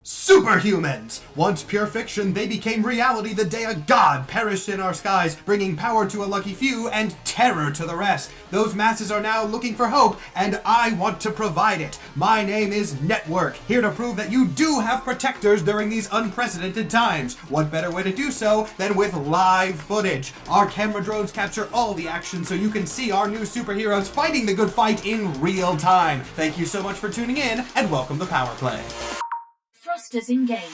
Superhumans! Once pure fiction, they became reality the day a god perished in our skies, bringing power to a lucky few and terror to the rest. Those masses are now looking for hope, and I want to provide it. My name is Network, here to prove that you do have protectors during these unprecedented times. What better way to do so than with live footage? Our camera drones capture all the action so you can see our new superheroes fighting the good fight in real time. Thank you so much for tuning in, and welcome to Power Play. Thrusters engaged.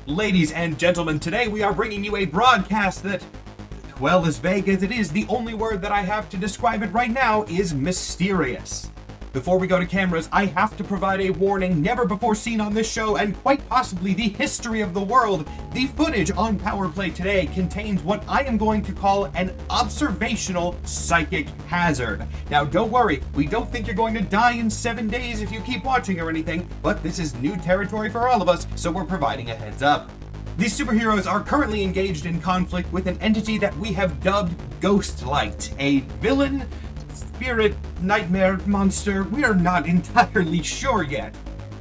Ladies and gentlemen, today we are bringing you a broadcast that, well, as vague as it is, the only word that I have to describe it right now is mysterious. Before we go to cameras, I have to provide a warning never before seen on this show and quite possibly the history of the world. The footage on Power Play today contains what I am going to call an observational psychic hazard. Now, don't worry, we don't think you're going to die in 7 days if you keep watching or anything, but this is new territory for all of us, so we're providing a heads up. These superheroes are currently engaged in conflict with an entity that we have dubbed Ghostlight, a villain, spirit, nightmare, monster. We are not entirely sure yet.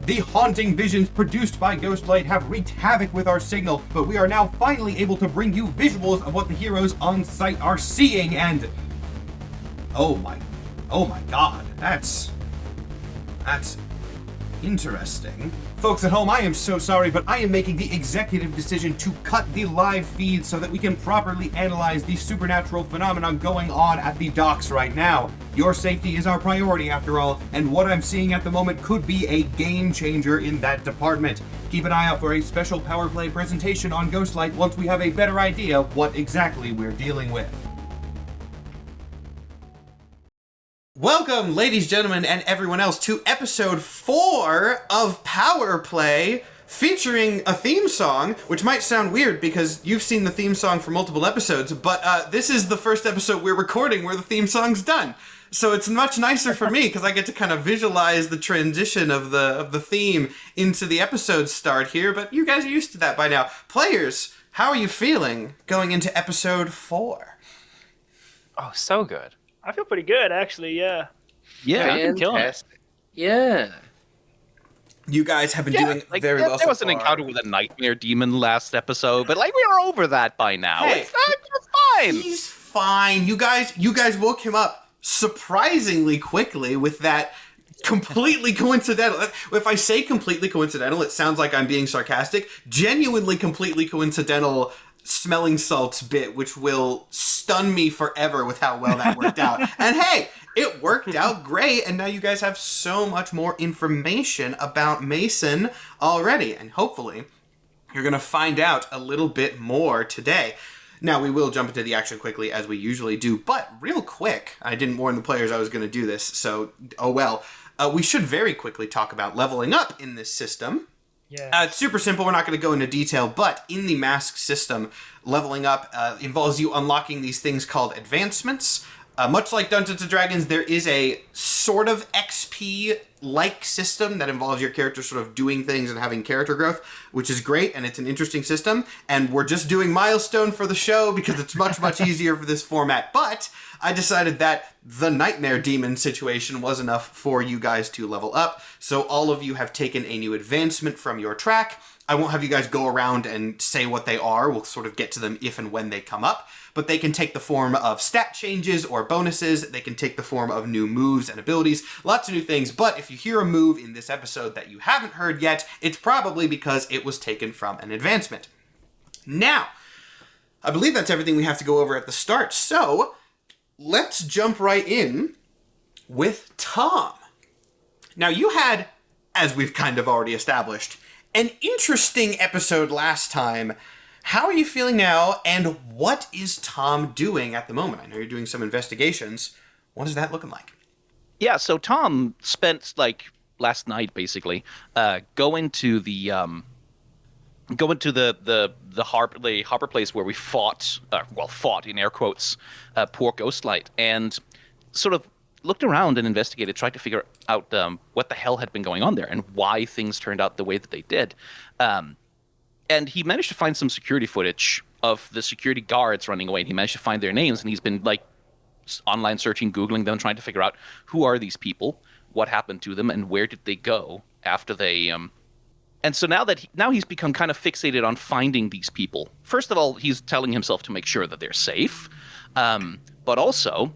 The haunting visions produced by Ghostlight have wreaked havoc with our signal, but we are now finally able to bring you visuals of what the heroes on site are seeing, and oh my god, that's interesting. Folks at home, I am so sorry, but I am making the executive decision to cut the live feed so that we can properly analyze the supernatural phenomenon going on at the docks right now. Your safety is our priority after all, and what I'm seeing at the moment could be a game changer in that department. Keep an eye out for a special Power Play presentation on Ghostlight once we have a better idea what exactly we're dealing with. Welcome, ladies, gentlemen, and everyone else, to episode 4 of Power Play, featuring a theme song, which might sound weird because you've seen the theme song for multiple episodes, but this is the first episode we're recording where the theme song's done. So it's much nicer for me because I get to kind of visualize the transition of the theme into the episode start here, but you guys are used to that by now. Players, how are you feeling going into episode 4? Oh, so good. I feel pretty good, actually, yeah. Yeah, I'm killing it. Yeah. You guys have been doing very well so far. There was an encounter with a nightmare demon last episode, but we are over that by now. Hey, it's fine. He's fine. You guys woke him up surprisingly quickly with that completely coincidental. If I say completely coincidental, it sounds like I'm being sarcastic. Genuinely completely coincidental smelling salts bit, which will stun me forever with how well that worked out. And hey, it worked out great, and now you guys have so much more information about Mason already, and hopefully you're gonna find out a little bit more today. Now, we will jump into the action quickly, as we usually do, but real quick, I didn't warn the players I was gonna do this, so oh well. We should very quickly talk about leveling up in this system. Yeah. It's super simple. We're not going to go into detail, but in the mask system, leveling up involves you unlocking these things called advancements. Much like Dungeons & Dragons, there is a sort of XP-like system that involves your character sort of doing things and having character growth, which is great, and it's an interesting system. And we're just doing milestone for the show because it's much, much easier for this format. But I decided that the Nightmare Demon situation was enough for you guys to level up. So all of you have taken a new advancement from your track. I won't have you guys go around and say what they are. We'll sort of get to them if and when they come up. But they can take the form of stat changes or bonuses. They can take the form of new moves and abilities. Lots of new things. But if you hear a move in this episode that you haven't heard yet, it's probably because it was taken from an advancement. Now, I believe that's everything we have to go over at the start. So let's jump right in with Tom. Now, you had, as we've kind of already established, an interesting episode last time. How are you feeling now, and what is Tom doing at the moment? I know you're doing some investigations. What is that looking like? Yeah, so Tom spent, last night, basically, going to the going to the harbor place where we fought in air quotes, poor Ghostlight, and sort of looked around and investigated, tried to figure out what the hell had been going on there and why things turned out the way that they did. And he managed to find some security footage of the security guards running away. And he managed to find their names, and he's been like online searching, Googling them, trying to figure out who are these people, what happened to them, and where did they go after they. And so now he's become kind of fixated on finding these people. First of all, he's telling himself to make sure that they're safe, but also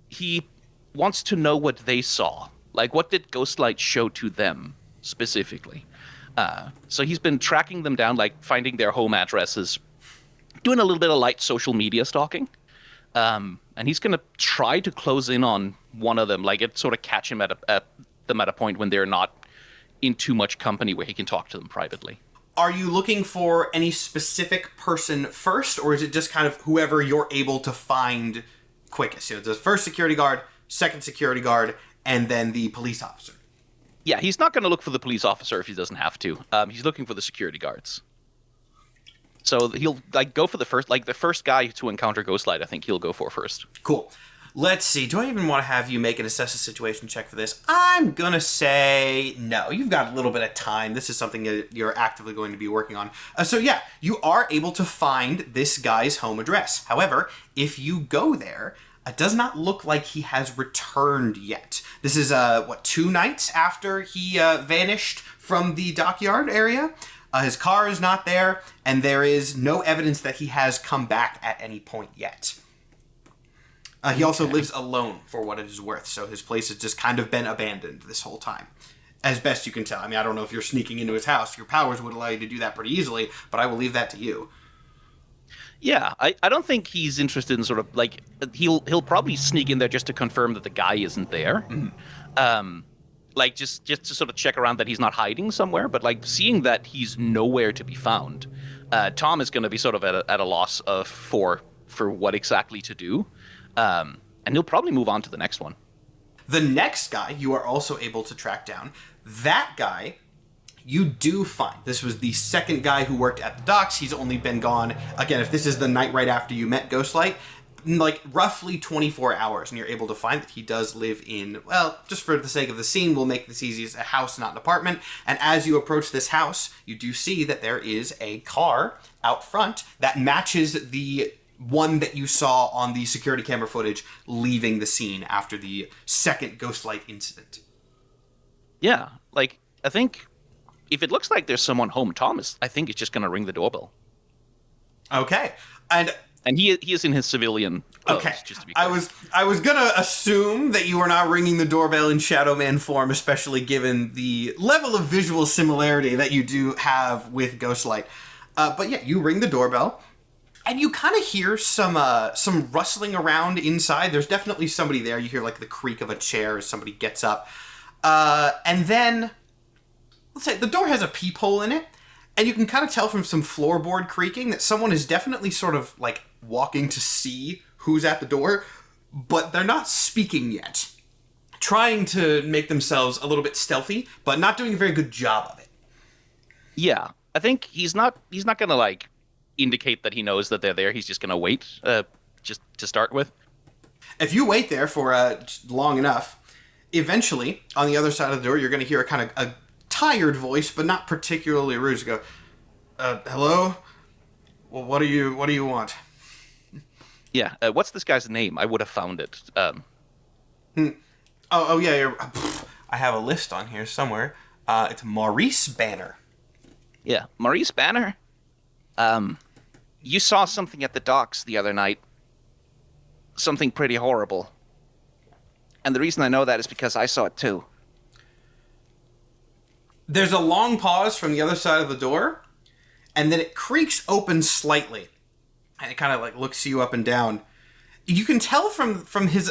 he wants to know what they saw. Like, what did Ghostlight show to them specifically? So he's been tracking them down, like finding their home addresses, doing a little bit of light social media stalking. And he's going to try to close in on one of them, like it sort of catch him at a point when they're not in too much company where he can talk to them privately. Are you looking for any specific person first, or is it just kind of whoever you're able to find quickest? You know, the first security guard, second security guard, and then the police officer. Yeah, he's not going to look for the police officer if he doesn't have to. He's looking for the security guards. So he'll go for the first guy to encounter Ghostlight. I think he'll go for first. Cool. Let's see. Do I even want to have you make an assess a situation check for this? I'm going to say no. You've got a little bit of time. This is something that you're actively going to be working on. So yeah, you are able to find this guy's home address. However, if you go there, it does not look like he has returned yet. This is, 2 nights after he vanished from the dockyard area. His car is not there, and there is no evidence that he has come back at any point yet. He also lives alone, for what it is worth, so his place has just kind of been abandoned this whole time, as best you can tell. I mean, I don't know if you're sneaking into his house. Your powers would allow you to do that pretty easily, but I will leave that to you. Yeah, I don't think he's interested in sort of, like, he'll probably sneak in there just to confirm that the guy isn't there. Mm-hmm. Like, just to sort of check around that he's not hiding somewhere, but, like, seeing that he's nowhere to be found, Tom is going to be sort of at a loss for what exactly to do. And he'll probably move on to the next one. The next guy you are also able to track down. That guy you do find. This was the second guy who worked at the docks. He's only been gone, again, if this is the night right after you met Ghostlight, like roughly 24 hours, and you're able to find that he does live in, well, just for the sake of the scene, we'll make this easy as a house, not an apartment. And as you approach this house, you do see that there is a car out front that matches the one that you saw on the security camera footage leaving the scene after the second Ghostlight incident. Yeah, like, I think if it looks like there's someone home, I think it's just going to ring the doorbell. Okay. And he is in his civilian clothes, okay. Just to be clear. I was going to assume that you were not ringing the doorbell in Shadow Man form, especially given the level of visual similarity that you do have with Ghostlight. But yeah, you ring the doorbell. And you kind of hear some rustling around inside. There's definitely somebody there. You hear like the creak of a chair as somebody gets up. And then, let's say, the door has a peephole in it. And you can kind of tell from some floorboard creaking that someone is definitely sort of like walking to see who's at the door. But they're not speaking yet. Trying to make themselves a little bit stealthy, but not doing a very good job of it. Yeah, I think he's not going to like indicate that he knows that they're there. He's just going to wait, just to start with. If you wait there for long enough, eventually, on the other side of the door, you're going to hear a kind of a tired voice, but not particularly rude. You go, hello? Well, what do you want? Yeah, what's this guy's name? I would have found it. Oh, yeah, I have a list on here somewhere. It's Maurice Banner. Yeah, Maurice Banner? You saw something at the docks the other night. Something pretty horrible. And the reason I know that is because I saw it too. There's a long pause from the other side of the door, and then it creaks open slightly. And it kind of like looks you up and down. You can tell from his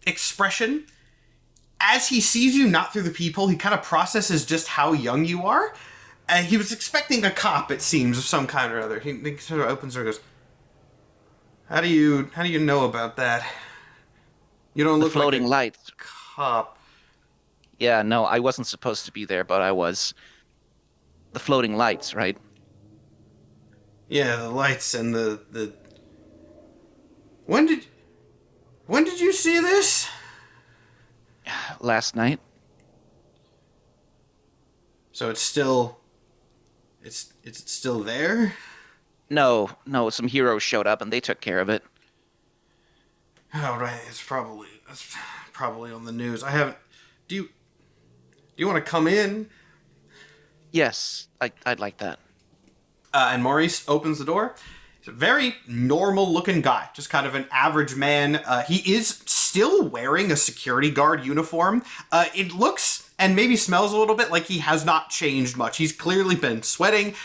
expression, as he sees you not through the peephole, he kind of processes just how young you are. And he was expecting a cop, it seems, of some kind or other. He sort of opens her and goes, How do you know about that? You don't look floating like a lights. cop. Yeah, no, I wasn't supposed to be there, but I was. The floating lights, right? Yeah, the lights and the. When did you see this? Last night. So it's still. It's still there. No, some heroes showed up and they took care of it. Oh right, it's probably on the news. I haven't. Do you want to come in? Yes, I'd like that. And Maurice opens the door. He's a very normal-looking guy, just kind of an average man. He is still wearing a security guard uniform. It looks and maybe smells a little bit like he has not changed much. He's clearly been sweating.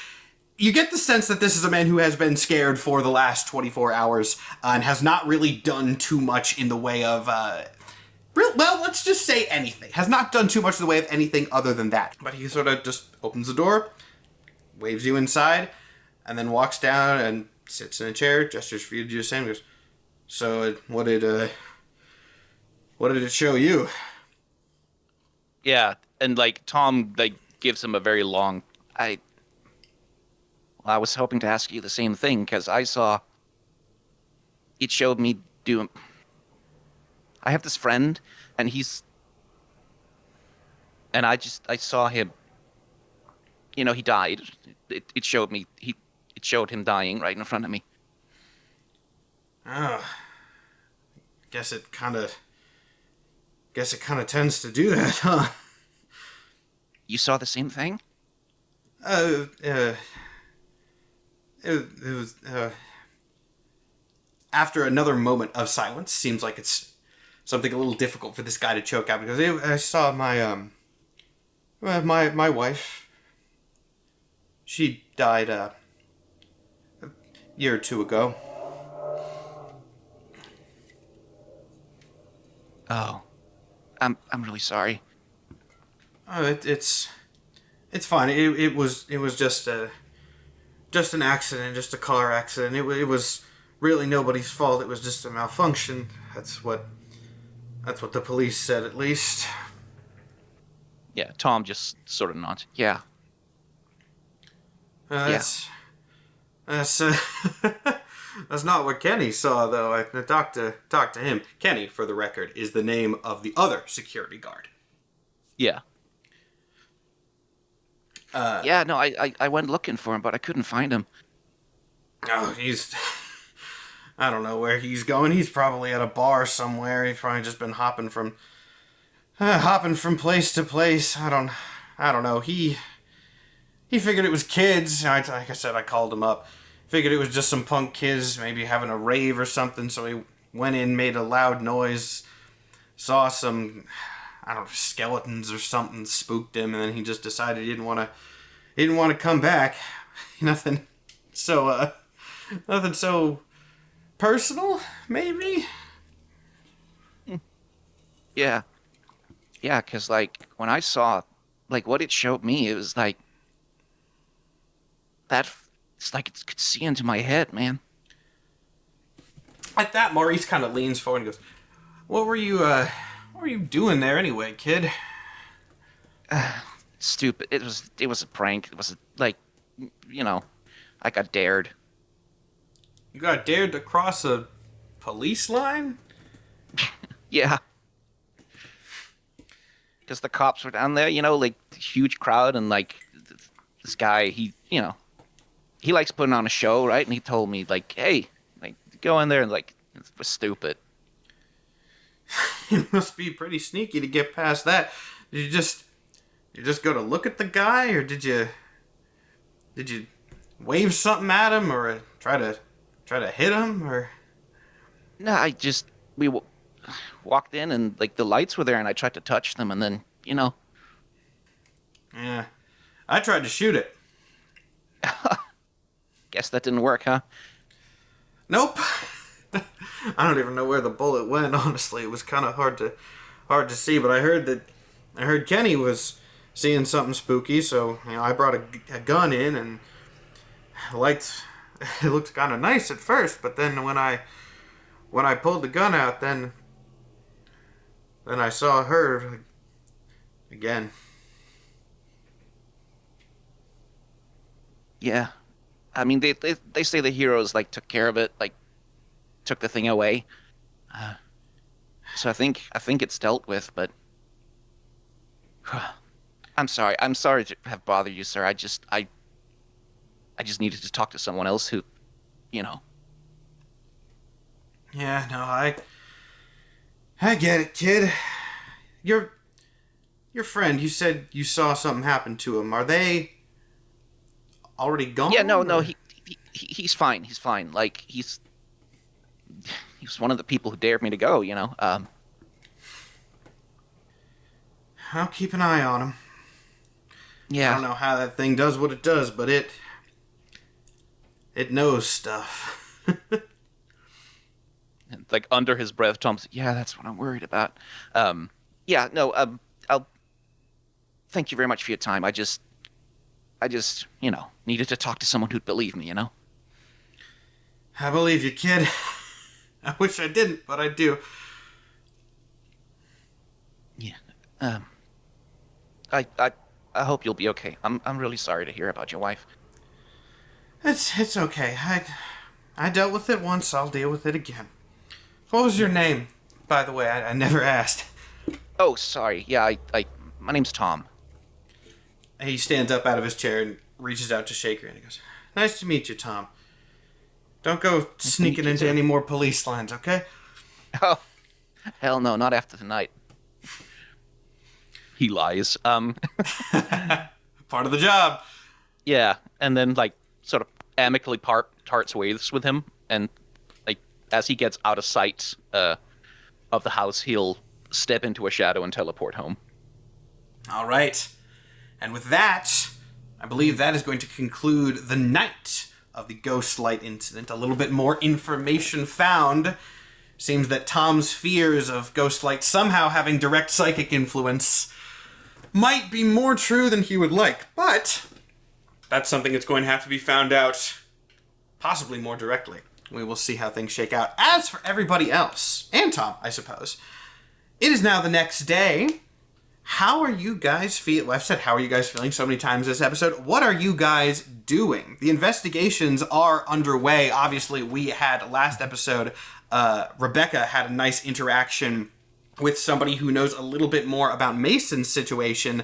You get the sense that this is a man who has been scared for the last 24 hours and has not really done too much in the way of, well, let's just say anything. Has not done too much in the way of anything other than that. But he sort of just opens the door, waves you inside, and then walks down and sits in a chair, gestures for you to do the same. Goes, so what did it show you? Yeah, and Tom gives him a very long. I was hoping to ask you the same thing because I saw. It showed me doing. I have this friend, and I saw him. He died. It showed me it showed him dying right in front of me. Oh, guess it kind of tends to do that, huh? You saw the same thing? It was after another moment of silence. Seems like it's something a little difficult for this guy to choke out because I saw my wife. She died a year or two ago. Oh, I'm really sorry. Oh, it's fine. It was just an accident, just a car accident. It was really nobody's fault. It was just a malfunction. That's what the police said, at least. Yeah, Tom just sort of nods. Yeah. That's that's not what Kenny saw, though. I talked to him. Kenny, for the record, is the name of the other security guard. Yeah. Yeah, no, I went looking for him, but I couldn't find him. Oh, I don't know where he's going. He's probably at a bar somewhere. He's probably just been hopping from place to place. I don't know. He figured it was kids. Like I said, I called him up. Figured it was just some punk kids, maybe having a rave or something. So he went in, made a loud noise, saw some, I don't know, skeletons or something, spooked him, and then he just decided he didn't want to come back. Nothing so personal, maybe. Yeah, because when I saw what it showed me, it was that it's like it could see into my head, man. At that, Maurice kind of leans forward and goes, what were you doing there anyway, kid? Stupid. It was a prank. It was I got dared. You got dared to cross a police line? Yeah. Because the cops were down there, huge crowd, and this guy, he likes putting on a show, right? And he told me hey, go in there and it was stupid. It must be pretty sneaky to get past that. Did you just go to look at the guy, or did you wave something at him, or try to hit him, or? No, we walked in and the lights were there, and I tried to touch them, and then Yeah, I tried to shoot it. Guess that didn't work, huh? Nope. I don't even know where the bullet went. Honestly, it was kind of hard to see. But I heard Kenny was seeing something spooky, so I brought a gun in, and lights. It looked kind of nice at first, but then when I pulled the gun out, then I saw her again. Yeah, I mean, they say the heroes like took care of it, like took the thing away. So I think it's dealt with, but I'm sorry. I'm sorry to have bothered you, sir. I just needed to talk to someone else who, you know. Yeah, no, I get it, kid. Your friend, you said you saw something happen to him. Are they already gone? Yeah, no, or? he's fine. He's fine. Like he was one of the people who dared me to go, you know. I'll keep an eye on him. Yeah. I don't know how that thing does what it does, but it knows stuff. And, like under his breath, Tom's, yeah, that's what I'm worried about. Yeah, no, I'll thank you very much for your time. I just, you know, needed to talk to someone who'd believe me, you know? I believe you, kid. I wish I didn't, but I do. Yeah. I hope you'll be okay. I'm really sorry to hear about your wife. It's okay. I dealt with it once, I'll deal with it again. What was your name, by the way? I never asked. Oh, sorry. Yeah, my name's Tom. He stands up out of his chair and reaches out to shake her and he goes, "Nice to meet you, Tom. Don't go sneaking into any more police lines, okay?" Oh, hell no, not after tonight. He lies. Part of the job. Yeah, and then like sort of amicably parts ways with him, and like as he gets out of sight of the house, he'll step into a shadow and teleport home. All right. And with that, I believe that is going to conclude the night of the Ghostlight incident. A little bit more information found. Seems that Tom's fears of Ghostlight somehow having direct psychic influence might be more true than he would like, but that's something that's going to have to be found out possibly more directly. We will see how things shake out. As for everybody else, and Tom, I suppose, it is now the next day. How are you guys feeling? Well, I've said how are you guys feeling so many times this episode. What are you guys doing? The investigations are underway. Obviously, we had last episode, Rebecca had a nice interaction with somebody who knows a little bit more about Mason's situation.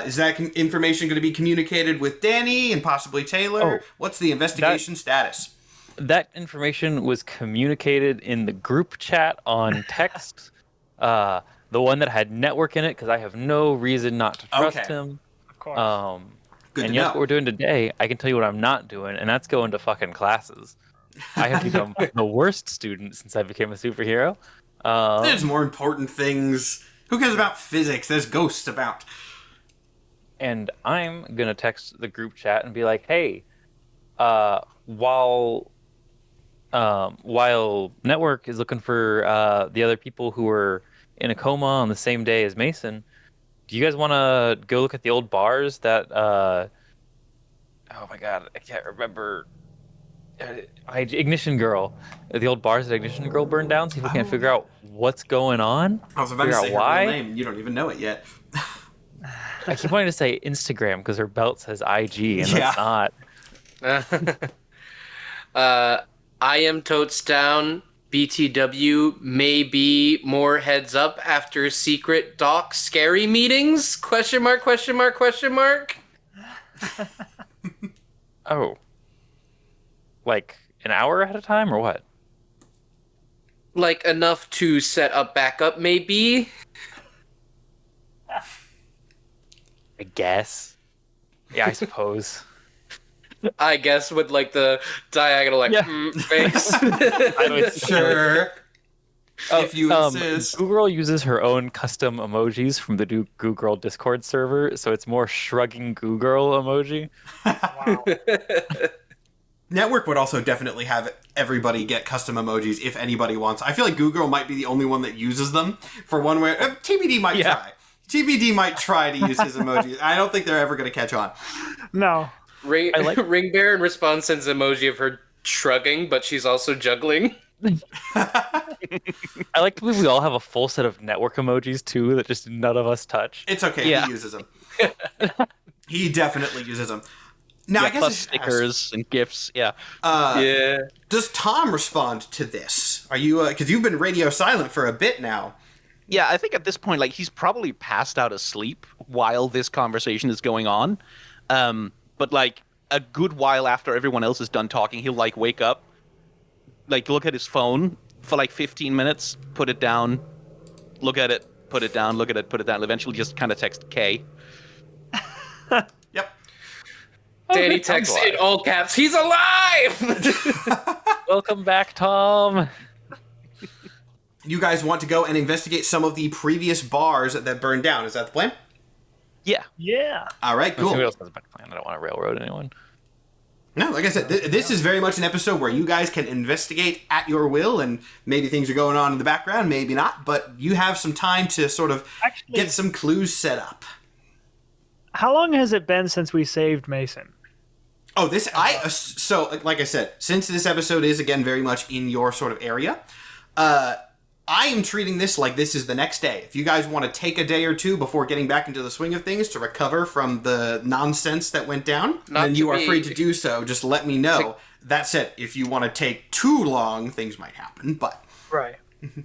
Is that information going to be communicated with Danny and possibly Taylor? Oh, What's the investigation status? That information was communicated in the group chat on text. The one that had network in it, because I have no reason not to trust him. Of course. Good and to yes, know. what we're doing today, I can tell you what I'm not doing, and that's going to fucking classes. I have become the worst student since I became a superhero. There's more important things. Who cares about physics? There's ghosts about. And I'm going to text the group chat and be like, hey, while Network is looking for the other people who were in a coma on the same day as Mason, do you guys want to go look at the old bars that oh my god, I can't remember, Ignition Girl, the old bars that Ignition Girl burned down, see if we can figure out what's going on. I was about to say her real name. You don't even know it yet. I keep wanting to say Instagram because her belt says IG and that's not. I am totes down. BTW may be more heads up after secret doc scary meetings? Question mark, question mark, question mark? Oh. Like an hour at a time or what? Like enough to set up backup maybe? I guess. Yeah, I suppose. I guess with like the diagonal like face. I don't Sure. If you insist. Google uses her own custom emojis from the Google Discord server, so it's more shrugging Google emoji. Wow. Network would also definitely have everybody get custom emojis if anybody wants. I feel like Google might be the only one that uses them for one way. TBD might try. TBD might try to use his emojis. I don't think they're ever going to catch on. No. Ring Bear in response sends emoji of her shrugging, but she's also juggling. I like to believe we all have a full set of network emojis too that just none of us touch. It's okay. He uses them. He definitely uses them. Now, Yeah, I guess plus I should stickers and gifts. Yeah. Yeah. does Tom respond to this? Are you, because you've been radio silent for a bit now. Yeah, I think at this point, like, he's probably passed out asleep while this conversation is going on. But like a good while after everyone else is done talking, he'll like wake up, like look at his phone for like 15 minutes, put it down, look at it, put it down, look at it, put it down, and eventually just kind of text K. Yep. Danny good, Tom's texts in alive. all caps, he's alive! Welcome back, Tom. You guys want to go and investigate some of the previous bars that burned down. Is that the plan? Yeah. Yeah. All right, Who cool. else has a better plan? I don't want to railroad anyone. No, like I said, this is very much an episode where you guys can investigate at your will, and maybe things are going on in the background, maybe not, but you have some time to sort of Actually, get some clues set up. how long has it been since we saved Mason? Oh, so like I said, since this episode is again very much in your sort of area, I am treating this like this is the next day. If you guys want to take a day or two before getting back into the swing of things to recover from the nonsense that went down, then you are free to do so. Just let me know. That said, if you want to take too long, things might happen, but... Right.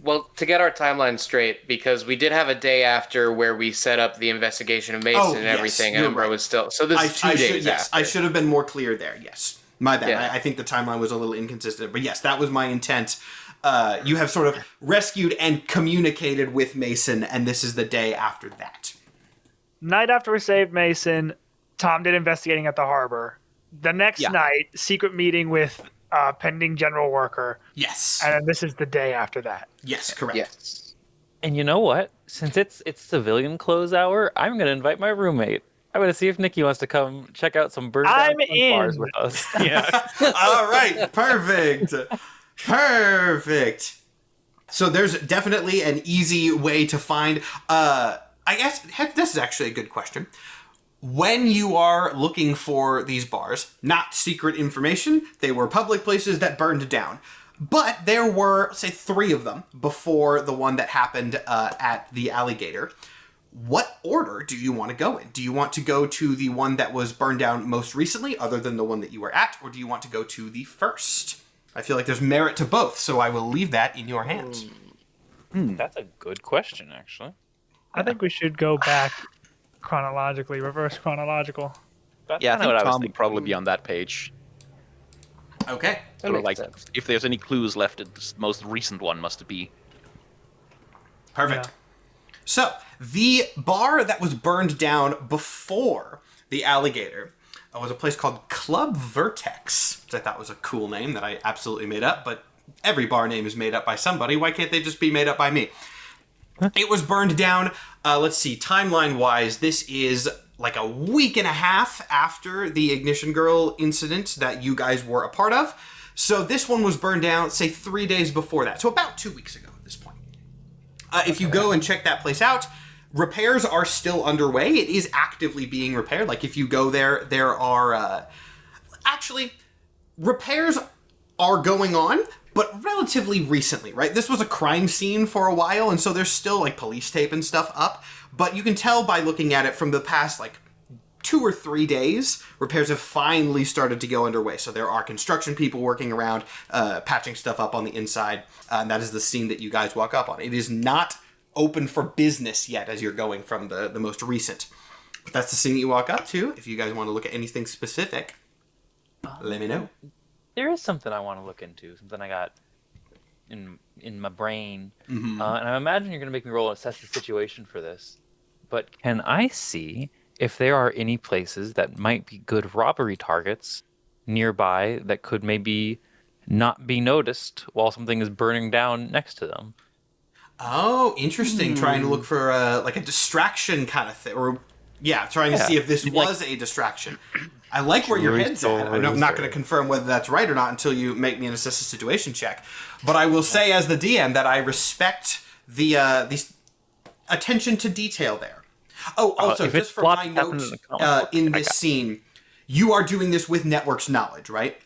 Well, to get our timeline straight, because we did have a day after where we set up the investigation of Mason and yes, everything, you're and right. I was still... So this is 2 days after. I should have been more clear there, yes. My bad. Yeah. I think the timeline was a little inconsistent, but yes, that was my intent. You have sort of rescued and communicated with Mason, and this is the day after that. Night after we saved Mason, Tom did investigating at the harbor. The next night, secret meeting with pending general worker. Yes. And then this is the day after that. Yes, correct. Yes. And you know what? Since it's civilian close hour, I'm gonna invite my roommate. I'm gonna see if Nikki wants to come check out some burned down I'm bars in. with us. Yeah. All right, perfect. Perfect. So there's definitely an easy way to find, I guess, this is actually a good question. When you are looking for these bars, not secret information, they were public places that burned down. But there were, say, 3 of them before the one that happened at the Alligator. What order do you want to go in? Do you want to go to the one that was burned down most recently, other than the one that you were at, or do you want to go to the first? I feel like there's merit to both, so I will leave that in your hands. That's a good question, actually. I think we should go back chronologically, reverse chronological. That's Yeah, I kinda think what Tom was would thinking. probably be on that page. Okay. That Or makes like, sense. if there's any clues left, the most recent one must be. Perfect. Yeah. So, the bar that was burned down before the Alligator was a place called Club Vertex, which I thought was a cool name that I absolutely made up, but every bar name is made up by somebody. Why can't they just be made up by me? It was burned down, let's see, timeline-wise, this is like a week and a half after the Ignition Girl incident that you guys were a part of. So this one was burned down, say, 3 days before that. So about 2 weeks ago at this point. If you go and check that place out, repairs are still underway. It is actively being repaired. Like, if you go there, there are... actually, repairs are going on, but relatively recently, right? This was a crime scene for a while, and so there's still, like, police tape and stuff up. But you can tell by looking at it from the past, like, 2 or 3 days, repairs have finally started to go underway. So there are construction people working around, patching stuff up on the inside, and that is the scene that you guys walk up on. It is not open for business yet as you're going from the most recent. But that's the scene that you walk up to. If you guys want to look at anything specific, let me know. There is something I want to look into, something I got in my brain, and I imagine you're going to make me roll and assess the situation for this. But can I see if there are any places that might be good robbery targets nearby that could maybe not be noticed while something is burning down next to them? Oh, interesting. Trying to look for like a distraction kind of thing, or trying to Yeah. see if this was a distraction. I like where your head's at. I'm not going to confirm whether that's right or not until you make me an assess a situation check. But I will say, as the DM, that I respect the attention to detail there. Oh, also, if just it's for my blocked, happen note in the comic book, in I this got it. scene, you are doing this with Network's knowledge, right?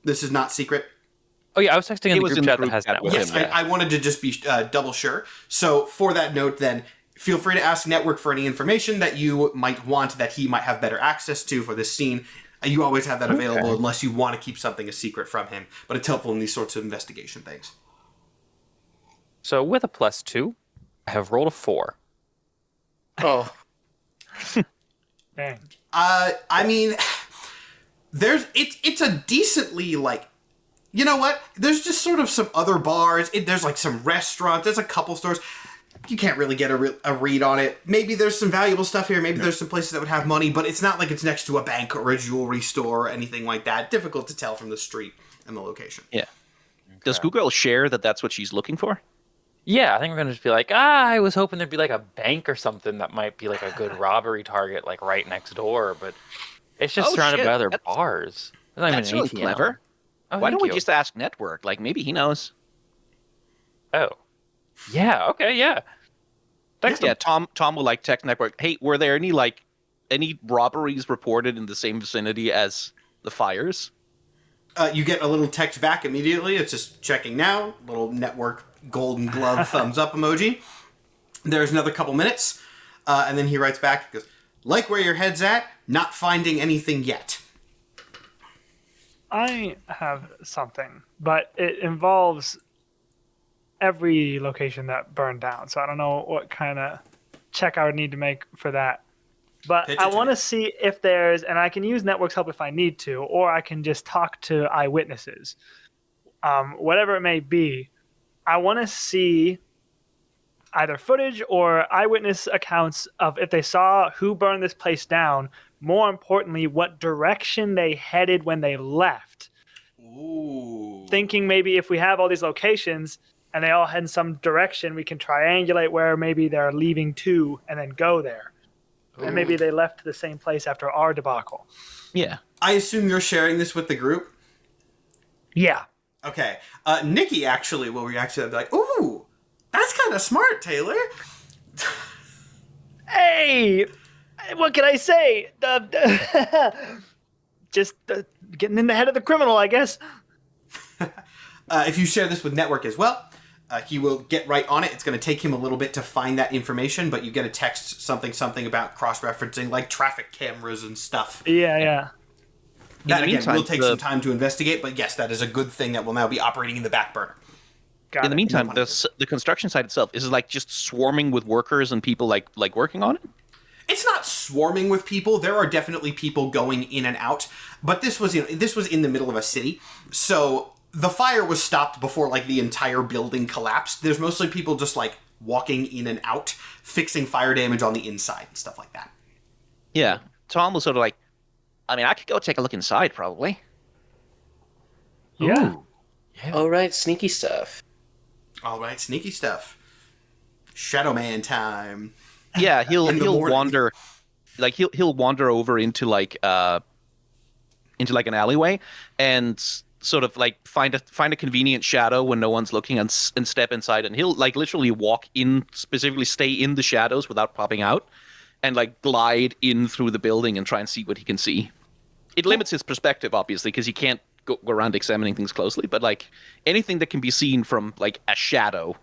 This is not secret. Oh yeah, I was texting in It the was group in the chat group that has chat that with with Yes, him. Yeah. I wanted to just be double sure. So for that note, then, feel free to ask Network for any information that you might want that he might have better access to for this scene. You always have that available unless you want to keep something a secret from him. But it's helpful in these sorts of investigation things. So with a +2, I have rolled a 4. Oh, Dang. I mean, it's a decently, like, you know what? There's just sort of some other bars. There's like some restaurants. There's a couple stores. You can't really get a read on it. Maybe there's some valuable stuff here. Maybe there's some places that would have money, but it's not like it's next to a bank or a jewelry store or anything like that. Difficult to tell from the street and the location. Yeah. Does Google share that that's what she's looking for? Yeah, I think we're gonna just be like, I was hoping there'd be like a bank or something that might be like a good robbery target, like right next door, but it's just Oh, surrounded shit. by other bars. There's not That's even an really ATM. clever. Oh, Why don't thank we you. just ask Network? Like, maybe he knows. Oh, yeah. Okay, yeah. Text Yeah, him. Tom will like text Network. Hey, were there any robberies reported in the same vicinity as the fires? You get a little text back immediately. It's just checking now. Little Network golden glove thumbs up emoji. There's another couple minutes. And then he writes back, goes, like where your head's at, not finding anything yet. I have something, but it involves every location that burned down. So I don't know what kind of check I would need to make for that. But Pitch it I to want me. to see if there's, and I can use Network's help if I need to, or I can just talk to eyewitnesses. Whatever it may be, I want to see either footage or eyewitness accounts of if they saw who burned this place down. More importantly, what direction they headed when they left. Ooh. Thinking maybe if we have all these locations and they all head in some direction, we can triangulate where maybe they're leaving to and then go there. And maybe they left to the same place after our debacle. Yeah. I assume you're sharing this with the group? Yeah. Okay. Nikki actually will react to that and be like, ooh, that's kind of smart, Taylor. Hey, what can I say? Just getting in the head of the criminal, I guess. If you share this with Network as well, he will get right on it. It's going to take him a little bit to find that information, but you get a text something about cross-referencing, like traffic cameras and stuff. Yeah. That, the again, meantime, will take some time to investigate, but yes, that is a good thing that will now be operating in the back burner. Got In the it. meantime, No the construction site itself is like just swarming with workers and people like working on it. It's not swarming with people. There are definitely people going in and out, but this was in the middle of a city, so the fire was stopped before like the entire building collapsed. There's mostly people just like walking in and out, fixing fire damage on the inside and stuff like that. Yeah. Tom was sort of like, I mean, I could go take a look inside, probably. Yeah. all right, sneaky stuff. All right, sneaky stuff. Shadow Man time. Yeah, he'll In the morning. wander, like he'll wander over into like an alleyway and sort of like find a convenient shadow when no one's looking and step inside, and he'll like literally walk in, specifically stay in the shadows without popping out, and like glide in through the building and try and see what he can see. It limits his perspective, obviously, because he can't go around examining things closely, but like anything that can be seen from like a shadow,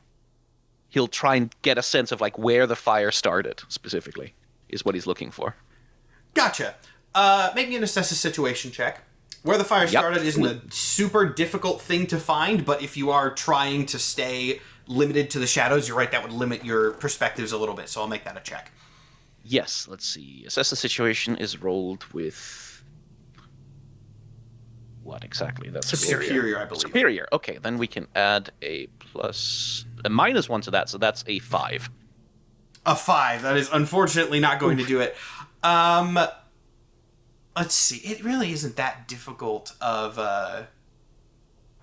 he'll try and get a sense of like where the fire started specifically is what he's looking for. Gotcha. Make me an assess a situation check. Where the fire started isn't a super difficult thing to find, but if you are trying to stay limited to the shadows, you're right, that would limit your perspectives a little bit, so I'll make that a check. Yes, let's see. Assess the situation is rolled with what exactly? That's Superior, I believe. Superior. Okay, then we can add a -1 to that, so that's a 5. A 5. That is unfortunately not going to do it. Let's see. It really isn't that difficult of,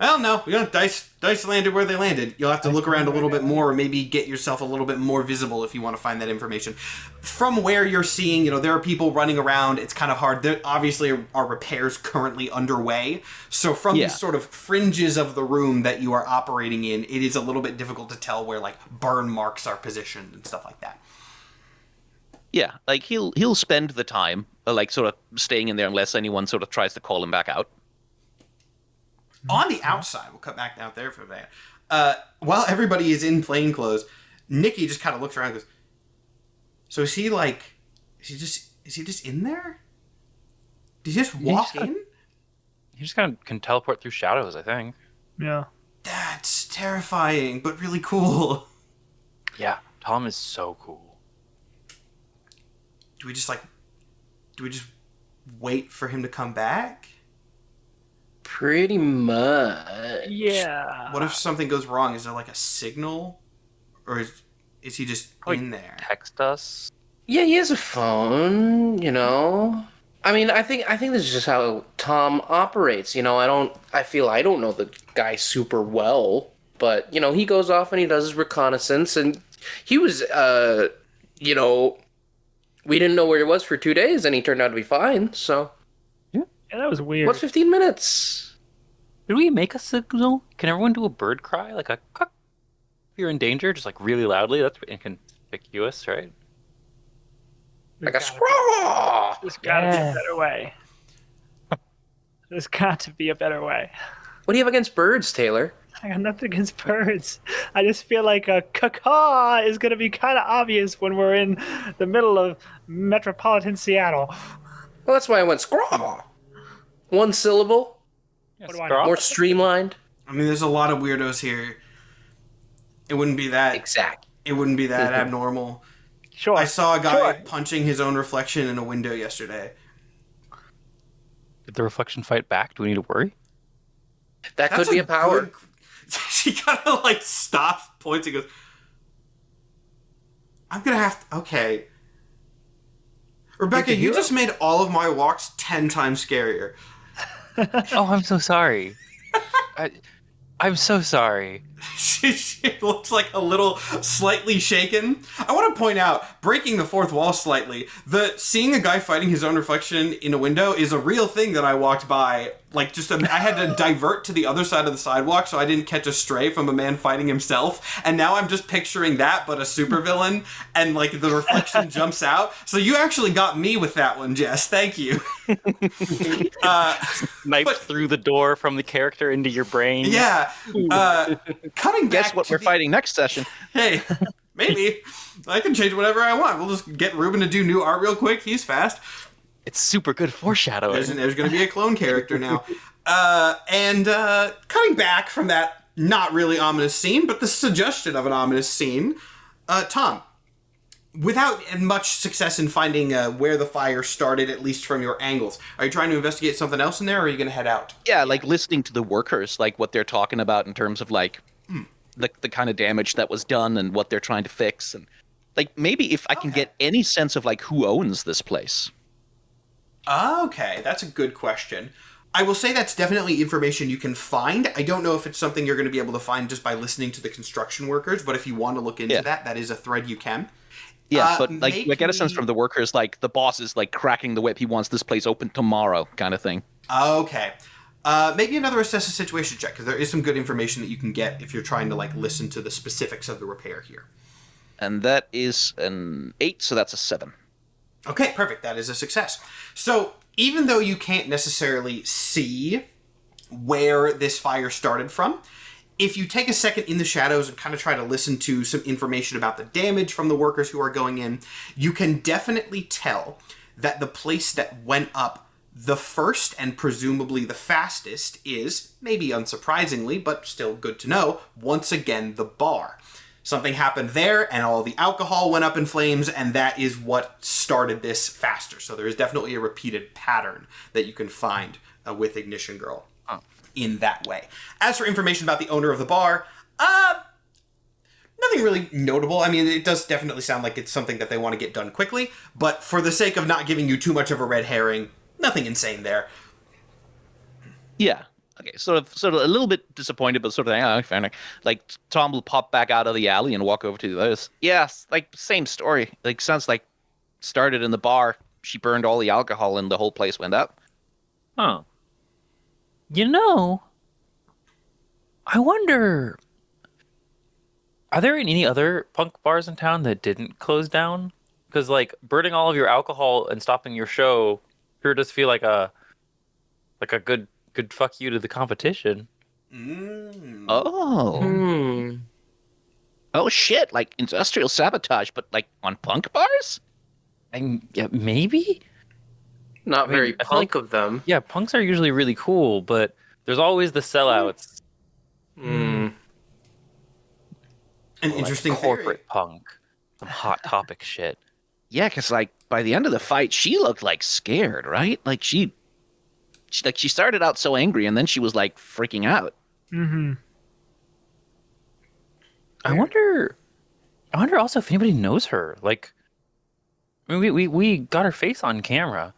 well, no. Dice landed where they landed. You'll have to look around a little bit more, or maybe get yourself a little bit more visible if you want to find that information. From where you're seeing, there are people running around. It's kind of hard. There obviously are repairs currently underway. So from these sort of fringes of the room that you are operating in, it is a little bit difficult to tell where, like, burn marks are positioned and stuff like that. Yeah, like he'll spend the time like sort of staying in there unless anyone sort of tries to call him back out. On the outside, we'll cut back out there for that. While everybody is in plain clothes, Nikki just kind of looks around and goes, so is he just in there? Did he just walk just- in? He just kind of can teleport through shadows, I think. Yeah. That's terrifying, but really cool. Yeah, Tom is so cool. Do we just wait for him to come back? Pretty much. Yeah. What if something goes wrong? Is there like a signal? Or is he just Like, in there? Text us. Yeah, he has a phone, you know. I mean, I think this is just how Tom operates. You know, I feel I don't know the guy super well, but you know, he goes off and he does his reconnaissance, and he was, you know, we didn't know where he was for 2 days, and he turned out to be fine. So, Yeah, that was weird. what's 15 minutes? Did we make a signal? Can everyone do a bird cry? Like a cuck? If you're in danger, just like really loudly. That's inconspicuous, right? Like a squaw. There's gotta be Yeah. a better way. There's got to be a better way. What do you have against birds, Taylor? I got nothing against birds. I just feel like a caw is going to be kind of obvious when we're in the middle of metropolitan Seattle. Well, that's why I went squaw. One syllable, What do I Scraw? more streamlined. I mean, there's a lot of weirdos here. It wouldn't be that. Exact. It wouldn't be that abnormal. Sure. I saw a guy Sure. punching his own reflection in a window yesterday. Did the reflection fight back? Do we need to worry? That could be a power. good- She kind of like stops, points, and goes, I'm gonna have to. Okay. Rebecca, you just made all of my walks 10 times scarier. Oh, I'm so sorry. I'm so sorry. She looks like a little slightly shaken. I want to point out, breaking the fourth wall slightly, seeing a guy fighting his own reflection in a window is a real thing that I walked by. Like, I had to divert to the other side of the sidewalk so I didn't catch a stray from a man fighting himself. And now I'm just picturing that, but a supervillain, and like the reflection jumps out. So you actually got me with that one, Jess. Thank you. Knifed through the door from the character into your brain. Yeah. Cutting back. Guess what to we're the- fighting next session? Hey, maybe. I can change whatever I want. We'll just get Ruben to do new art real quick. He's fast. It's super good foreshadowing. There's going to be a clone character now. Cutting back from that not really ominous scene, but the suggestion of an ominous scene, Tom, without much success in finding where the fire started, at least from your angles, are you trying to investigate something else in there, or are you going to head out? Yeah, like listening to the workers, like what they're talking about in terms of like the kind of damage that was done and what they're trying to fix, and like maybe if I can get any sense of like who owns this place. Okay, that's a good question. I will say that's definitely information you can find. I don't know if it's something you're going to be able to find just by listening to the construction workers, but if you want to look into that is a thread you can. Yeah, but like I make get a sense me- from the workers, like the boss is like cracking the whip. He wants this place open tomorrow, kind of thing. Okay. Maybe another assess a situation check, because there is some good information that you can get if you're trying to like listen to the specifics of the repair here. And that is an 8, so that's a 7. Okay, perfect. That is a success. So, even though you can't necessarily see where this fire started from, if you take a second in the shadows and kind of try to listen to some information about the damage from the workers who are going in, you can definitely tell that the place that went up the first and presumably the fastest is, maybe unsurprisingly, but still good to know, once again the bar. Something happened there, and all the alcohol went up in flames, and that is what started this faster. So there is definitely a repeated pattern that you can find with Ignition Girl in that way. As for information about the owner of the bar, nothing really notable. I mean, it does definitely sound like it's something that they want to get done quickly, but for the sake of not giving you too much of a red herring, nothing insane there. Yeah. Okay, sort of a little bit disappointed, but sort of fair enough. Like Tom will pop back out of the alley and walk over to this. Yes, like same story. Like sounds like started in the bar. She burned all the alcohol and the whole place went up. Huh. You know, I wonder, are there any other punk bars in town that didn't close down? Because like burning all of your alcohol and stopping your show sure does feel like a good fuck you to the competition. Oh. Oh shit! Like industrial sabotage, but like on punk bars. And yeah, maybe. Not I mean, very I feel punk of them. Yeah, punks are usually really cool, but there's always the sellouts. Mm. An Like interesting theory. corporate punk. Some hot topic shit. Yeah, because like by the end of the fight, she looked like scared, right? Like she started out so angry, and then she was like freaking out. Mm-hmm. I wonder also if anybody knows her. Like, I mean, we got her face on camera.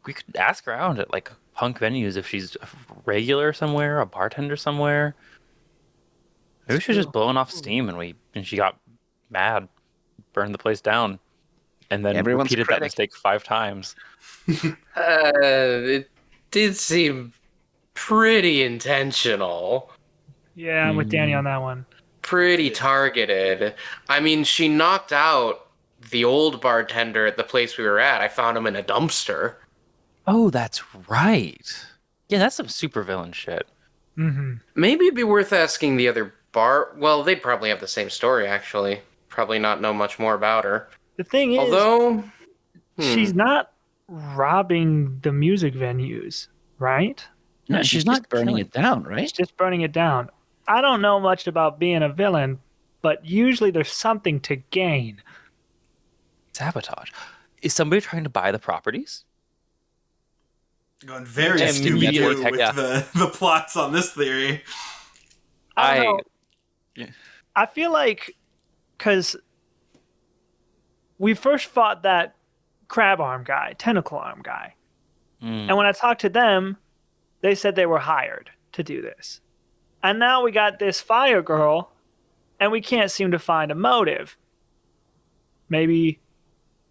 We could ask around at like punk venues if she's a regular somewhere, a bartender somewhere. Maybe she was just blowing off steam and she got mad, burned the place down, and then Everyone's repeated that critic. mistake 5 times. It did seem pretty intentional. Yeah, I'm with Danny on that one. Pretty targeted. I mean, she knocked out the old bartender at the place we were at. I found him in a dumpster. Oh, that's right. Yeah, that's some supervillain shit. Mm-hmm. Maybe it'd be worth asking the other bar. Well, they'd probably have the same story, actually. Probably not know much more about her. The thing is, Although, she's not robbing the music venues, right? No, Yeah, she's she's not just burning killing. it down, right? She's just burning it down. I don't know much about being a villain, but usually there's something to gain. Sabotage. Is somebody trying to buy the properties? Going very And Scooby-Doo network, with yeah. the plots on this theory. I don't I- know. I feel like because we first fought that crab arm guy, tentacle arm guy. Mm. And when I talked to them, they said they were hired to do this. And now we got this fire girl, and we can't seem to find a motive. Maybe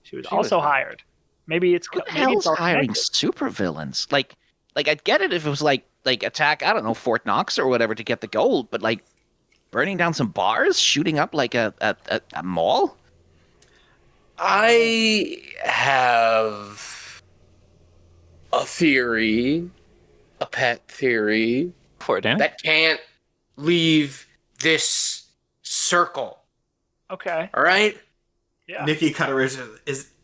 she was also hired. Maybe it's Who the maybe hell's it's all hiring connected. supervillains? Like I'd get it if it was like attack, I don't know, Fort Knox or whatever to get the gold, but like burning down some bars, shooting up like a mall. I have a theory, a pet theory, For it, Dan? that can't leave this circle. Okay. All right? Yeah. Nikki Cutter is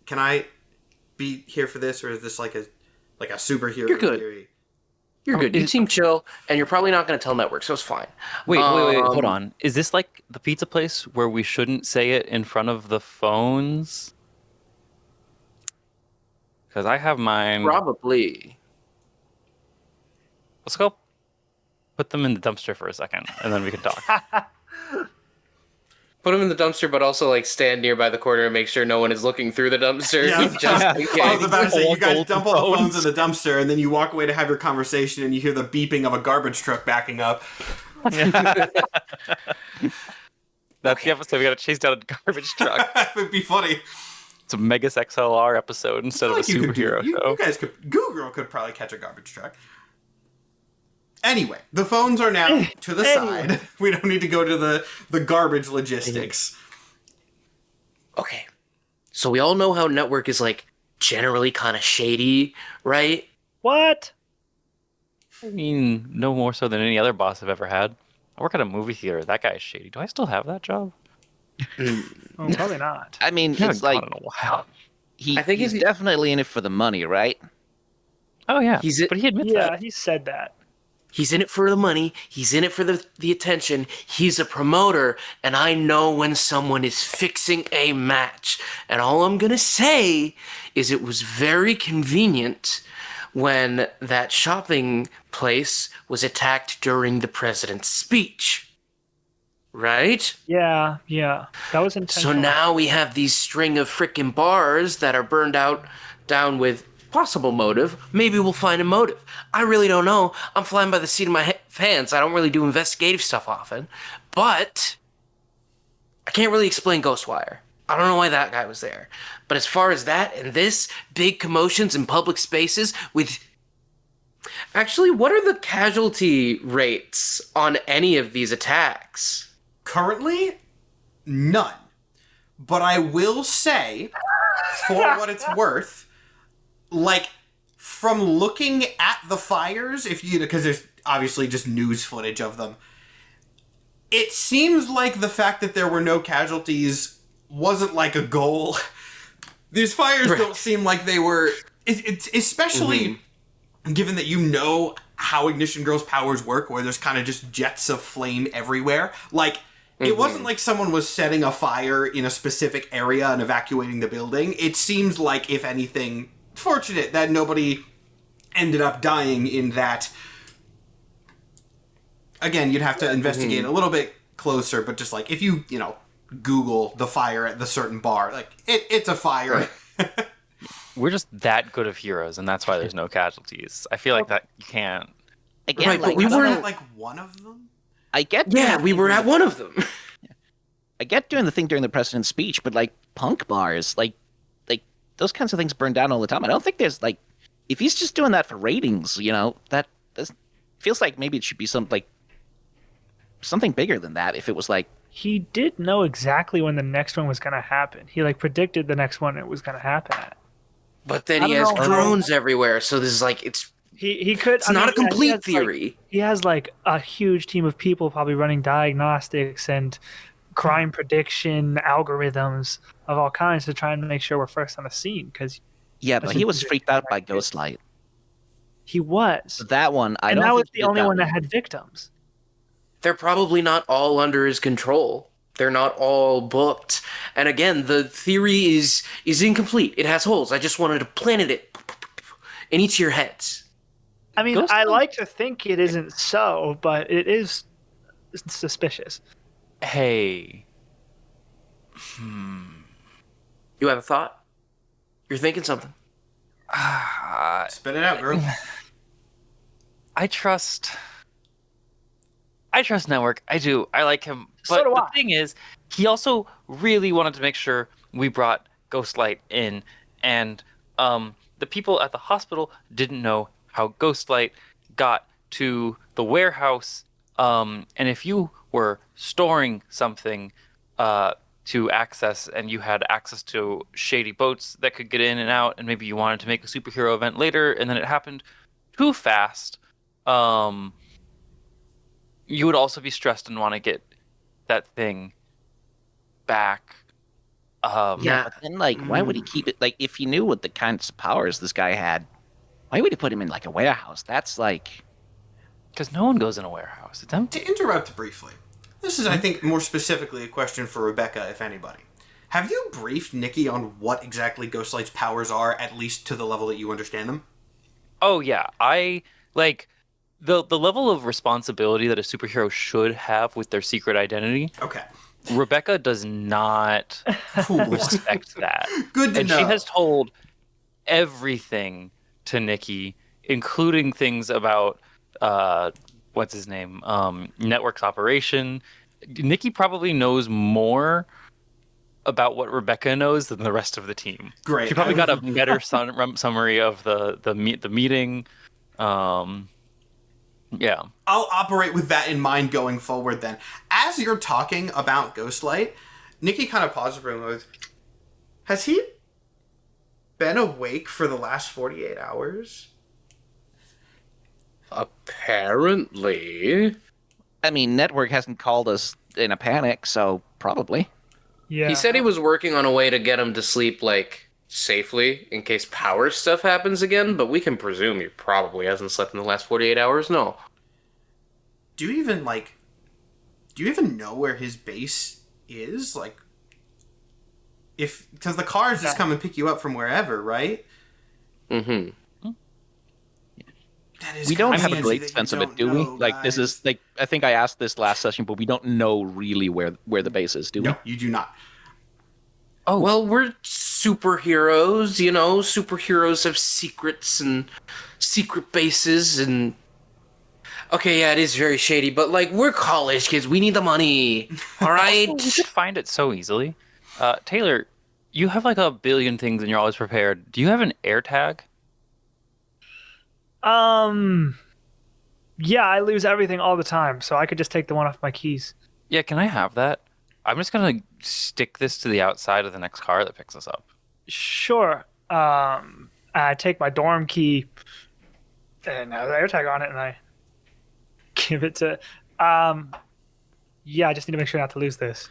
can I be here for this, or is this like a superhero You're good. theory? You're good. You is- seem chill, and you're probably not going to tell network, so it's fine. Wait, hold Um, on. Is this like the pizza place where we shouldn't say it in front of the phones? Because I have mine. Probably. Let's go put them in the dumpster for a second, and then we can talk. Put them in the dumpster, but also like stand nearby the corner and make sure no one is looking through the dumpster. Yeah, just in I was case. about to say, you All guys gold dump all the phones phones. in the dumpster, and then you walk away to have your conversation, and you hear the beeping of a garbage truck backing up. That's the episode. We got to chase down a garbage truck. That would be funny. It's a Megas XLR episode instead of a Like you could do- superhero you show. guys could. Goo Girl could probably catch a garbage truck. Anyway, the phones are now to the side. We don't need to go to the garbage logistics. Okay. So we all know how network is like generally kind of shady, right? What? I mean, no more so than any other boss I've ever had. I work at a movie theater. That guy's shady. Do I still have that job? Oh, probably not. I mean, I it's haven't like gone in a while. I think he's if you- definitely in it for the money, right? Oh yeah, He's- but he admits Yeah, that. he said that. He's in it for the money. He's in it for the attention. He's a promoter, and I know when someone is fixing a match. And all I'm going to say is it was very convenient when that shopping place was attacked during the president's speech. Right? Yeah. That was So intentional. now we have these string of frickin' bars that are burned out down with possible motive. Maybe we'll find a motive. I really don't know. I'm flying by the seat of my pants. I don't really do investigative stuff often. But I can't really explain Ghostwire. I don't know why that guy was there. But as far as that and this, big commotions in public spaces with... Actually, what are the casualty rates on any of these attacks? Currently, none. But I will say, for what it's worth, like, from looking at the fires, because there's obviously just news footage of them, it seems like the fact that there were no casualties wasn't like a goal. These fires don't seem like they were It's especially given that you know how Ignition Girl's powers work, where there's kind of just jets of flame everywhere. Like, it wasn't like someone was setting a fire in a specific area and evacuating the building. It seems like, if anything, fortunate that nobody ended up dying in that. Again, you'd have to investigate a little bit closer, but just like, if you Google the fire at the certain bar, like, it's a fire. Right. We're just that good of heroes, and that's why there's no casualties. I feel like that you can't. Again, Right, but like, we I don't weren't know, At, like, one of them? I get. Yeah, we were at one of them. I get doing the thing during the president's speech, but like punk bars, like those kinds of things burn down all the time. I don't think there's like, if he's just doing that for ratings, that feels like maybe it should be something bigger than that. If it was like, He did know exactly when the next one was going to happen. He like predicted the next one it was going to happen at. But then I he don't has know how- drones everywhere, so this is like He could. it's not a complete theory. He has like a huge team of people probably running diagnostics and crime prediction algorithms of all kinds to try and make sure we're first on the scene. Because yeah, but he was freaked out by Ghostlight. he was, That one, I and don't that was think he the did only that one that had victims. They're probably not all under his control. They're not all booked. And again, the theory is incomplete. It has holes. I just wanted to plant it in each of your heads. I mean, Ghostlight- I like to think it isn't so, but it is suspicious. Hey, You have a thought? You're thinking something. Spit it out, girl. I trust Network. I do. I like him. So But do the I. thing is, he also really wanted to make sure we brought Ghostlight in, and the people at the hospital didn't know how Ghostlight got to the warehouse. And if you were storing something to access, and you had access to shady boats that could get in and out, and maybe you wanted to make a superhero event later, and then it happened too fast, you would also be stressed and want to get that thing back. Yeah, but then like, why would he keep it? Like, if he knew what the kinds of powers this guy had, why would he put him in like a warehouse? That's like, Because no one goes in a warehouse. It's empty. To interrupt briefly, this is, I think, more specifically a question for Rebecca, if anybody. Have you briefed Nikki on what exactly Ghostlight's powers are, at least to the level that you understand them? Oh yeah, I like the level of responsibility that a superhero should have with their secret identity. Okay. Rebecca does not Cool. respect that. Good to And know. she has told everything to Nikki, including things about what's his name, Network's operation. Nikki probably knows more about what Rebecca knows than the rest of the team. Great. She probably got a better summary of the meeting. Yeah. I'll operate with that in mind going forward then. As you're talking about Ghostlight, Nikki kind of pauses for a moment. Has he been awake for the last 48 hours? Apparently. I mean, Network hasn't called us in a panic, so probably. Yeah. He said he was working on a way to get him to sleep, like, safely in case power stuff happens again, but we can presume he probably hasn't slept in the last 48 hours, no. Do you even know where his base is? Like, because the cars just come and pick you up from wherever, right? Mm-hmm. That is We don't kinda have a fancy great that you sense of it, don't do we? know, Like, this guys. is like, I think I asked this last session, but we don't know really where the base is, do we? No, you do not. Oh, well, we're superheroes, you know? Superheroes have secrets and secret bases and... Okay, yeah, it is very shady, but, like, we're college kids. We need the money, all right? Also, we could find it so easily. Taylor, you have like a billion things and you're always prepared. Do you have an air tag? Yeah, I lose everything all the time, so I could just take the one off my keys. Yeah, can I have that? I'm just gonna stick this to the outside of the next car that picks us up. Sure. I take my dorm key and have the AirTag on it, and I give it to. Yeah, I just need to make sure not to lose this.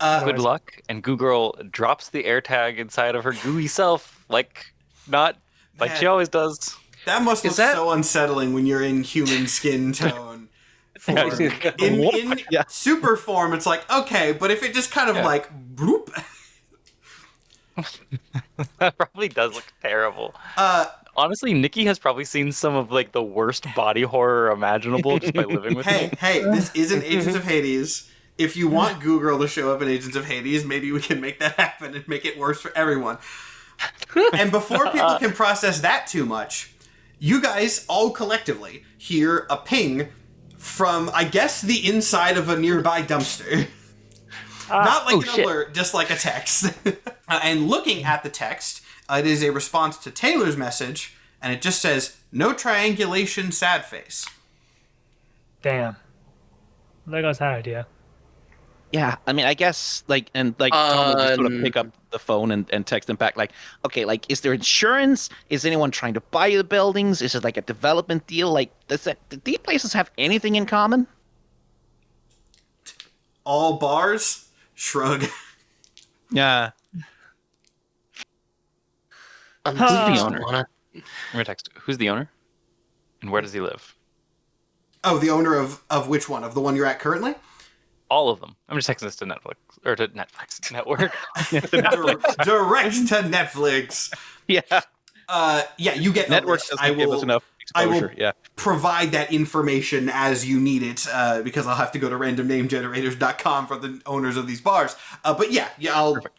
Good luck. And Goo Girl drops the air tag inside of her gooey self, like not like Man. she always does. That must look Is that- so unsettling when you're in human skin tone. Form. Yeah. In Yeah. super form, it's like, okay, but if it just kind of Yeah. like, bloop. That probably does look terrible. Honestly, Nikki has probably seen some of like the worst body horror imaginable just by living with me. Hey, this isn't Agents of Hades. If you want Goo to show up in Agents of Hades, maybe we can make that happen and make it worse for everyone. And before people can process that too much, you guys all collectively hear a ping from, I guess, the inside of a nearby dumpster. Not like an alert, just like a text. And looking at the text, it is a response to Taylor's message, and it just says, "No triangulation, sad face." Damn. There goes that idea. Yeah, I mean, I guess Tom will just sort of pick up the phone and text them back, like, okay, like, is there insurance? Is anyone trying to buy the buildings? Is it like a development deal? Like, do these places have anything in common? All bars? Shrug. Yeah. I'm Who's the just owner? wanna- I'm gonna text. Who's the owner? And where does he live? Oh, the owner of which one? Of the one you're at currently? All of them. I'm just texting this to Netflix or to Netflix network. Direct to Netflix. Yeah. Yeah, you get the Network list. doesn't give us enough I will exposure. Yeah. provide that information as you need it, because I'll have to go to randomnamegenerators.com for the owners of these bars. But yeah,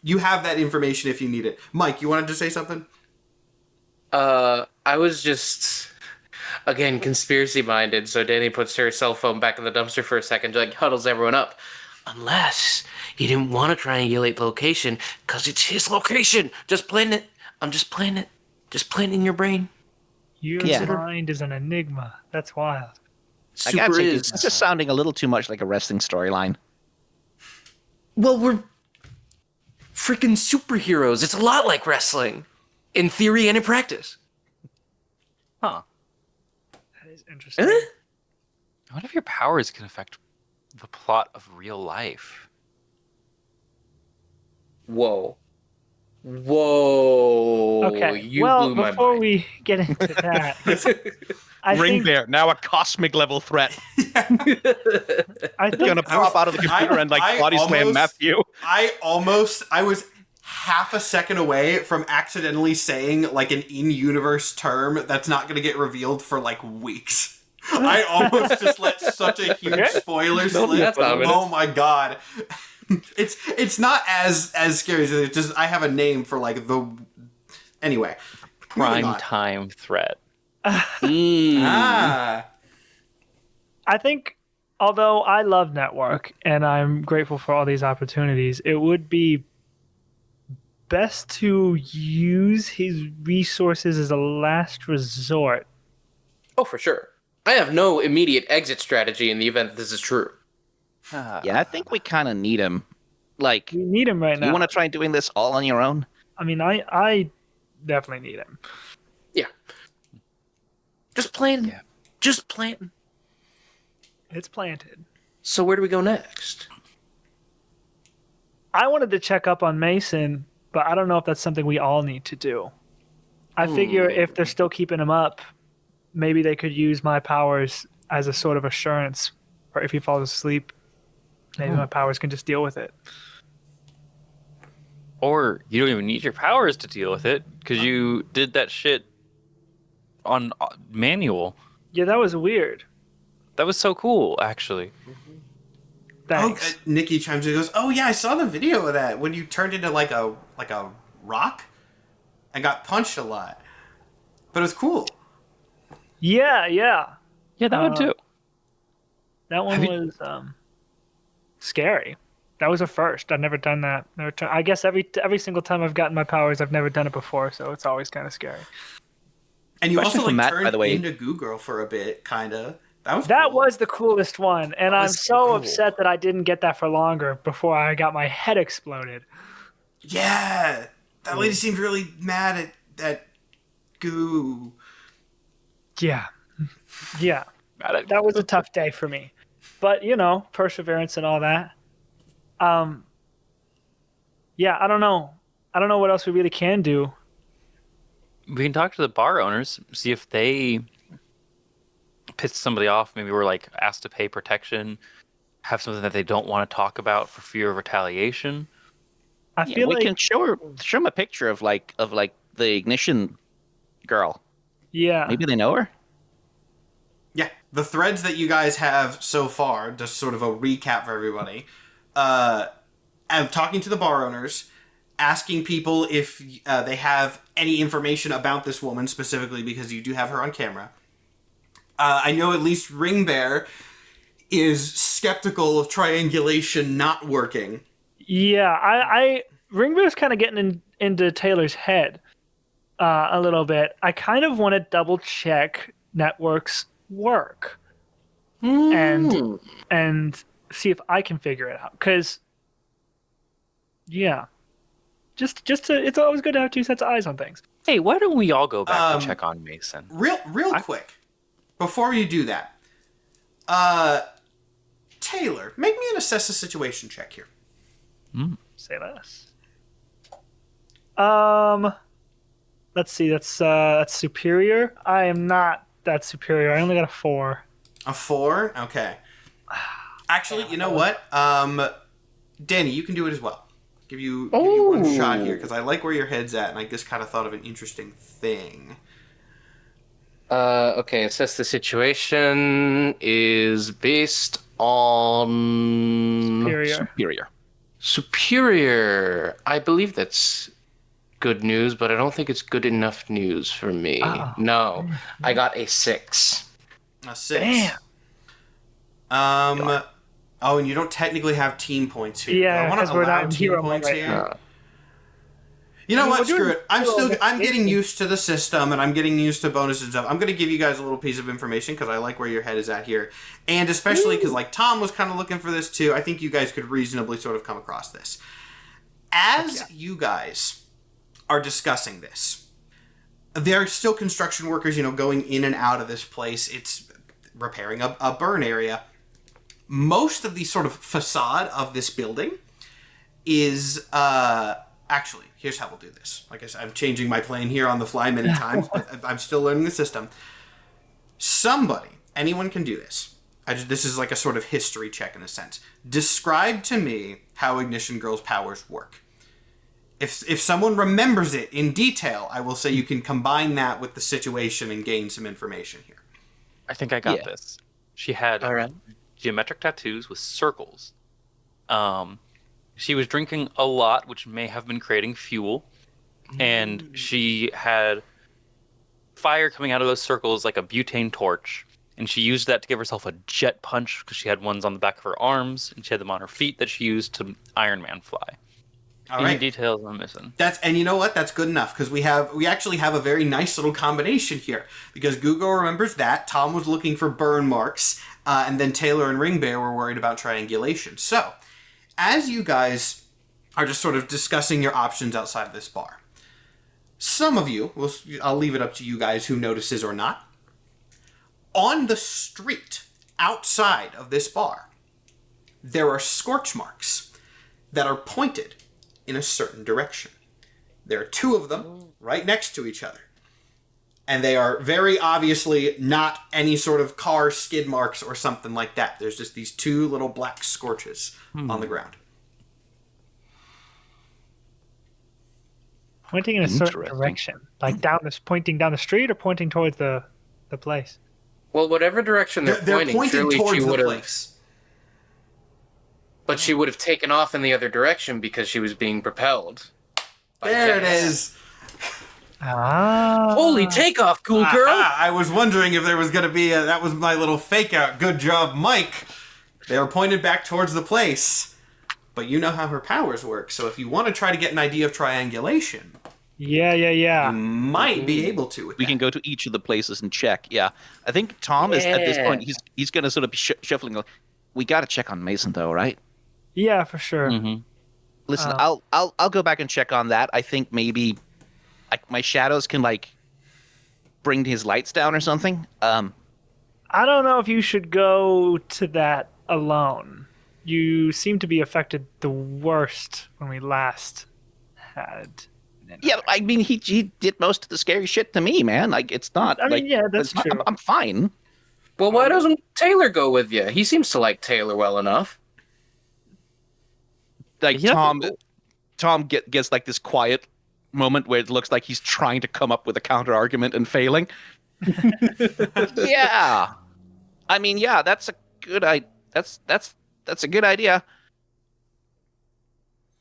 you have that information if you need it. Mike, you wanted to say something? I was just, again, conspiracy minded. So Danny puts her cell phone back in the dumpster for a second, like huddles everyone up. Unless he didn't want to triangulate the location, because it's his location. Just playing it. I'm just playing it. Just playing it in your brain. Your Yeah. mind is an enigma. That's wild. I Super gotta say, is. this is sounding a little too much like a wrestling storyline. Well, we're freaking superheroes. It's a lot like wrestling. In theory and in practice. Huh. That is interesting. Eh? I wonder if your powers can affect the plot of real life. Whoa. Whoa. Okay. You well, blew my before mind. we get into that, I think Bear, now a cosmic level threat. I think Gonna pop out of the computer and like body slam Matthew. I was half a second away from accidentally saying like an in-universe term that's not going to get revealed for like weeks. I almost just let such a huge spoiler slip. that's not minutes. Oh my god. It's not as scary as it. Just I have a name for like the anyway. moving Prime on. time threat. Ah. I think, although I love Network and I'm grateful for all these opportunities, it would be best to use his resources as a last resort. Oh, for sure. I have no immediate exit strategy in the event that this is true. Yeah, I think we kind of need him. Like, We need him right now. you want to try doing this all on your own? I mean, I definitely need him. Yeah. Just planting. Yeah. Just planting. It's planted. So where do we go next? I wanted to check up on Mason, but I don't know if that's something we all need to do. I figure if they're still keeping him up, maybe they could use my powers as a sort of assurance, or if he falls asleep, maybe my powers can just deal with it. Or you don't even need your powers to deal with it because you did that shit on manual. Yeah, that was weird. That was so cool, actually. Thanks. Nikki chimes in and goes, "Oh yeah, I saw the video of that when you turned into like a rock and got punched a lot. But it was cool." Yeah. Yeah, that one too. That one Have you- was scary. That was a first. I've never done that. I guess every single time I've gotten my powers, I've never done it before, so it's always kind of scary. And you Question also from like Matt, by turned the way. into Goo Girl for a bit, kinda. That cool. was the coolest one, and That I'm was so cool. upset that I didn't get that for longer before I got my head exploded. Yeah. That lady seemed really mad at Goo. Yeah. Yeah. Mad at- That was a tough day for me. But, perseverance and all that. Yeah, I don't know. I don't know what else we really can do. We can talk to the bar owners, see if they pissed somebody off. Maybe we're like asked to pay protection, have something that they don't want to talk about for fear of retaliation. I Yeah, feel we like can show him a picture of like the ignition girl. yeah. Maybe they know her. Yeah, the threads that you guys have so far, just sort of a recap for everybody. I'm talking to the bar owners, asking people if they have any information about this woman specifically because you do have her on camera. I know at least Ring Bear is skeptical of triangulation not working. Yeah, I Ringbear's kind of getting into Taylor's head a little bit. I kind of want to double check Network's work and see if I can figure it out. Because yeah, just to, it's always good to have two sets of eyes on things. Hey, why don't we all go back to check on Mason? Real quick, before you do that, Taylor, make me an assess a situation check here. Say less. Let's see. That's superior. I am not that superior. I only got a 4. A 4? Okay. Actually, you know what? Danny, you can do it as well. Give you one shot here, because I like where your head's at, and I just kind of thought of an interesting thing. Okay, assess the situation is based on Superior. superior. I believe that's good news, but I don't think it's good enough news for me. Oh. No, I got a 6. A 6. Damn. Oh, and you don't technically have team points here. Yeah, I want because to we're allow not in team hero mode points right here. now. You know I mean, what? we're doing Screw it. I'm hero getting investigation. used to the system, and I'm getting used to bonuses and stuff. I'm going to give you guys a little piece of information because I like where your head is at here, and especially because like Tom was kind of looking for this too. I think you guys could reasonably sort of come across this as you guys are discussing this. There are still construction workers, going in and out of this place. It's repairing a burn area. Most of the sort of facade of this building is actually, here's how we'll do this. Like I said, I'm changing my plan here on the fly many times, but I'm still learning the system. Anyone can do this. This is like a sort of history check in a sense. Describe to me how Ignition Girl's powers work. If someone remembers it in detail, I will say you can combine that with the situation and gain some information here. I think I got this. She had geometric tattoos with circles. She was drinking a lot, which may have been creating fuel. And she had fire coming out of those circles like a butane torch. And she used that to give herself a jet punch because she had ones on the back of her arms. And she had them on her feet that she used to Iron Man fly. All Any right. details I'm missing? And you know what? That's good enough because we actually have a very nice little combination here because Google remembers that Tom was looking for burn marks, and then Taylor and Ring Bear were worried about triangulation. So, as you guys are just sort of discussing your options outside of this bar, some of you, I'll leave it up to you guys who notices or not. On the street outside of this bar, there are scorch marks that are pointed in a certain direction. There are 2 of them right next to each other. And they are very obviously not any sort of car skid marks or something like that. There's just these 2 little black scorches on the ground. Pointing in a certain direction, like pointing down the street or pointing towards the place. Well, whatever direction they're pointing, surely towards she the would have. place. But she would have taken off in the other direction because she was being propelled. There it is. Holy takeoff, cool girl! I was wondering if there was going to be that was my little fake out. Good job, Mike. They were pointed back towards the place. But you know how her powers work, so if you want to try to get an idea of triangulation, Yeah. you might be able to. We can go to each of the places and check. Yeah, I think Tom is at this point. He's going to sort of be shuffling. We got to check on Mason, though, right? Yeah, for sure. Mm-hmm. Listen, I'll go back and check on that. I think maybe my shadows can bring his lights down or something. I don't know if you should go to that alone. You seem to be affected the worst when we last had Yeah, I mean, he did most of the scary shit to me, man. Like, it's not. I mean, yeah, that's it's not- true. I'm fine. Well, why doesn't Taylor go with you? He seems to like Taylor well enough. Like Yeah. Tom gets like this quiet moment where it looks like he's trying to come up with a counter argument and failing. Yeah, I mean, yeah, that's a good that's a good idea.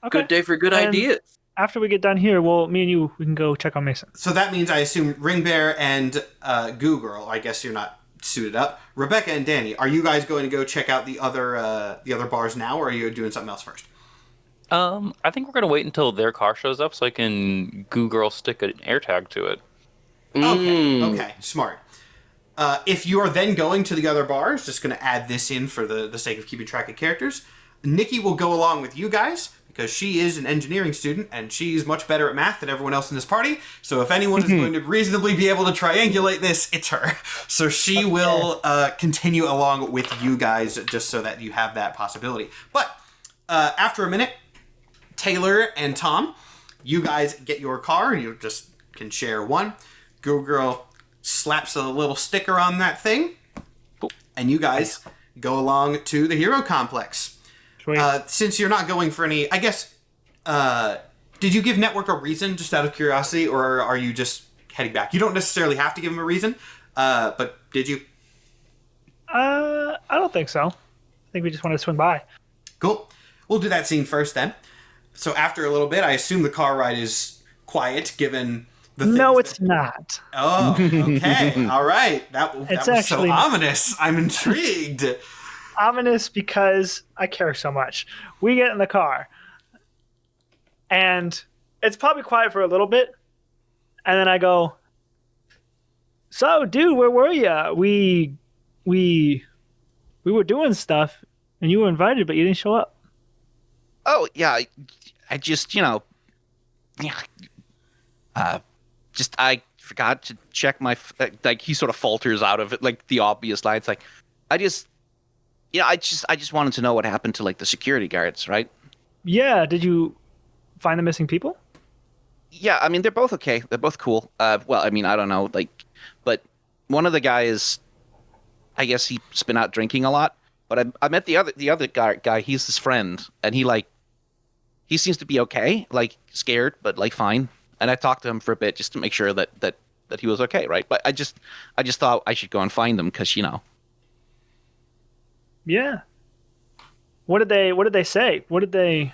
Okay. Good day for good And ideas. After we get done here, me and you, we can go check on Mason. So that means I assume Ring Bear and Goo Girl. I guess you're not suited up. Rebecca and Danny, are you guys going to go check out the other bars now, or are you doing something else first? I think we're gonna wait until their car shows up so I can Goo Girl stick an air tag to it. Okay, smart. If you are then going to the other bars, just going to add this in for the sake of keeping track of characters, Nikki will go along with you guys because she is an engineering student and she's much better at math than everyone else in this party. So if anyone is going to reasonably be able to triangulate this, it's her. So she will continue along with you guys just so that you have that possibility. But after a minute, Taylor and Tom, you guys get your car and you just can share one. Go Girl slaps a little sticker on that thing, and you guys go along to the Hero Complex. Since you're not going for any, I guess, did you give Network a reason just out of curiosity, or are you just heading back? You don't necessarily have to give him a reason, but did you? I don't think so. I think we just want to swing by. Cool. We'll do that scene first then. So after a little bit, I assume the car ride is quiet, given the things No, it's not. Oh, okay. All right. That was actually so ominous. I'm intrigued. Ominous because I care so much. We get in the car, and it's probably quiet for a little bit, and then I go, "So, dude, where were you? We were doing stuff, and you were invited, but you didn't show up." Oh yeah, I just yeah, I forgot to check my like he sort of falters out of it like the obvious lines like I just wanted to know what happened to like the security guards, right? Yeah. Did you find the missing people? Yeah, I mean they're both okay. They're both cool. Well, I mean I don't know like, but one of the guys, I guess he's been out drinking a lot. But I met the other guy. He's his friend, and he seems to be okay, like scared, but like fine. And I talked to him for a bit just to make sure that he was okay, right? But I just thought I should go and find them because Yeah. What did they say? What did they?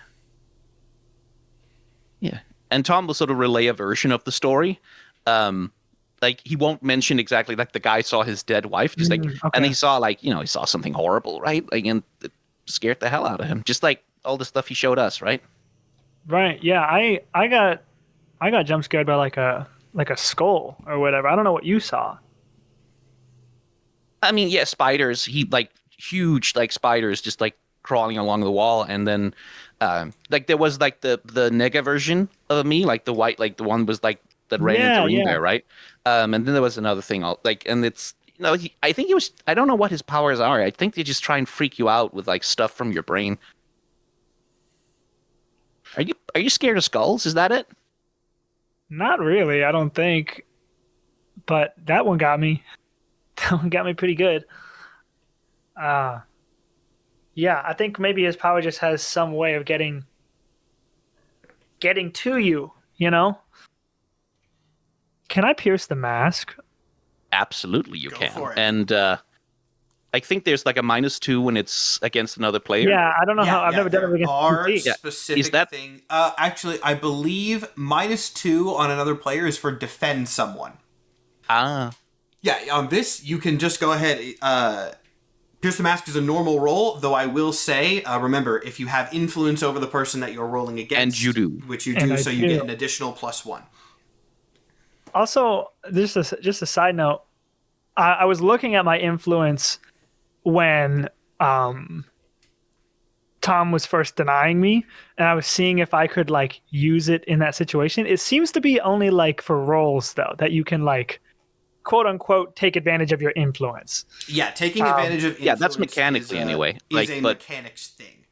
Yeah. And Tom will sort of relay a version of the story. Like he won't mention exactly like the guy saw his dead wife, just like, okay. and he saw like he saw something horrible, right? Like and it scared the hell out of him, just like all the stuff he showed us, right? Right. Yeah. I got jump scared by like a skull or whatever. I don't know what you saw. I mean, yeah, spiders. He like huge like spiders just like crawling along the wall, and then like there was like the nega version of me, like the white, like the one was like that ran into Ring Bear, right? And then there was another thing, like, and it's I think he was. I don't know what his powers are. I think they just try and freak you out with like stuff from your brain. Are you scared of skulls? Is that it? Not really, I don't think. But that one got me. That one got me pretty good. Yeah, I think maybe his power just has some way of getting to you, Can I pierce the mask? Absolutely, you Go can. for it. And I think there's like a -2 when it's against another player. Yeah, I don't know how. I've never done it against Are PC. Yeah. specific Is that- thing. Actually, I believe -2 on another player is for defend someone. Ah. Yeah, on this you can just go ahead. Pierce the Mask is a normal roll, though I will say, remember, if you have influence over the person that you're rolling against, And you do. which you And do, I so you do. get an additional +1. Also, just a side note, I was looking at my influence when Tom was first denying me, and I was seeing if I could like use it in that situation. It seems to be only like for roles though that you can like quote unquote take advantage of your influence. Yeah, taking advantage of Yeah, that's influence mechanically is anyway. is Like, a but- mechanics thing.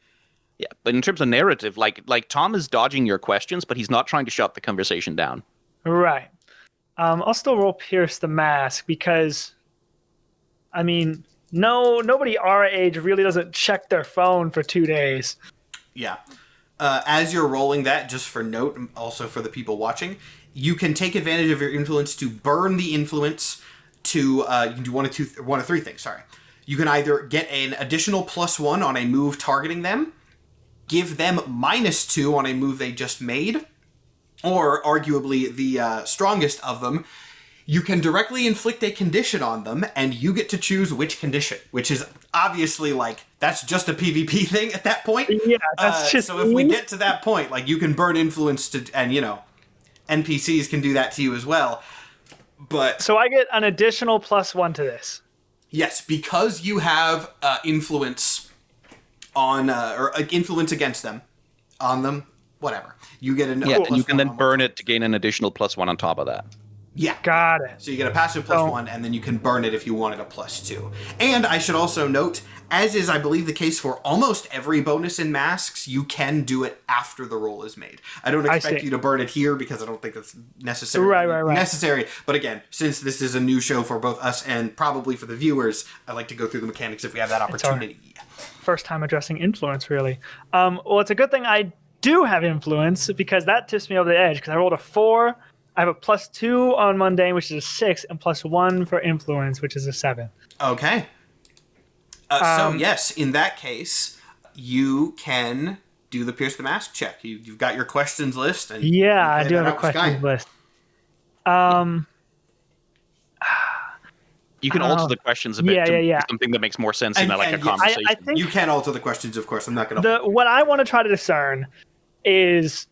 Yeah, but in terms of narrative, like Tom is dodging your questions, but he's not trying to shut the conversation down. Right. I'll still roll Pierce the Mask because, I mean, nobody our age really doesn't check their phone for 2 days. Yeah. As you're rolling that, just for note, also for the people watching, you can take advantage of your influence to burn the influence to, you can do one of three things, sorry. You can either get an additional +1 on a move targeting them, give them -2 on a move they just made, or arguably the strongest of them, you can directly inflict a condition on them, and you get to choose which condition, which is obviously, like, that's just a PvP thing at that point. Yeah, that's just... So if we get to that point, like, you can burn influence to, and, you know, NPCs can do that to you as well. But So I get an additional +1 to this. yes, because you have influence on, or influence against them, on them, whatever. You get an Yeah, and you can +1 then on burn it to gain an additional +1 on top of that. Yeah. Got it. So you get a passive +1, and then you can burn it if you wanted a +2. And I should also note, as is, I believe, the case for almost every bonus in Masks, you can do it after the roll is made. I don't expect see. you to burn it here because I don't think that's necessary. Right. Necessary. But again, since this is a new show for both us and probably for the viewers, I like to go through the mechanics if we have that opportunity. First time addressing influence, really. Well, it's a good thing I do have influence because that tips me over the edge because I rolled a 4. I have a +2 on mundane, which is a 6, and +1 for influence, which is a 7. Okay. So yes, in that case, you can do the Pierce the Mask check. You've got your questions list. And Yeah, I you do play have that a out with questions Sky. list. You can alter the questions a bit to yeah. something that makes more sense And- in like a and yes, conversation. I think You can alter the questions, of course. I'm not going to. what I want to try to discern is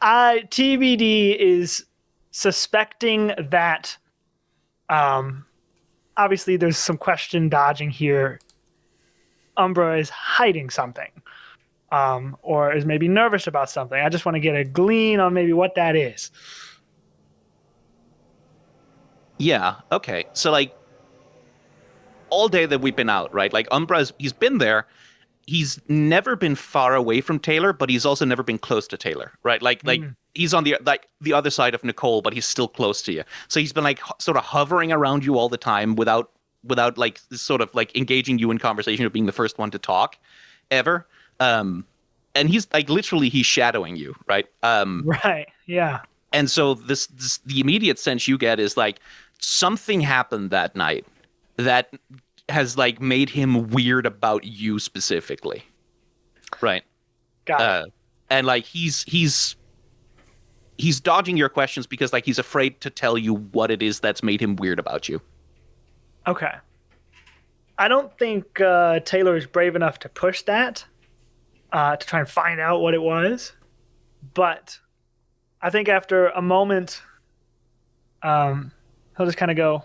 TBD is suspecting that obviously there's some question dodging here. Umbra is hiding something, or is maybe nervous about something. I just want to get a glean on maybe what that is. Yeah, okay. So, like, all day that we've been out, right? Like, he's been there. He's never been far away from Taylor, but he's also never been close to Taylor, right? Like he's on the other side of Nicole, but he's still close to you. So he's been, like, sort of hovering around you all the time without like, sort of, like, engaging you in conversation or being the first one to talk ever. And he's, like, literally, he's shadowing you, right? Right, yeah. And so the immediate sense you get is, like, something happened that night that has, like, made him weird about you specifically, right? Got it. And, like, he's dodging your questions because, like, he's afraid to tell you what it is that's made him weird about you. Okay. I don't think Taylor is brave enough to push that to try and find out what it was, but I think after a moment, he'll just kind of go,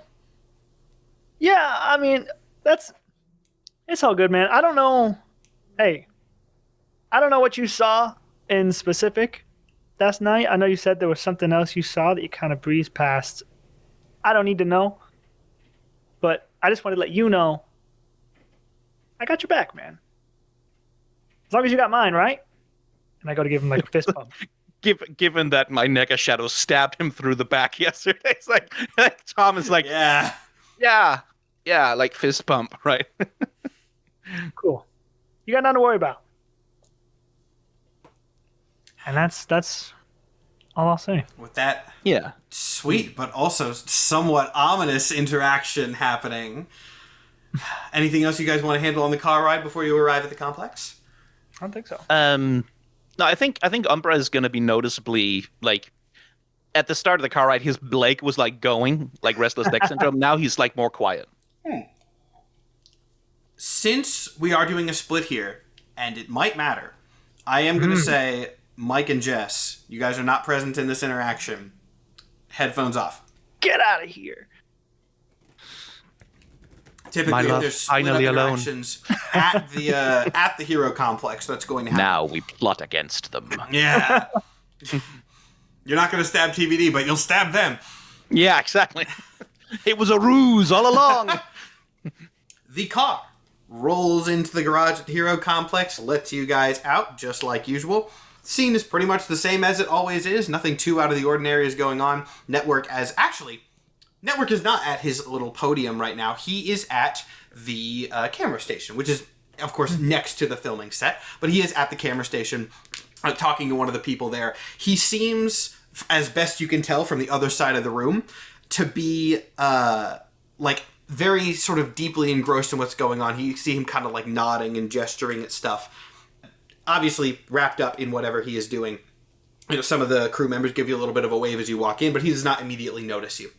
yeah, I mean, it's all good, man. I don't know. Hey, I don't know what you saw in specific last night. I know you said there was something else you saw that you kind of breezed past. I don't need to know, but I just wanted to let you know I got your back, man. As long as you got mine, right? And I go to give him like a fist bump. Given that my Nega Shadow stabbed him through the back yesterday, it's like Tom is like, yeah, like fist bump, right? Cool. You got nothing to worry about. And that's all I'll say. With that Yeah. sweet, but also somewhat ominous interaction happening. Anything else you guys want to handle on the car ride before you arrive at the complex? I don't think so. No, I think Umbra is going to be noticeably, like, at the start of the car ride, his leg was, like, going, like restless leg syndrome. Now he's, like, more quiet. Since we are doing a split here, and it might matter, I am going to say, Mike and Jess, you guys are not present in this interaction. Headphones off. Get out of here. Typically, love, there's split up finally alone. interactions at the hero complex. That's going to happen. Now we plot against them. Yeah. You're not going to stab TBD, but you'll stab them. Yeah, exactly. It was a ruse all along. The car rolls into the garage at the Hero Complex, lets you guys out, just like usual. Scene is pretty much the same as it always is. Nothing too out of the ordinary is going on. Network is not at his little podium right now. He is at the camera station, which is, of course, next to the filming set. But he is at the camera station talking to one of the people there. He seems, as best you can tell from the other side of the room, to be, very sort of deeply engrossed in what's going on. You see him kind of, nodding and gesturing at stuff. Obviously wrapped up in whatever he is doing. Some of the crew members give you a little bit of a wave as you walk in, but he does not immediately notice you.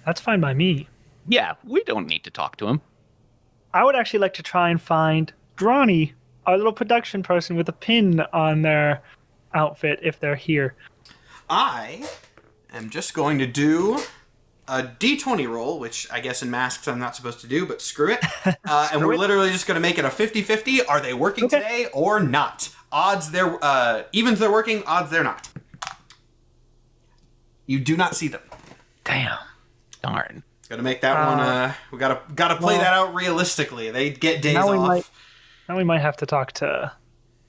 That's fine by me. Yeah, we don't need to talk to him. I would actually like to try and find Drawny, our little production person with a pin on their outfit, if they're here. I am just going to do a d20 roll, which I guess in masks I'm not supposed to do, but screw it. And we're literally just going to make it a 50-50. Are they working today or not? Odds they're evens they're working, odds they're not. You do not see them. Damn. Darn. Got to make that one. We gotta play that out realistically. They get days off. Now we might have to talk to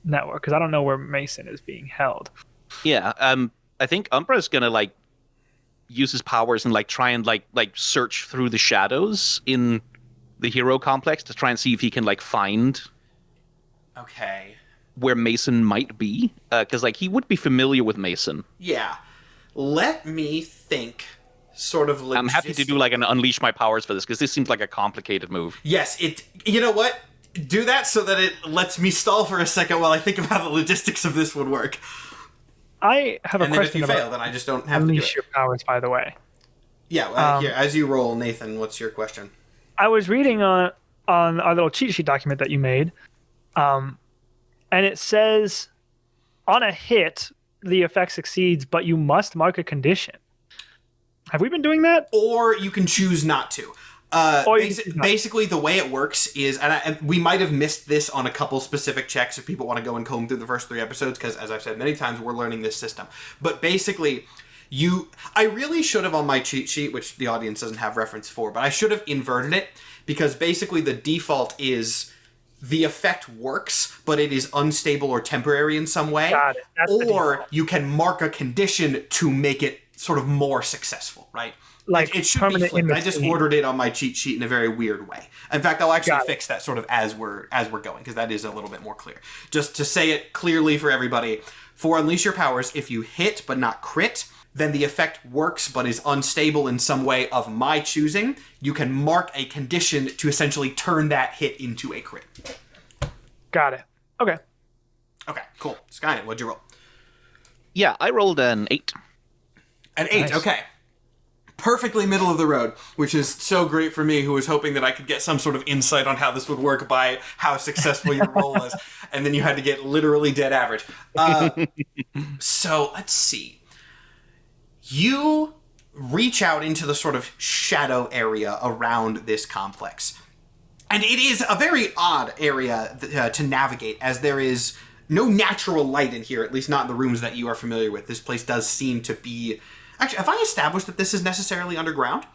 Network, because I don't know where Mason is being held. Yeah. I think Umbra's gonna use his powers and try and search through the shadows in the Hero Complex to try and see if he can find where Mason might be, because he would be familiar with Mason. Yeah. Let me think. Sort of. I'm happy to do an unleash my powers for this, because this seems like a complicated move. Yes. You know what? Do that so that it lets me stall for a second while I think of how the logistics of this would work. I have a and question. And then if you fail, then I just don't have to do it. Unleash your powers, by the way. Yeah, here, as you roll, Nathan, what's your question? I was reading on our little cheat sheet document that you made, and it says, on a hit, the effect succeeds, but you must mark a condition. Have we been doing that? Or you can choose not to. Basically, the way it works is, and we might have missed this on a couple specific checks if people want to go and comb through the first 3 episodes, because, as I've said many times, we're learning this system. But basically, I really should have on my cheat sheet, which the audience doesn't have reference for, but I should have inverted it, because basically the default is the effect works, but it is unstable or temporary in some way. Got it. Or you can mark a condition to make it sort of more successful, right? It should be flipped. I just ordered it on my cheat sheet in a very weird way. In fact, I'll actually fix that sort of as we're going, because that is a little bit more clear. Just to say it clearly for everybody, for Unleash Your Powers, if you hit but not crit, then the effect works but is unstable in some way of my choosing. You can mark a condition to essentially turn that hit into a crit. Got it. Okay. Okay, cool. Skynet, what'd you roll? Yeah, I rolled an 8. An 8, nice. Okay. Perfectly middle of the road, which is so great for me, who was hoping that I could get some sort of insight on how this would work by how successful your roll was, and then you had to get literally dead average. So, let's see. You reach out into the sort of shadow area around this complex. And it is a very odd area to navigate, as there is no natural light in here, at least not in the rooms that you are familiar with. This place does seem to be... Actually, have I established that this is necessarily underground?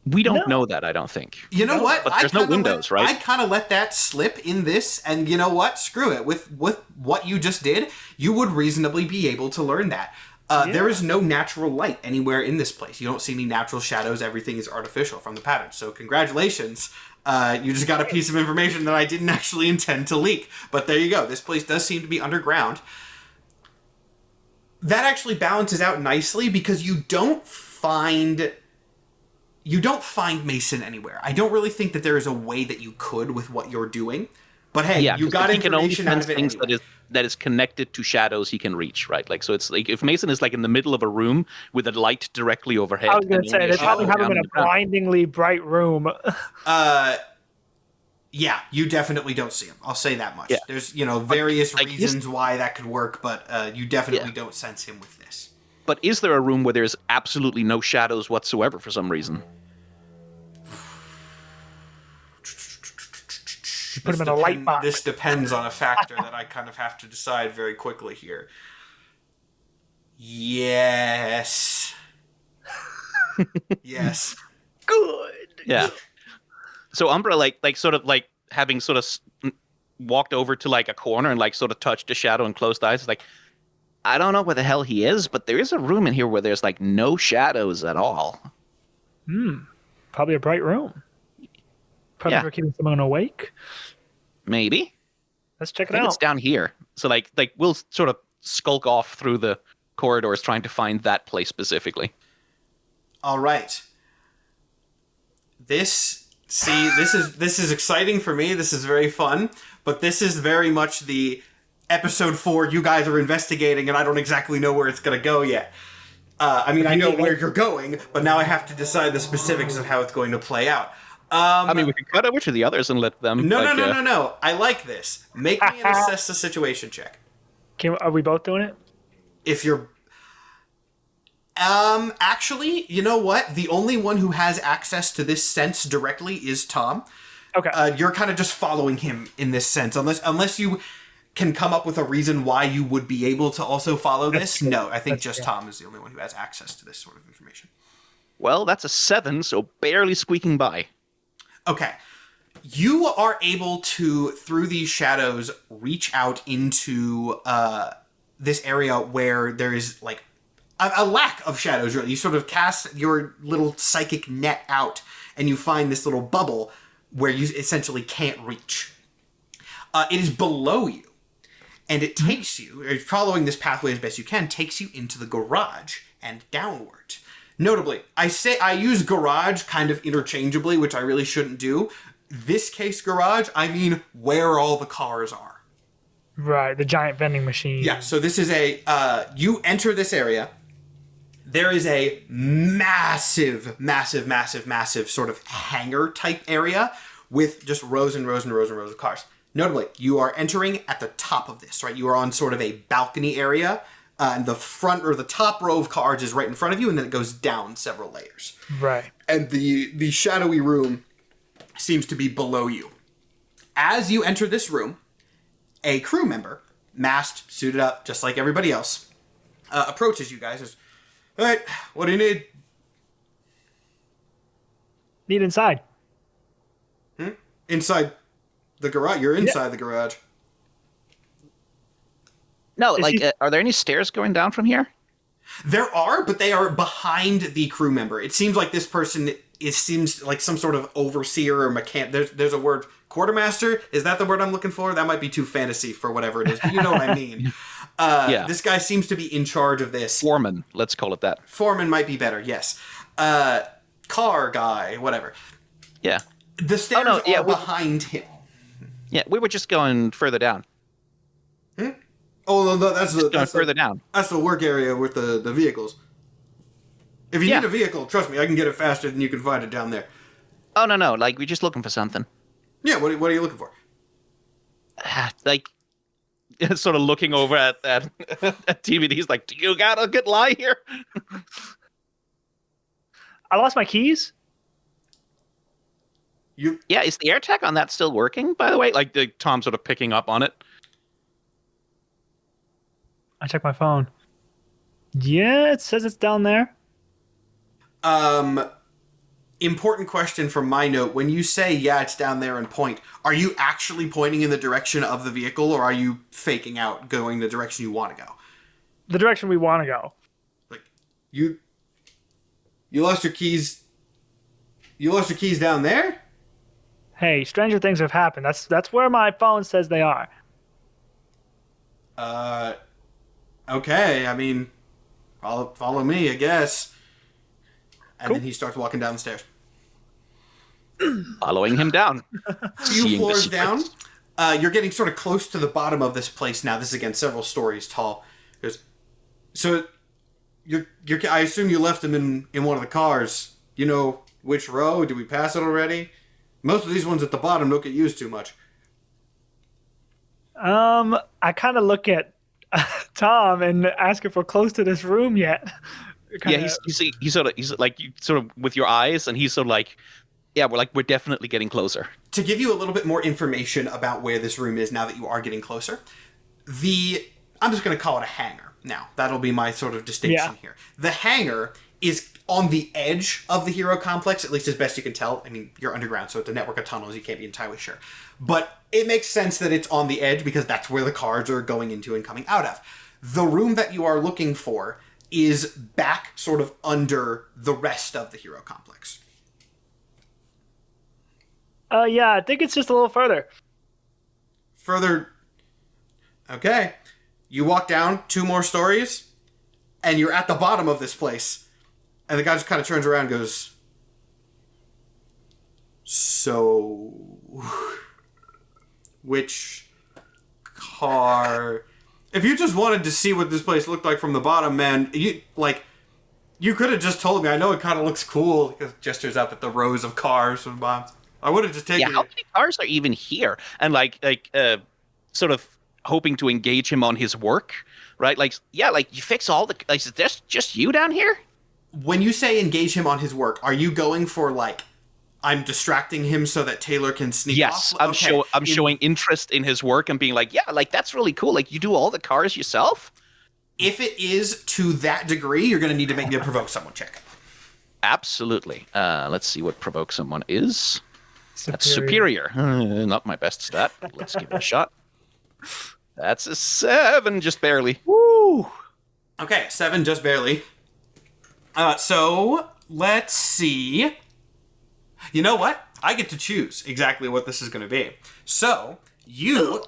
We don't know that, I don't think. You know what? But there's no windows, right? I kind of let that slip in this, and you know what? Screw it. With what you just did, you would reasonably be able to learn that. There is no natural light anywhere in this place. You don't see any natural shadows. Everything is artificial from the pattern. So congratulations. You just got a piece of information that I didn't actually intend to leak. But there you go. This place does seem to be underground. That actually balances out nicely, because you don't find Mason anywhere. I don't really think that there is a way that you could with what you're doing. But hey, you got information out of it anyway. That is connected to shadows he can reach, right? So it's if Mason is in the middle of a room with a light directly overhead. I was going to say, they probably have him in a blindingly bright room. Yeah, you definitely don't see him. I'll say that much. Yeah. There's, various reasons why that could work, but you definitely don't sense him with this. But is there a room where there's absolutely no shadows whatsoever for some reason? You put him in a light box. This depends on a factor that I kind of have to decide very quickly here. Yes. Yes. Good. Yeah. So Umbra, like sort of like having sort of walked over to like a corner and like sort of touched a shadow and closed eyes. It's like, I don't know where the hell he is, but there is a room in here where there's like no shadows at all. Probably a bright room. Probably Yeah. for keeping someone awake. Maybe. Let's check it I think out. it's down here. So like we'll sort of skulk off through the corridors trying to find that place specifically. All right. This is exciting for me. This is very fun, but this is very much the episode 4. You guys are investigating, and I don't exactly know where it's gonna go yet. I mean, I know where you're going, but now I have to decide the specifics of how it's going to play out. I mean, we can cut over to the others and let them. No. I like this. Make me an assess the situation check. Are we both doing it? If you're... actually, you know what? The only one who has access to this sense directly is Tom. Okay. You're kind of just following him in this sense. Unless you can come up with a reason why you would be able to also follow this. No, I think just Tom is the only one who has access to this sort of information. Well, that's a 7, so barely squeaking by. Okay. You are able to, through these shadows, reach out into this area where there is, like, a lack of shadows, really. You sort of cast your little psychic net out, and you find this little bubble where you essentially can't reach. It is below you, and it takes you, following this pathway as best you can, takes you into the garage and downward. Notably, I use garage kind of interchangeably, which I really shouldn't do. This case garage, I mean where all the cars are. Right, the giant vending machine. Yeah, so this is you enter this area. There is a massive sort of hangar type area with just rows and rows and rows and rows of cars. Notably, you are entering at the top of this, right? You are on sort of a balcony area, and the front or the top row of cars is right in front of you, and then it goes down several layers. Right. And the shadowy room seems to be below you. As you enter this room, a crew member, masked, suited up, just like everybody else, approaches you guys and says, "All right, what do you need?" Need inside. Inside the garage. You're inside the garage. No, are there any stairs going down from here? There are, but they are behind the crew member. It seems like this person seems like some sort of overseer or mechanic. There's a word, quartermaster. Is that the word I'm looking for? That might be too fantasy for whatever it is, but you know what I mean. Yeah. This guy seems to be in charge of this. Foreman, let's call it that. Foreman might be better, yes. Car guy, whatever. Yeah. The stairs are behind him. Yeah, we were just going further down. Oh, no, that's further down. That's the work area with the vehicles. If you need a vehicle, trust me, I can get it faster than you can find it down there. Oh, no, like, we're just looking for something. Yeah, what are you looking for? Like, sort of looking over at TVD's like, do you got a good lie here? I lost my keys. Yeah, is the AirTag on that still working, by the way? Like, Tom sort of picking up on it? I checked my phone. Yeah, it says it's down there. Important question from my note. When you say, yeah, it's down there and point, are you actually pointing in the direction of the vehicle, or are you faking out going the direction you want to go? The direction we want to go. Like, you lost your keys. You lost your keys down there? Hey, stranger things have happened. That's where my phone says they are. Okay, I mean, follow me, I guess. And Cool. then he starts walking down the stairs. Following him down. Few Seeing the floors secrets. down. You're getting sort of close to the bottom of this place now. This is, again, several stories tall. So, I assume you left him in one of the cars. You know which row? Did we pass it already? Most of these ones at the bottom don't get used too much. I kind of look at Tom and ask if we're close to this room yet. Yeah, he's like you sort of with your eyes, and he's sort of like, yeah, we're definitely getting closer. To give you a little bit more information about where this room is now that you are getting closer, I'm just going to call it a hangar now. That'll be my sort of distinction here. The hangar is on the edge of the hero complex, at least as best you can tell. I mean, you're underground, so it's a network of tunnels. You can't be entirely sure. But it makes sense that it's on the edge because that's where the cards are going into and coming out of. The room that you are looking for is back sort of under the rest of the hero complex. Yeah, I think it's just a little further. Further. Okay. You walk down 2 more stories, and you're at the bottom of this place. And the guy just kind of turns around and goes, so, which car... If you just wanted to see what this place looked like from the bottom, man, you could have just told me. I know it kind of looks cool, because it gestures up at the rows of cars from the bottom. I would have just taken Yeah, how many cars are even here? And sort of hoping to engage him on his work, right? Like, yeah, like you fix all the. Like, is this just you down here? When you say engage him on his work, are you going for like, I'm distracting him so that Taylor can sneak off? Yes, I'm showing interest in his work and being like, yeah, like that's really cool. Like you do all the cars yourself. If it is to that degree, you're going to need to make me a provoke someone check. Absolutely. Let's see what provoke someone is. That's superior. Not my best stat. But let's give it a shot. That's a 7, just barely. Woo! Okay, 7, just barely. So let's see. You know what? I get to choose exactly what this is going to be. So you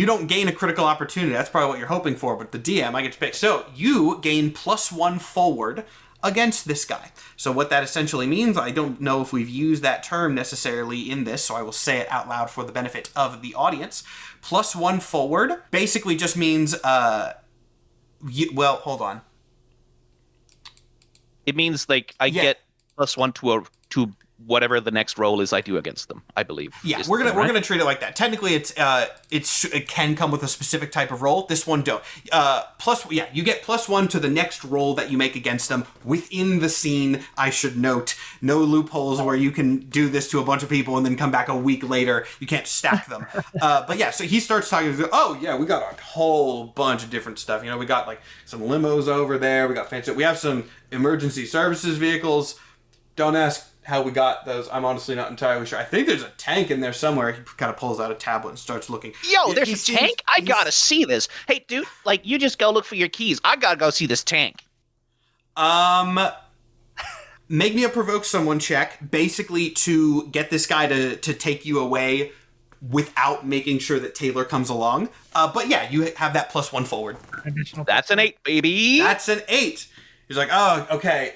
don't gain a critical opportunity. That's probably what you're hoping for. But the DM, I get to pick. So you gain +1 forward against this guy. So what that essentially means, I don't know if we've used that term necessarily in this, so I will say it out loud for the benefit of the audience. +1 forward basically just means, hold on. It means like I get +1 to whatever the next roll is I do against them, I believe. Yeah, we're gonna treat it like that. Technically, it can come with a specific type of roll. This one don't. You get +1 to the next roll that you make against them within the scene. I should note, no loopholes where you can do this to a bunch of people and then come back a week later. You can't stack them. But yeah, so he starts talking. Oh yeah, we got a whole bunch of different stuff. You know, we got like some limos over there. We got fancy. We have some emergency services vehicles. Don't ask how we got those. I'm honestly not entirely sure. I think there's a tank in there somewhere. He kind of pulls out a tablet and starts looking. Yo, there's a tank? I gotta see this. Hey, dude, like, you just go look for your keys. I gotta go see this tank. Make me a provoke someone check, basically to get this guy to take you away without making sure that Taylor comes along. But yeah, you have that +1 forward. That's an 8, baby. That's an 8. He's like, oh, okay,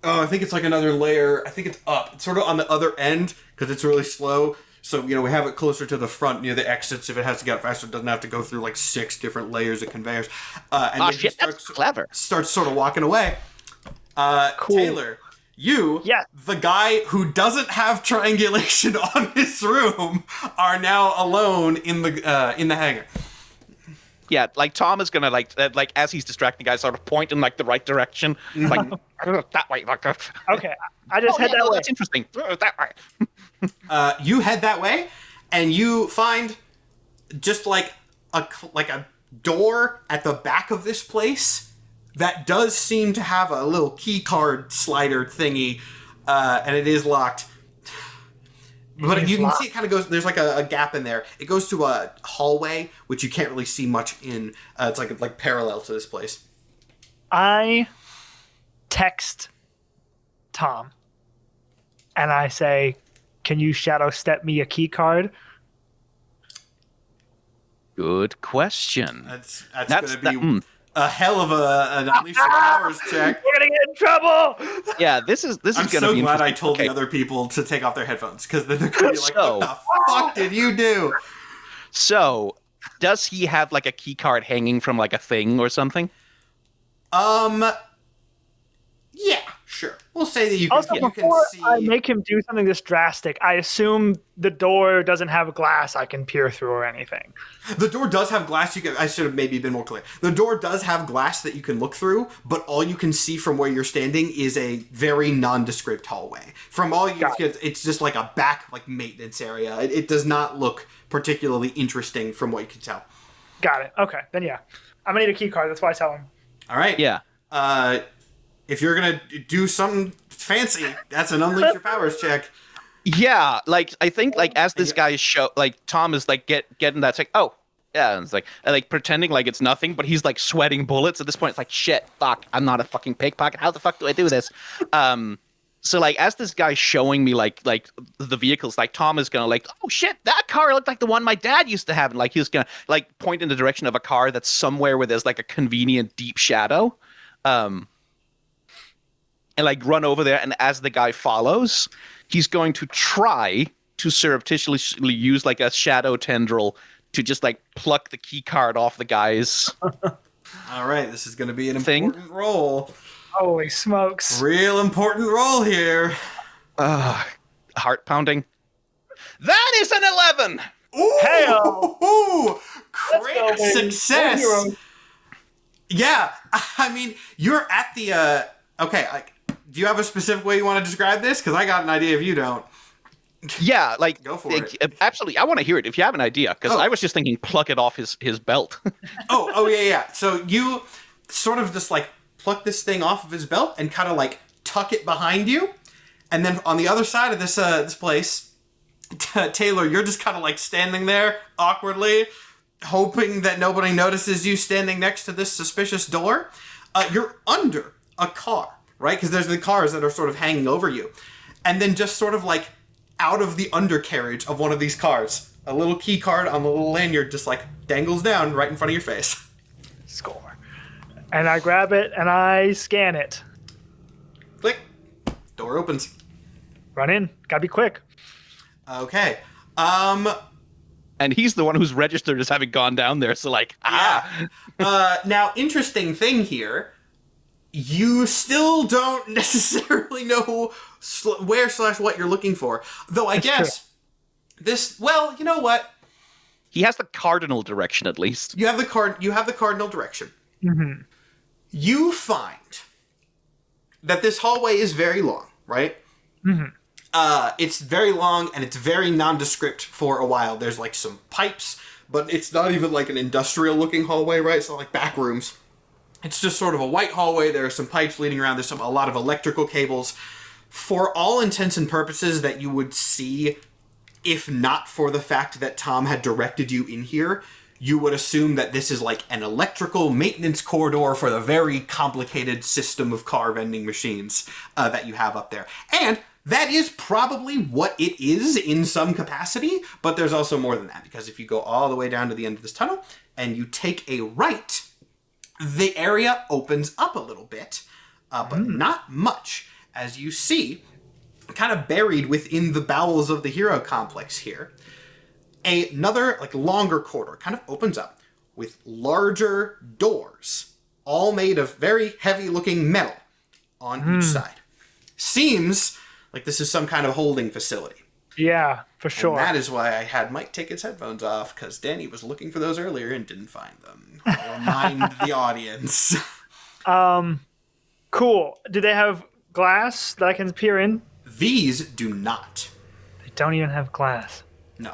I think it's like another layer. I think it's up. It's sort of on the other end because it's really slow. So, you know, we have it closer to the front near the exits if it has to get faster. It doesn't have to go through like 6 different layers of conveyors. And then shit, that's clever. Starts sort of walking away. Cool. Taylor, the guy who doesn't have triangulation on his room, are now alone in the hangar. Yeah, like Tom is gonna like as he's distracting guys, sort of point in like the right direction, like that way. Like, okay, I just head that way. That's interesting. That way. You head that way, and you find just like a door at the back of this place that does seem to have a little key card slider thingy, and it is locked. But you can see it kind of goes, there's like a gap in there. It goes to a hallway, which you can't really see much in. It's like parallel to this place. I text Tom, and I say, can you shadow step me a key card? Good question. That's going to be a hell of an Unleash Your Powers check. We're gonna get in trouble. Yeah, this is going to be. I'm so glad I told the other people to take off their headphones, because then they're going to be like, "What the fuck did you do?" So, does he have like a key card hanging from like a thing or something? Yeah, sure. We'll say that you can, also, before I make him do something this drastic, I assume the door doesn't have glass I can peer through or anything. The door does have glass. I should have maybe been more clear. The door does have glass that you can look through, but all you can see from where you're standing is a very nondescript hallway. From all you can, it's just like a back maintenance area. It does not look particularly interesting from what you can tell. Got it. Okay, then yeah. I'm gonna need a key card. That's why I tell him. All right. Yeah. if you're gonna do something fancy, that's an unleash your powers check. Yeah, like I think like as this guy Tom is like getting that, it's like, oh yeah, and it's like pretending like it's nothing, but he's like sweating bullets at this point. It's like, shit, fuck, I'm not a fucking pickpocket. How the fuck do I do this? So like as this guy's showing me like the vehicles, like Tom is gonna like, oh shit, that car looked like the one my dad used to have, and like he's gonna like point in the direction of a car that's somewhere where there's like a convenient deep shadow, and like run over there. And as the guy follows, he's going to try to surreptitiously use like a shadow tendril to just like pluck the key card off the guy's. All right, this is going to be an thing. important roll. Holy smokes. Real important roll here. Heart pounding. That is an 11. Ooh, Hey-o. great Let's go, baby. success. Go hero. Yeah, I mean, you're at the okay. Do you have a specific way you want to describe this? Because I got an idea if you don't. Yeah, like Go for it. Absolutely, I want to hear it if you have an idea, because I was just thinking pluck it off his belt. Oh yeah. So you sort of just like pluck this thing off of his belt and kind of like tuck it behind you, and then on the other side of this place, Taylor, you're just kind of like standing there awkwardly, hoping that nobody notices you standing next to this suspicious door. You're under a car, right? Because there's the cars that are sort of hanging over you, and then just sort of like out of the undercarriage of one of these cars, a little key card on the little lanyard just like dangles down right in front of your face. Score. And I grab it and I scan it. Click. Door opens. Run in. Gotta be quick. Okay. And he's the one who's registered as having gone down there, so like, Now, interesting thing here, you still don't necessarily know where/what you're looking for. Though I guess this, well, you know what? he has the cardinal direction at least. You have the cardinal direction. Mm-hmm. You find that this hallway is very long, right? Mm-hmm. It's very long and it's very nondescript for a while. There's like some pipes, but it's not even like an industrial looking hallway, right? It's not like back rooms. It's just sort of a white hallway. There are some pipes leading around. There's a lot of electrical cables. For all intents and purposes that you would see, if not for the fact that Tom had directed you in here, you would assume that this is like an electrical maintenance corridor for the very complicated system of car vending machines that you have up there. And that is probably what it is in some capacity, but there's also more than that, because if you go all the way down to the end of this tunnel and you take a right, the area opens up a little bit, but not much. As you see, kind of buried within the bowels of the hero complex here, another like longer corridor kind of opens up with larger doors, all made of very heavy looking metal on each side. Seems like this is some kind of holding facility. Yeah, for sure. And that is why I had Mike take his headphones off, because Danny was looking for those earlier and didn't find them. I'll remind the audience. Cool. Do they have glass that I can peer in? These do not. They don't even have glass. No.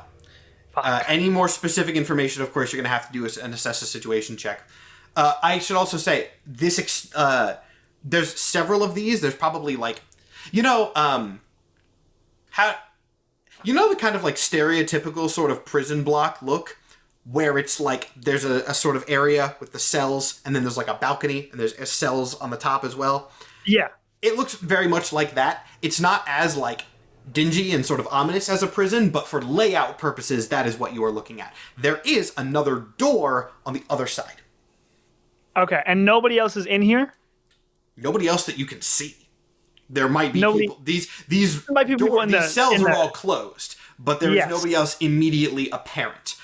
Fuck. Any more specific information, of course, you're going to have to do an assess a situation check. I should also say, this there's several of these. There's probably like, the kind of like stereotypical sort of prison block look, where it's like there's a sort of area with the cells, and then there's like a balcony, and there's cells on the top as well. Yeah. It looks very much like that. It's not as like dingy and sort of ominous as a prison, but for layout purposes, that is what you are looking at. There is another door on the other side. Okay, and nobody else is in here? Nobody else that you can see. There might be Nobody- people. These might be people in these the- cells in are the- all closed, but there is Yes. nobody else immediately apparent.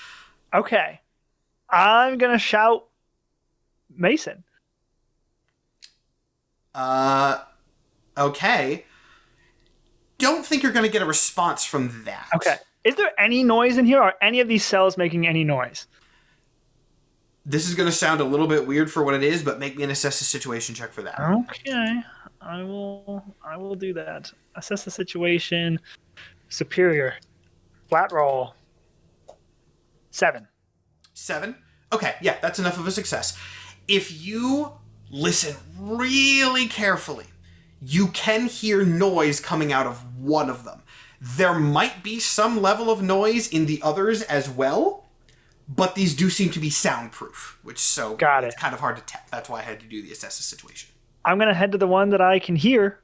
Okay. I'm going to shout Mason. Okay. Don't think you're going to get a response from that. Okay. Is there any noise in here? Are any of these cells making any noise? This is going to sound a little bit weird for what it is, but make me an assess the situation check for that. Okay. I will do that. Assess the situation. Superior. Flat roll. 7. 7? Okay, yeah, that's enough of a success. If you listen really carefully. You can hear noise coming out of one of them. There might be some level of noise in the others as well, but these do seem to be soundproof, it's kind of hard to tell. That's why I had to do the assess the situation. I'm going to head to the one that I can hear,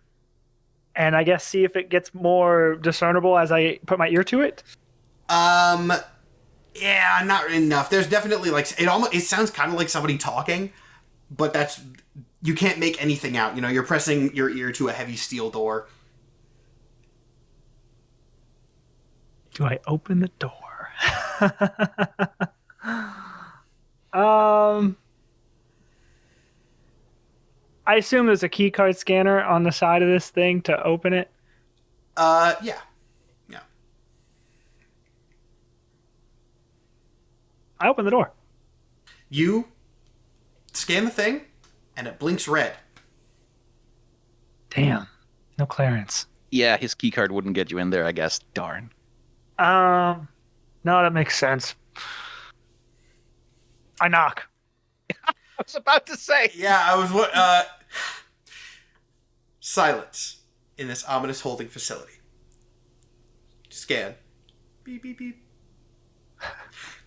and I guess see if it gets more discernible as I put my ear to it. Yeah, not enough. There's definitely it sounds kind of like somebody talking, but you can't make anything out. You're pressing your ear to a heavy steel door. Do I open the door? I assume there's a key card scanner on the side of this thing to open it. Yeah. I open the door. You scan the thing, and it blinks red. Damn. No clearance. Yeah, his keycard wouldn't get you in there, I guess. Darn. No, that makes sense. I knock. I was about to say. Yeah, I was silence in this ominous holding facility. Scan. Beep, beep, beep.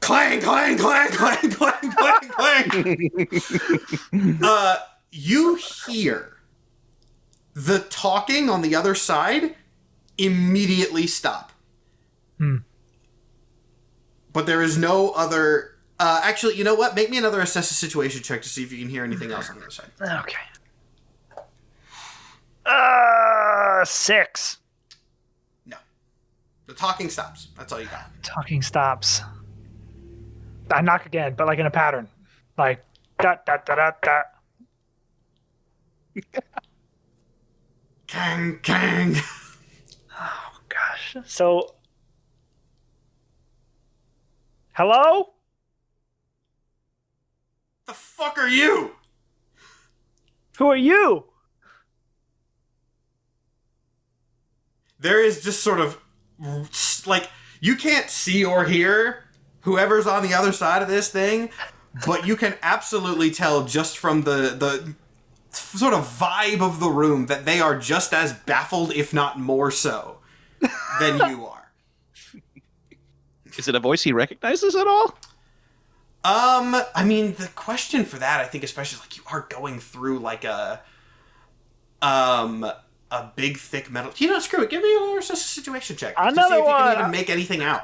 Clang, clang, clang, clang, clang, clang, clang. You hear the talking on the other side immediately stop. But there is no other... actually, you know what? Make me another assess the situation check to see if you can hear anything else on the other side. Okay. 6. No. The talking stops. That's all you got. Talking stops. I knock again, but like in a pattern. Like, dot, dot, dot, dot, dot. Kang, kang. Oh, gosh. So... Hello? The fuck are you? Who are you? There is just sort of, you can't see or hear whoever's on the other side of this thing, but you can absolutely tell just from the sort of vibe of the room that they are just as baffled, if not more so, than you are. Is it a voice he recognizes at all? I mean, the question for that, I think, especially you are going through a big, thick metal... Screw it. Give me another situation check. Another to see if one. You can even make anything out.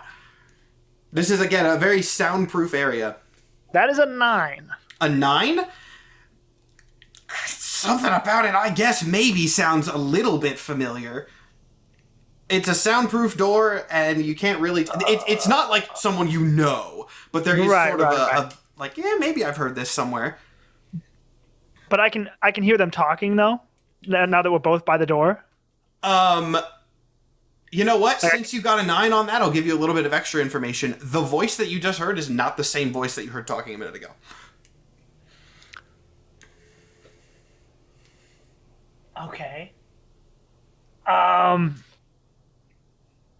This is, again, a very soundproof area. That is a 9. A 9? Something about it, I guess, maybe sounds a little bit familiar. It's a soundproof door, and you can't really... It's not like someone you know, but there is a maybe I've heard this somewhere. But I can hear them talking, though, now that we're both by the door. You know what? Since you got a 9 on that, I'll give you a little bit of extra information. The voice that you just heard is not the same voice that you heard talking a minute ago. Okay.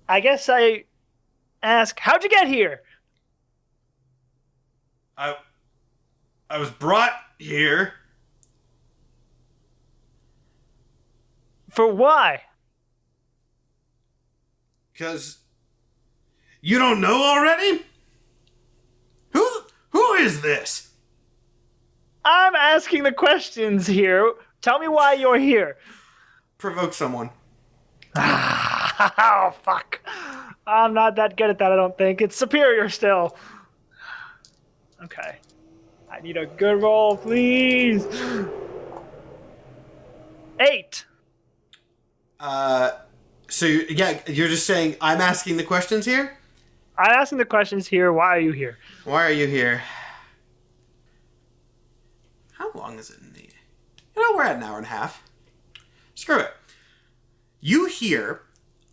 I guess I ask, how'd you get here? I was brought here. For why? Because you don't know already? Who is this? I'm asking the questions here. Tell me why you're here. Provoke someone. Oh, fuck. I'm not that good at that, I don't think. It's superior still. Okay. I need a good roll, please. 8. So, you're just saying, I'm asking the questions here? I'm asking the questions here. Why are you here? Why are you here? How long is it in the... we're at an hour and a half. Screw it. You hear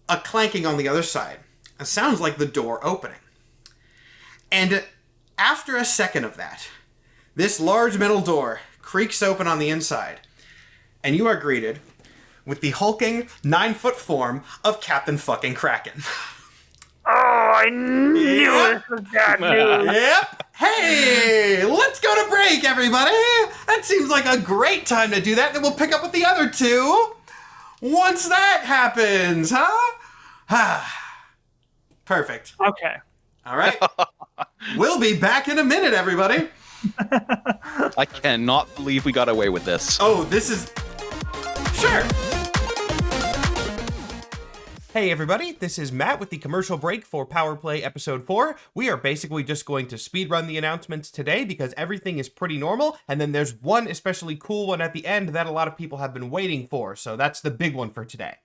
a clanking on the other side. It sounds like the door opening. And after a second of that, this large metal door creaks open on the inside, and you are greeted with the hulking 9-foot form of Captain fucking Kraken. Oh, I knew this was bad news. Yep. Hey, let's go to break, everybody. That seems like a great time to do that, and then we'll pick up with the other two once that happens, huh? Perfect. Okay. All right. We'll be back in a minute, everybody. I cannot believe we got away with this. Oh, this is... Sure. Hey everybody, this is Matt with the commercial break for Power Play Episode 4. We are basically just going to speedrun the announcements today because everything is pretty normal, and then there's one especially cool one at the end that a lot of people have been waiting for, so that's the big one for today.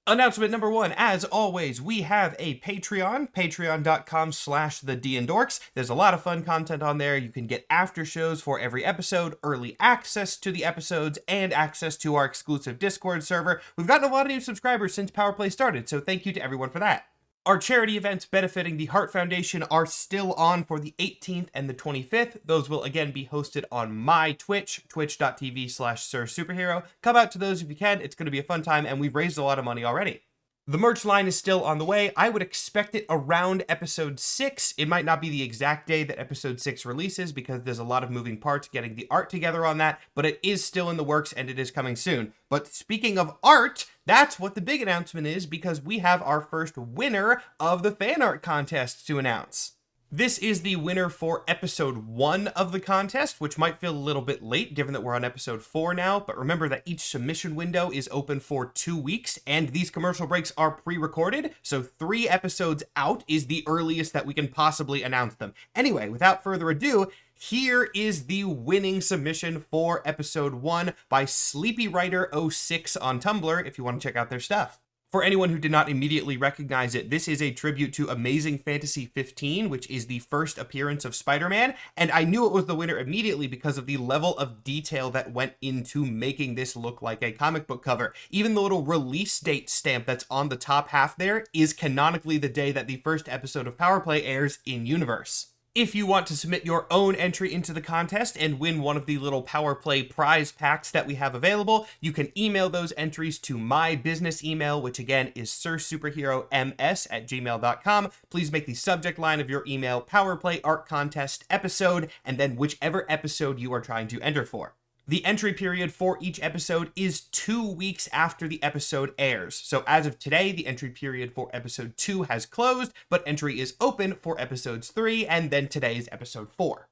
Announcement number 1, as always, we have a Patreon, patreon.com/the D&Dorks. There's a lot of fun content on there. You can get after shows for every episode, early access to the episodes, and access to our exclusive Discord server. We've gotten a lot of new subscribers since Power Play started, so thank you to everyone for that. Our charity events benefiting the Heart Foundation are still on for the 18th and the 25th. Those will again be hosted on my Twitch, twitch.tv/SirSuperhero. Come out to those if you can. It's going to be a fun time, and we've raised a lot of money already. The merch line is still on the way. I would expect it around episode 6. It might not be the exact day that episode 6 releases because there's a lot of moving parts getting the art together on that, but it is still in the works and it is coming soon. But speaking of art, that's what the big announcement is because we have our first winner of the fan art contest to announce. This is the winner for episode 1 of the contest, which might feel a little bit late given that we're on episode 4 now, but remember that each submission window is open for 2 weeks, and these commercial breaks are pre-recorded, so 3 episodes out is the earliest that we can possibly announce them. Anyway, without further ado, here is the winning submission for episode 1 by SleepyWriter06 on Tumblr, if you want to check out their stuff. For anyone who did not immediately recognize it, this is a tribute to Amazing Fantasy 15, which is the first appearance of Spider-Man, and I knew it was the winner immediately because of the level of detail that went into making this look like a comic book cover. Even the little release date stamp that's on the top half there is canonically the day that the first episode of Power Play airs in-universe. If you want to submit your own entry into the contest and win one of the little Power Play prize packs that we have available, you can email those entries to my business email, which again is sirsuperheroms@gmail.com. Please make the subject line of your email Power Play Art Contest episode, and then whichever episode you are trying to enter for. The entry period for each episode is 2 weeks after the episode airs. So as of today, the entry period for episode 2 has closed, but entry is open for episodes 3 and then today's episode 4.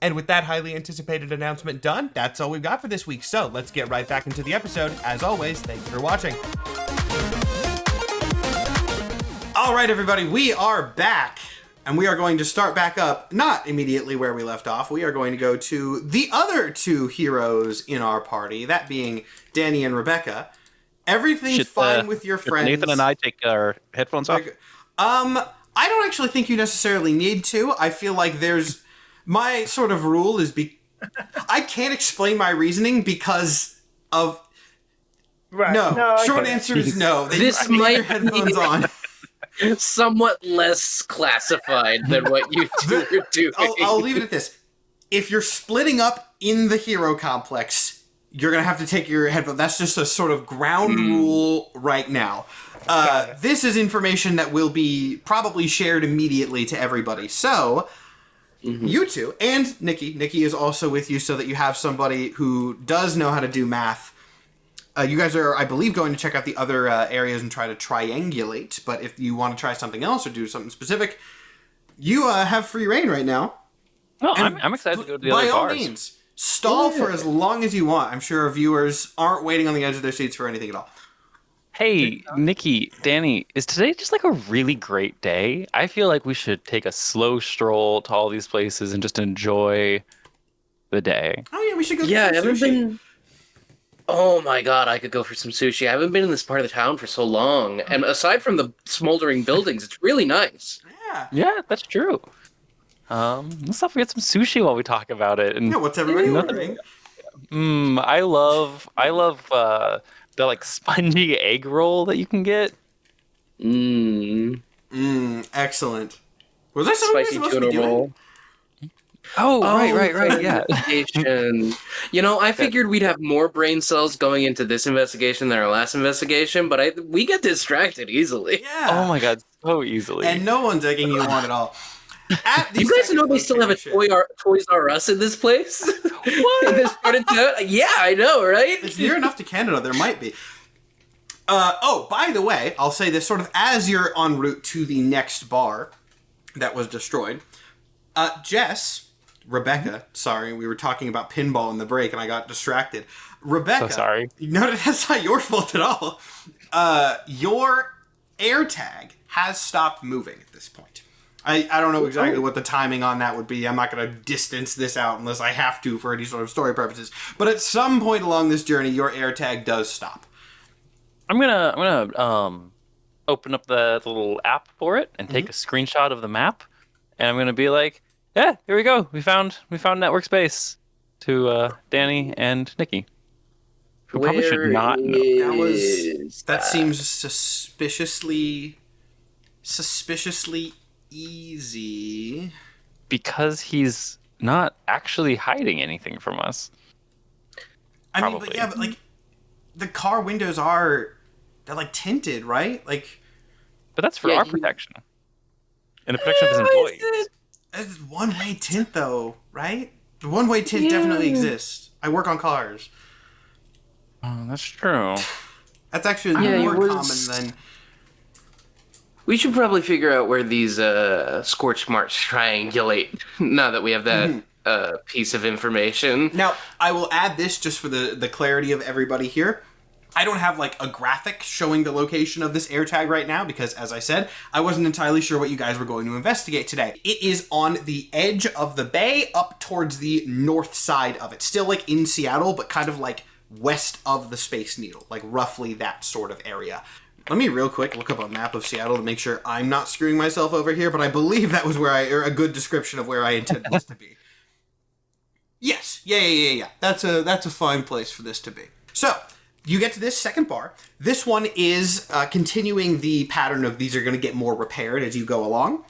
And with that highly anticipated announcement done, that's all we've got for this week. So let's get right back into the episode. As always, thank you for watching. All right, everybody, we are back. And we are going to start back up, not immediately where we left off. We are going to go to the other 2 heroes in our party, that being Danny and Rebecca. Everything's fine with your friends. Nathan and I take our headphones off? I don't actually think you necessarily need to. I feel like there's... My sort of rule is... I can't explain my reasoning because of... Right. No. Short answer is no. This need might your headphones on. Somewhat less classified than what you two are doing. I'll leave it at this. If you're splitting up in the hero complex, you're going to have to take your headphones. That's just a sort of ground rule right now. This is information that will be probably shared immediately to everybody. So, you two, and Nikki is also with you so that you have somebody who does know how to do math. You guys are, I believe, going to check out the other areas and try to triangulate, but if you want to try something else or do something specific, you have free reign right now. Oh, I'm excited to go to the other bars. By all means, stall for as long as you want. I'm sure our viewers aren't waiting on the edge of their seats for anything at all. Hey, Nikki, Danny, is today just like a really great day? I feel like we should take a slow stroll to all these places and just enjoy the day. Oh yeah, we should go Yeah, get I some haven't sushi. been... Oh my god, I could go for some sushi. I haven't been in this part of the town for so long. And aside from the smoldering buildings, it's really nice. Yeah. Yeah, that's true. Let's not forget some sushi while we talk about it. And Yeah, what's everybody ordering? I love the like spongy egg roll that you can get. Mmm. Excellent. Was there something we were Spicy supposed to be tuna doing? roll. Oh, right. Yeah. Investigation. I figured we'd have more brain cells going into this investigation than our last investigation, but we get distracted easily. Yeah. Oh my god, so easily. And no one's egging you on at all. At the You guys second know they still have a location- Toys R Us in this place? What? In this part of town? Yeah, I know, right? It's near enough to Canada, there might be. By the way, I'll say this sort of as you're en route to the next bar that was destroyed. Rebecca, sorry, we were talking about pinball in the break and I got distracted. Rebecca. So sorry. No, that's not your fault at all. Your air tag has stopped moving at this point. I don't know exactly what the timing on that would be. I'm not going to distance this out unless I have to for any sort of story purposes. But at some point along this journey, your air tag does stop. I'm gonna open up the little app for it and take a screenshot of the map, and I'm gonna be like, yeah, here we go. We found network space to Danny and Nikki. Who probably should not know. That seems suspiciously easy. Because he's not actually hiding anything from us. I mean, Probably. but like the car windows they're like tinted, right? Like, But that's for our protection. And the protection of his employees. it's one-way tint though, right? The one-way tint definitely exists. I work on cars. Oh, that's true. That's actually more common than. We should probably figure out where these scorch marks triangulate now that we have that piece of information. Now, I will add this just for the clarity of everybody here. I don't have like a graphic showing the location of this AirTag right now because, as I said, I wasn't entirely sure what you guys were going to investigate today. It is on the edge of the bay up towards the north side of it. Still like in Seattle, but kind of like west of the Space Needle, like roughly that sort of area. Let me real quick look up a map of Seattle to make sure I'm not screwing myself over here, but I believe that was or a good description of where I intended this to be. Yes. Yeah. That's a fine place for this to be. So, you get to this second bar. This one is continuing the pattern of these are going to get more repaired as you go along.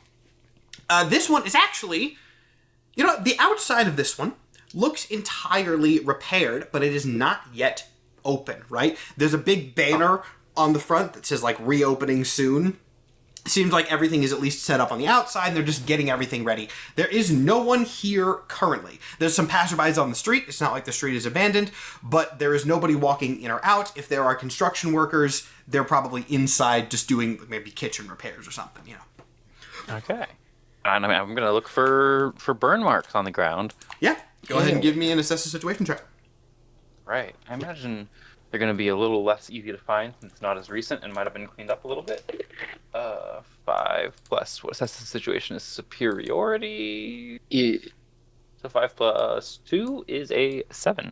This one is actually, the outside of this one looks entirely repaired, but it is not yet open, right? There's a big banner on the front that says, like, reopening soon. Seems like everything is at least set up on the outside, and they're just getting everything ready. There is no one here currently. There's some passerbys on the street. It's not like the street is abandoned, but there is nobody walking in or out. If there are construction workers, they're probably inside just doing maybe kitchen repairs or something, Okay. And I'm going to look for burn marks on the ground. Yeah. Go ahead and give me an assess the situation check. Right. I imagine they're going to be a little less easy to find since it's not as recent and might have been cleaned up a little bit. 5 plus, what assess the situation is superiority. Yeah. So 5 plus 2 is a 7.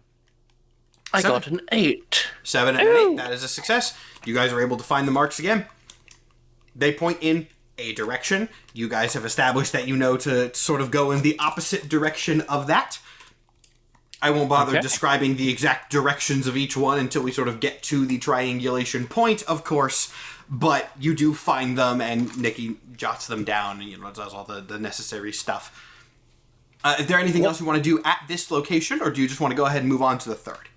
I got an 8. 7 and an 8. That is a success. You guys are able to find the marks again. They point in a direction. You guys have established that you know to sort of go in the opposite direction of that. I won't bother describing the exact directions of each one until we sort of get to the triangulation point, of course. But you do find them, and Nikki jots them down and does all the necessary stuff. Is there anything else you want to do at this location, or do you just want to go ahead and move on to the third?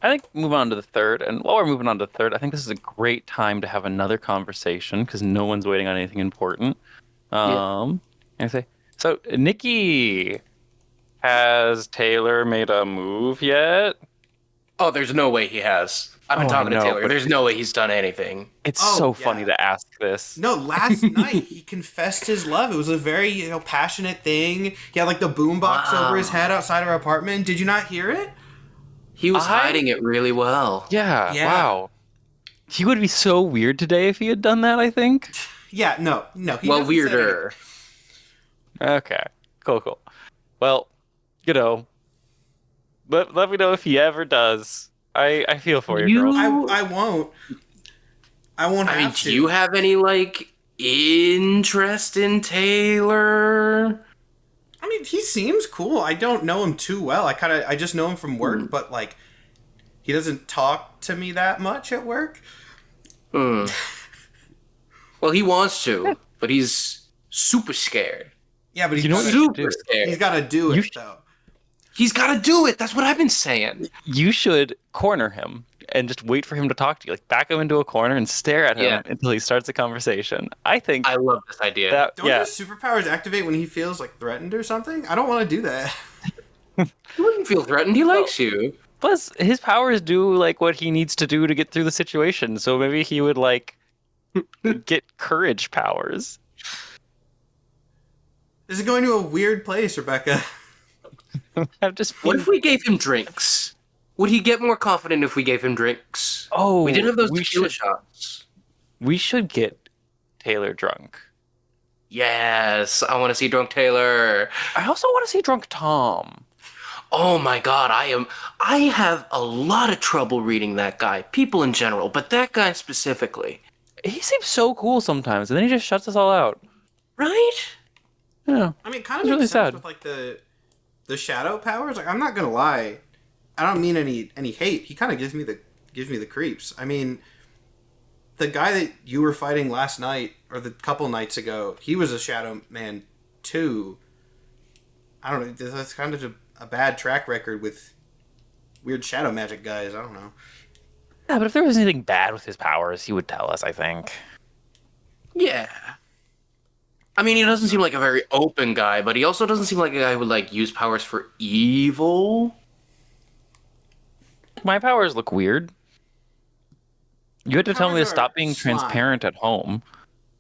I think move on to the third. And while we're moving on to the third, I think this is a great time to have another conversation because no one's waiting on anything important. And I say, so Nikki, has Taylor made a move yet? Oh, there's no way he has. I've been talking to Taylor. but There's no way he's done anything. It's so funny to ask this. No, last night he confessed his love. It was a very passionate thing. He had like the boombox over his head outside our apartment. Did you not hear it? He was hiding it really well. Yeah, wow. He would be so weird today if he had done that, I think. Yeah, no. He Well, hasn't said weirder. Okay, cool. Well, let me know if he ever does. I feel for you, girl. I won't. I won't have to. Do you have any, interest in Taylor? I mean, he seems cool. I don't know him too well. I just know him from work, but, he doesn't talk to me that much at work. Well, he wants to, but he's super scared. Yeah, but You know what you should do? Super scared. he's got to do You it sh- though. He's got to do it. That's what I've been saying. You should corner him and just wait for him to talk to you. Like back him into a corner and stare at him Yeah. until he starts a conversation. I think I love this idea. that Don't his superpowers activate when he feels like threatened or something? I don't want to do that. He wouldn't feel threatened. He likes you. Plus his powers do like what he needs to do to get through the situation. So maybe he would like get courage powers. This is going to a weird place, Rebecca. I'm just What if we gave him drinks? Would he get more confident if we gave him drinks? Oh, We did have those we tequila should- shots. We should get Taylor drunk. Yes, I want to see drunk Taylor. I also want to see drunk Tom. Oh my god, I have a lot of trouble reading that guy. People in general, but that guy specifically. He seems so cool sometimes, and then he just shuts us all out. Right? Yeah. I mean, it kind of It's makes really sense sad. with like the shadow powers. Like, I'm not gonna lie, I don't mean any hate. He kind of gives me the creeps. I mean, the guy that you were fighting last night or the couple nights ago, he was a shadow man too. I don't know. That's kind of a bad track record with weird shadow magic guys. I don't know. Yeah, but if there was anything bad with his powers, he would tell us, I think. Yeah. I mean, he doesn't seem like a very open guy, but he also doesn't seem like a guy who would like use powers for evil. My powers look weird. You had to tell me to Powers are stop being slime. transparent at home.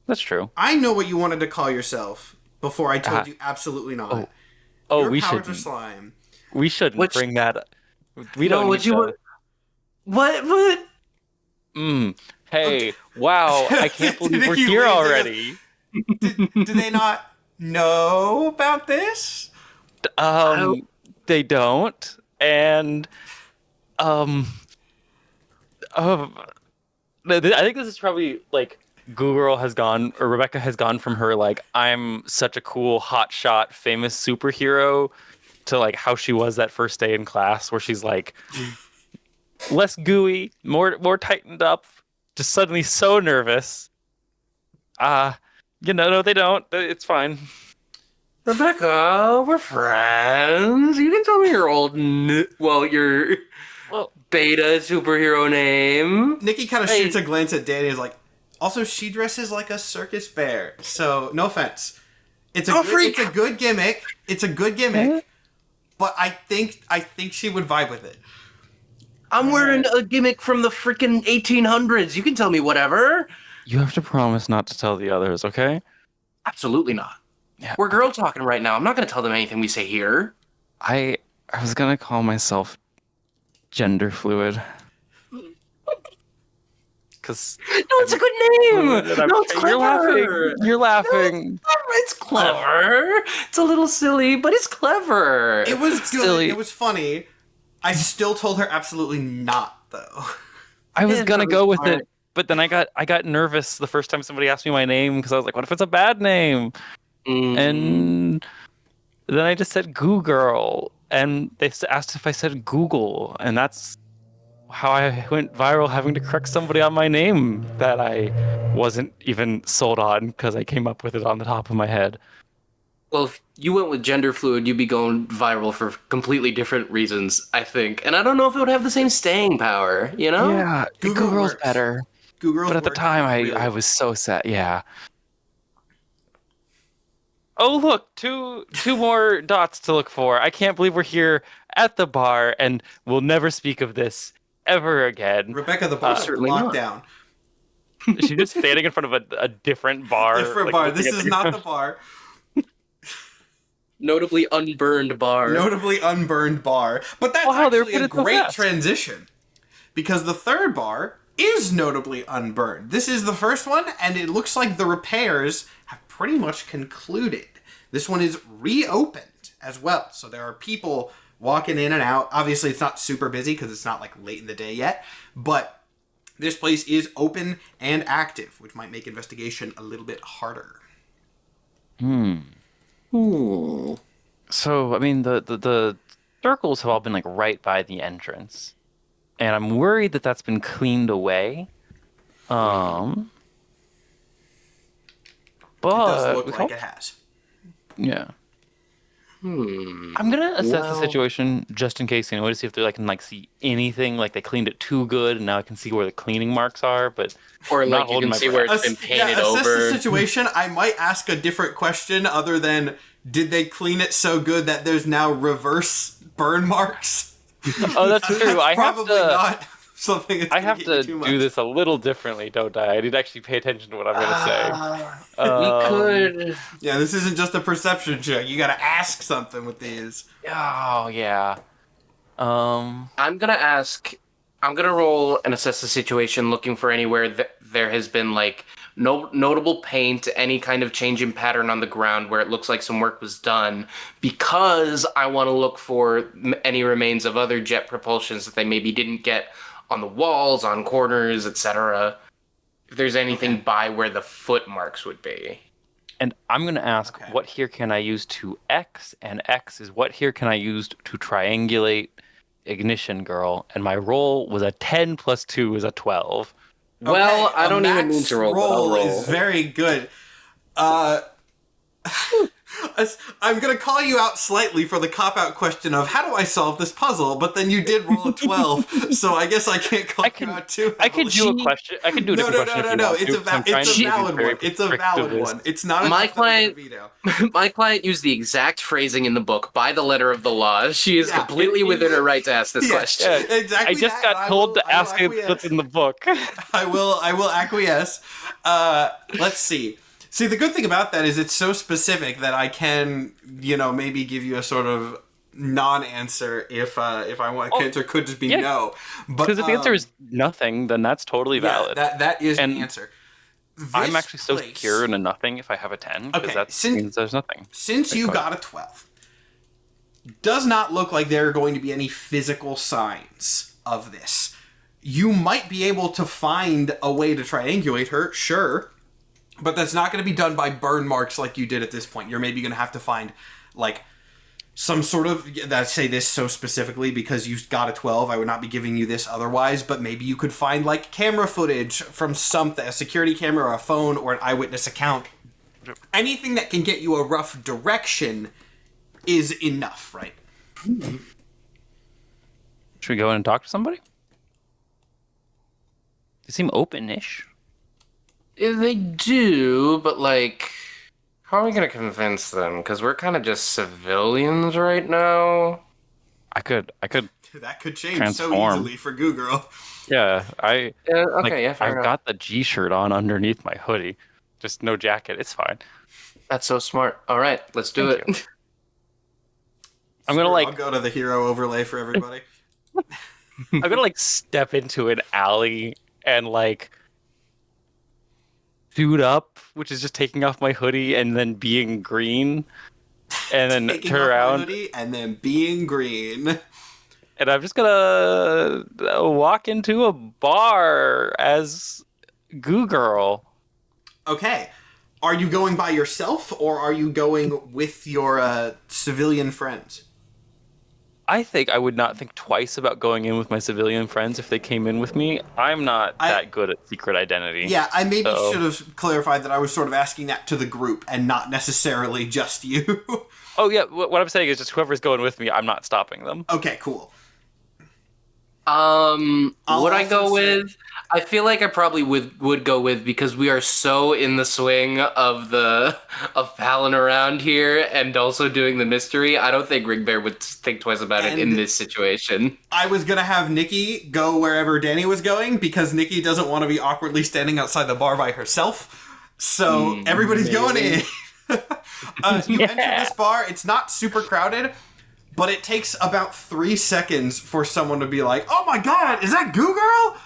That's true. I know what you wanted to call yourself before I told Ah. you absolutely not. Oh, Your we powers should. are slime. We shouldn't Which- bring that up. We No, don't what need you to. were- What? Hey, wow! I can't believe we're Nikki here waves at us. already. Do they not know about this? They don't, and I think this is probably like Google has gone, or Rebecca has gone from her like I'm such a cool hotshot famous superhero to like how she was that first day in class, where she's like less gooey, more tightened up, just suddenly so nervous. No, they don't. It's fine. Rebecca, we're friends. You can tell me your your Well, beta superhero name. Nikki kind of shoots a glance at Danny and is like, also, she dresses like a circus bear, so no offense. It's a good gimmick. It's a good gimmick, but I think she would vibe with it. I'm wearing a gimmick from the freaking 1800s. You can tell me whatever. you have to promise not to tell the others, okay? Absolutely not. Yeah. We're girl talking right now. I'm not going to tell them anything we say here. I was gonna call myself gender fluid. Cause No, it's a good name. No, it's clever. You're laughing. You're laughing. It's clever. It's a little silly, but it's clever. It was good. Silly. It was funny. I still told her absolutely not, though. I was Yeah, gonna that go was with it, but then I got nervous the first time somebody asked me my name because I was like, what if it's a bad name? And then I just said Goo Girl, and they asked if I said Google, and that's how I went viral, having to correct somebody on my name that I wasn't even sold on because I came up with it on the top of my head. Well, if you went with gender fluid, you'd be going viral for completely different reasons, I think. And I don't know if it would have the same staying power, you know? Yeah, Google Goo Girl's works. better. Google. But at the time, I was so sad. Yeah. Oh look, two more dots to look for. I can't believe we're here at the bar, and we'll never speak of this ever again. Rebecca, the bar certainly locked not. down. She's just standing in front of a different bar. Different like, bar. looking This at is the- not the bar. Notably unburned bar. Notably unburned bar. But that's Wow, they were actually put a it so great fast. transition. Because the third bar is notably unburned. This is the first one, and it looks like the repairs have pretty much concluded. This one is reopened as well. So there are people walking in and out. Obviously, it's not super busy because it's not like late in the day yet. But this place is open and active, which might make investigation a little bit harder. So I mean, the circles have all been like right by the entrance, and I'm worried that that's been cleaned away. But It does look we like hope- it has. Yeah. I'm gonna assess the situation just in case, to see if they can see anything, like they cleaned it too good, and now I can see where the cleaning marks are. But Or I'm not like you holding can my see breath. where it's been painted assess over. the situation. I might ask a different question other than did they clean it so good that there's now reverse burn marks? Oh, that's true. That's I have probably to. not something that's I gonna have get you to too much. do this a little differently, don't I? I need to actually pay attention to what I'm gonna say. We could. Yeah, this isn't just a perception check. You gotta ask something with these. Oh yeah. I'm gonna ask. I'm gonna roll and assess the situation, looking for anywhere that there has been no notable paint, any kind of change in pattern on the ground where it looks like some work was done, because I want to look for any remains of other jet propulsions that they maybe didn't get on the walls, on corners, etc. If there's anything by where the foot marks would be. And I'm gonna ask, what here can I use to X? And X is what here can I use to triangulate Ignition Girl? And my roll was a 10 plus 2 is a 12. Well, I a don't even max need to roll, but I'll roll. is very good. I'm gonna call you out slightly for the cop-out question of how do I solve this puzzle, but then you did roll a 12, so I guess I can't call you out too. I could do a question. I can do a different question. No. if you want to, It's a 'cause I'm trying to be valid very one. It's a valid prescriptivist. one. It's not My enough that I'm gonna veto. My client used the exact phrasing in the book by the letter of the law. She is Yeah. completely within her right to ask this question. Yeah, Exactly. I just that, got told to ask it acquiesce. what's in the book. I will acquiesce. Let's see. See, the good thing about that is it's so specific that I can, maybe give you a sort of non-answer if I want. The answer could just be no. But Because if the answer is nothing, then that's totally valid. That is And the answer. I'm This actually so place- secure in a nothing if I have a 10, because Okay, that means there's nothing. Since you got a 12, does not look like there are going to be any physical signs of this. You might be able to find a way to triangulate her, sure, but that's not going to be done by burn marks like you did at this point. You're maybe going to have to find, some sort of... I say this so specifically because you got a 12. I would not be giving you this otherwise, but maybe you could find, camera footage from something, a security camera or a phone or an eyewitness account. Anything that can get you a rough direction is enough, right? Should we go in and talk to somebody? They seem open-ish. They do, but how are we gonna convince them? Because we're kind of just civilians right now. I could That could change Transform. so easily for Goo Girl. Yeah, Okay, yeah, fair I've enough. got the G-shirt on underneath my hoodie. Just no jacket. It's fine. That's so smart. All right, let's do Thank it. I'm gonna I'll go to the hero overlay for everybody. I'm gonna step into an alley and suit up, which is just taking off my hoodie and then being green, and then Taking turn off my around, hoodie and then being green. and I'm just gonna walk into a bar as Goo Girl. Okay. Are you going by yourself or are you going with your civilian friends? I think I would not think twice about going in with my civilian friends if they came in with me. I'm not that good at secret identity. Yeah, I maybe should have clarified that I was sort of asking that to the group and not necessarily just you. Oh yeah, what I'm saying is just whoever's going with me, I'm not stopping them. Okay, cool. Would I go also say- with? I feel like I probably would go with, because we are so in the swing of palling around here and also doing the mystery. I don't think Ring Bear would think twice about it in this situation. I was going to have Nikki go wherever Danny was going because Nikki doesn't want to be awkwardly standing outside the bar by herself. So everybody's going in. You enter this bar. It's not super crowded, but it takes about 3 seconds for someone to be like, "Oh my god, is that Goo Girl?"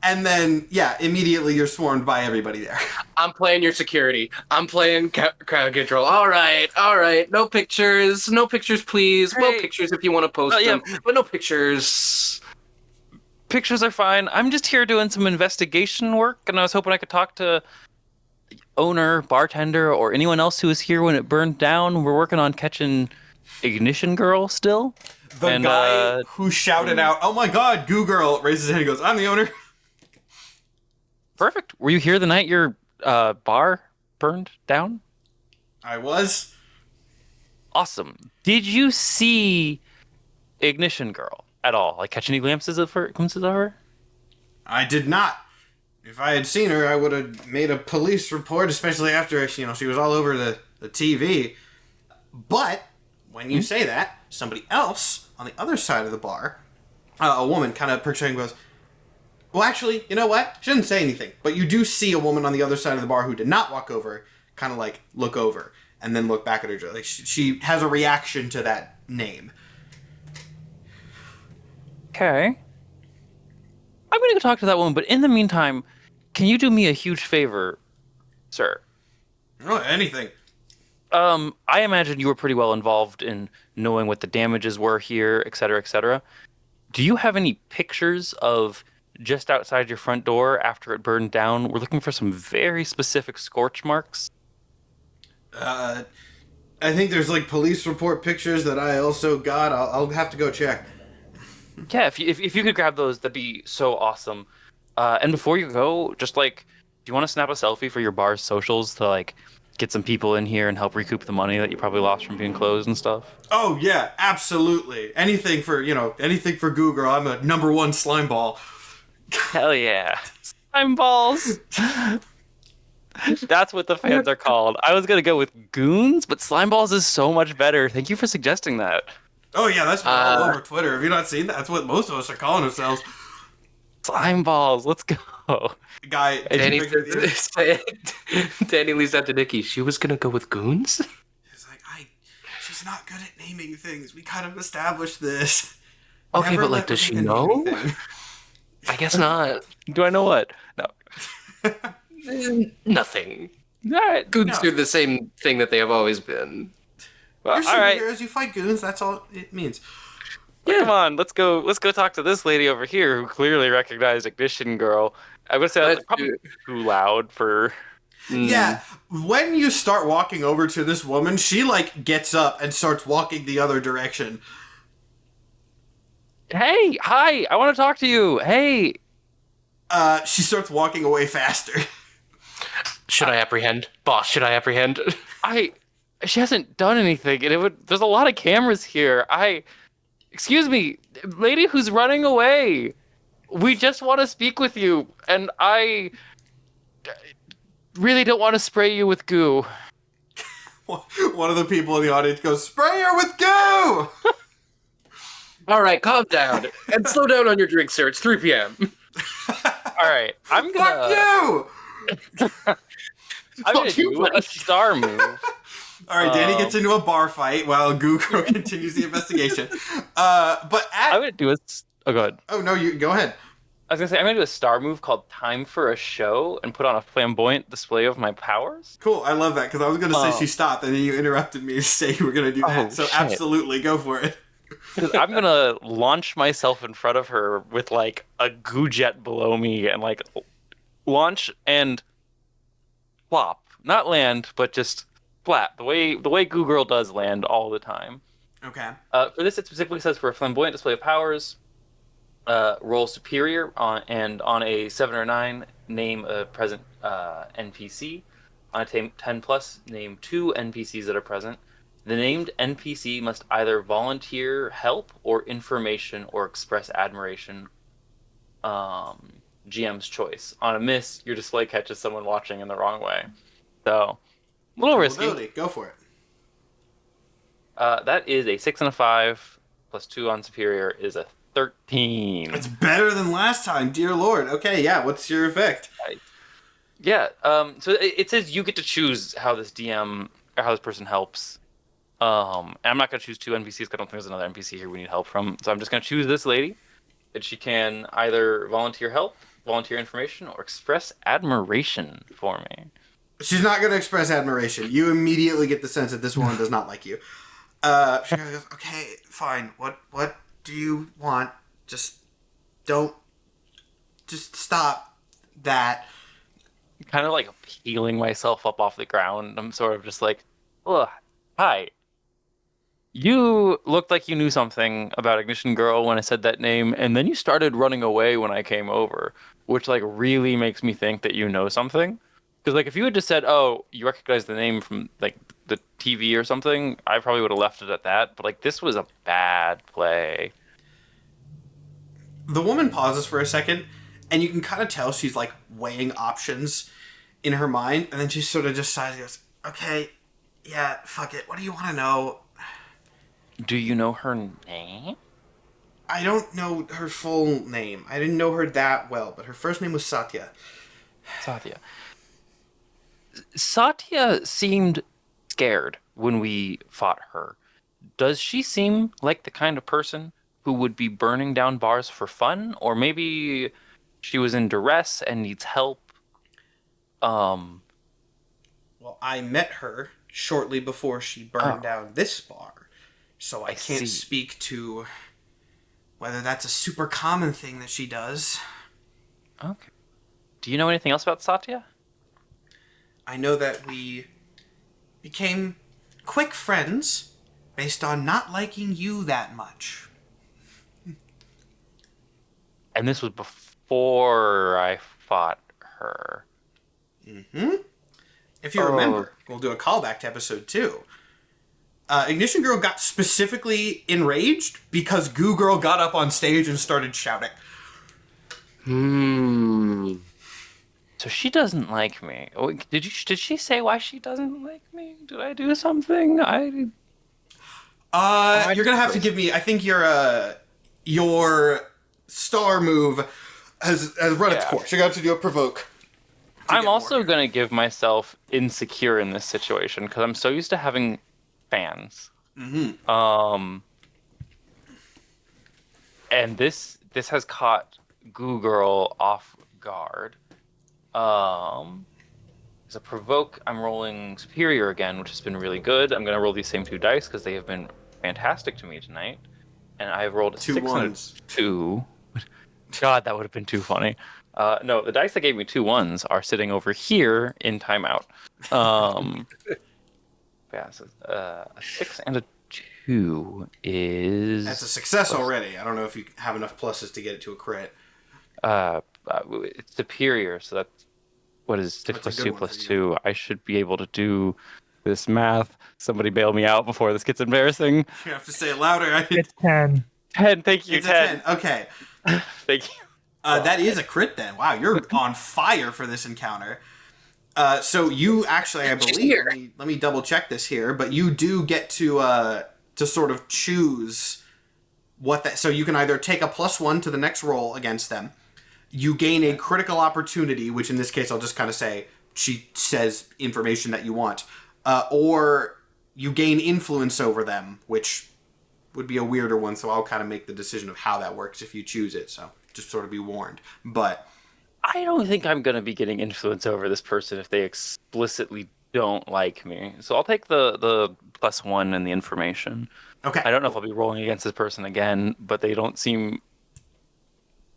And then, immediately you're swarmed by everybody there. I'm playing your security. I'm playing crowd control. All right. No pictures, please. Well, Hey. pictures if you want to post them, but no pictures. Pictures are fine. I'm just here doing some investigation work, and I was hoping I could talk to owner, bartender, or anyone else who was here when it burned down. We're working on catching Ignition Girl still. The guy who shouted out, "Oh my god, Goo Girl," raises his hand and goes, "I'm the owner." Perfect. Were you here the night your bar burned down? I was. Awesome. Did you see Ignition Girl at all? Like, catch any glimpses of her? I did not. If I had seen her, I would have made a police report, especially after, she was all over the TV. But when you say that, somebody else on the other side of the bar, a woman kind of perching goes, well, actually, you know what? She didn't say anything. But you do see a woman on the other side of the bar who did not walk over, kind of like look over, and then look back at her. Like she has a reaction to that name. Okay. I'm going to go talk to that woman, but in the meantime, can you do me a huge favor, sir? Oh, anything. I imagine you were pretty well involved in knowing what the damages were here, et cetera, et cetera. Do you have any pictures of just outside your front door after it burned down? We're looking for some very specific scorch marks. I think there's like police report pictures that I also got. I'll have to go check. Yeah, if you could grab those, that'd be so awesome. And before you go, just like, do you want to snap a selfie for your bar's socials to like get some people in here and help recoup the money that you probably lost from being closed and stuff? Oh yeah, absolutely. Anything for Google. I'm a #1 slime ball. Hell yeah, slime balls. That's what the fans are called. I was gonna go with goons, but slime balls is so much better. Thank you for suggesting that. Oh yeah, that's been all over Twitter. Have you not seen that? That's what most of us are calling ourselves. Slime balls. Let's go. Guy, Danny leaves out to Nikki. She was gonna go with goons. He's like, she's not good at naming things. We kind of established this. Okay, Never but like, let does she women know? name anything. I guess not. Do I know what? No. Nothing. All right. Goons do the same thing that they have always been. Well, You're all right. superheroes. You fight goons. That's all it means. Yeah. Come on, let's go talk to this lady over here who clearly recognized Ignition Girl. I would say that's probably too loud for. Yeah, when you start walking over to this woman, she like gets up and starts walking the other direction. Hey, hi, I want to talk to you. Hey. She starts walking away faster. Should I apprehend? Boss, should I apprehend? She hasn't done anything, and there's a lot of cameras here. Excuse me, lady who's running away. We just want to speak with you, and I really don't want to spray you with goo. One of the people in the audience goes, "Spray her with goo!" All right, calm down. And slow down on your drink, sir. It's 3 p.m. All right, I'm gonna... Fuck you! I'm gonna do a star move. All right, Danny gets into a bar fight while Google continues the investigation. I'm gonna do a... Oh, go ahead. Oh, no, you go ahead. I was gonna say, I'm gonna do a star move called Time for a Show and put on a flamboyant display of my powers. Cool, I love that, because I was gonna say she stopped, and then you interrupted me to say you were gonna do that. So shit. Absolutely, go for it. I'm gonna launch myself in front of her with like a goo jet below me and like launch and flop, not land, but just flat. The way Goo Girl does land all the time. Okay. For this, it specifically says for a flamboyant display of powers, roll superior and on a 7 or 9, name a present NPC. On a 10 plus, name 2 NPCs that are present. The named NPC must either volunteer help or information or express admiration. GM's choice. On a miss, your display catches someone watching in the wrong way. So, a little risky. Ability. Go for it. That is a 6 and a 5, plus 2 on superior is a 13. It's better than last time, dear lord. Okay, yeah, what's your effect? Yeah, so it says you get to choose how this DM, or how this person helps. And I'm not going to choose 2 NPCs because I don't think there's another NPC here we need help from. So I'm just going to choose this lady. And she can either volunteer help, volunteer information, or express admiration for me. She's not going to express admiration. You immediately get the sense that this woman does not like you. She goes, okay, fine. What do you want? Just stop that. Kind of like peeling myself up off the ground. I'm sort of just like, ugh, hi. You looked like you knew something about Ignition Girl when I said that name, and then you started running away when I came over, which like really makes me think that you know something. Because like if you had just said, "Oh, you recognize the name from like the TV or something, I probably would have left it at that. But like, this was a bad play. The woman pauses for a second, and you can kind of tell she's like weighing options in her mind, and then she sort of just sighs and goes, "Okay, yeah, fuck it. What do you want to know?" Do you know her name? I don't know her full name. I didn't know her that well, but her first name was Satya. Satya. Satya seemed scared when we fought her. Does she seem like the kind of person who would be burning down bars for fun? Or maybe she was in duress and needs help? Well, I met her shortly before she burned down this bar, so I can't see. speak to whether that's a super common thing that she does. Okay. Do you know anything else about Satya? I know that we became quick friends based on not liking you that much. And this was before I fought her. Mm-hmm. If you remember, we'll do a callback to episode 2. Ignition Girl got specifically enraged because Goo Girl got up on stage and started shouting. So she doesn't like me. Did she say why she doesn't like me? Did I do something? You're gonna have to give me. I think your star move has run its course. You're gonna have to do a provoke. I'm also gonna give myself insecure in this situation because I'm so used to having fans. Mm-hmm. And this has caught Goo Girl off guard. As a provoke, I'm rolling superior again, which has been really good. I'm gonna roll these same 2 dice because they have been fantastic to me tonight. And I've rolled a 6 and a 2. God, that would have been too funny. No, the dice that gave me 2 1s are sitting over here in timeout. Yeah, so, a 6 and a 2 is... That's a success already. I don't know if you have enough pluses to get it to a crit. It's superior, so that's... What is 6 plus 2 plus 2? I should be able to do this math. Somebody bail me out before this gets embarrassing. You have to say it louder. It's 10. 10, thank you, It's 10. a 10. Okay. Thank you. That is a crit then. Wow, you're on fire for this encounter. So you actually, I believe, let me double check this here, but you do get to sort of choose what that. So you can either take a +1 to the next roll against them. You gain a critical opportunity, which in this case I'll just kind of say she says information that you want, or you gain influence over them, which would be a weirder one. So I'll kind of make the decision of how that works if you choose it. So just sort of be warned. But I don't think I'm going to be getting influence over this person if they explicitly don't like me. So I'll take the +1 and the information. okay, I don't know if I'll be rolling against this person again, but they don't seem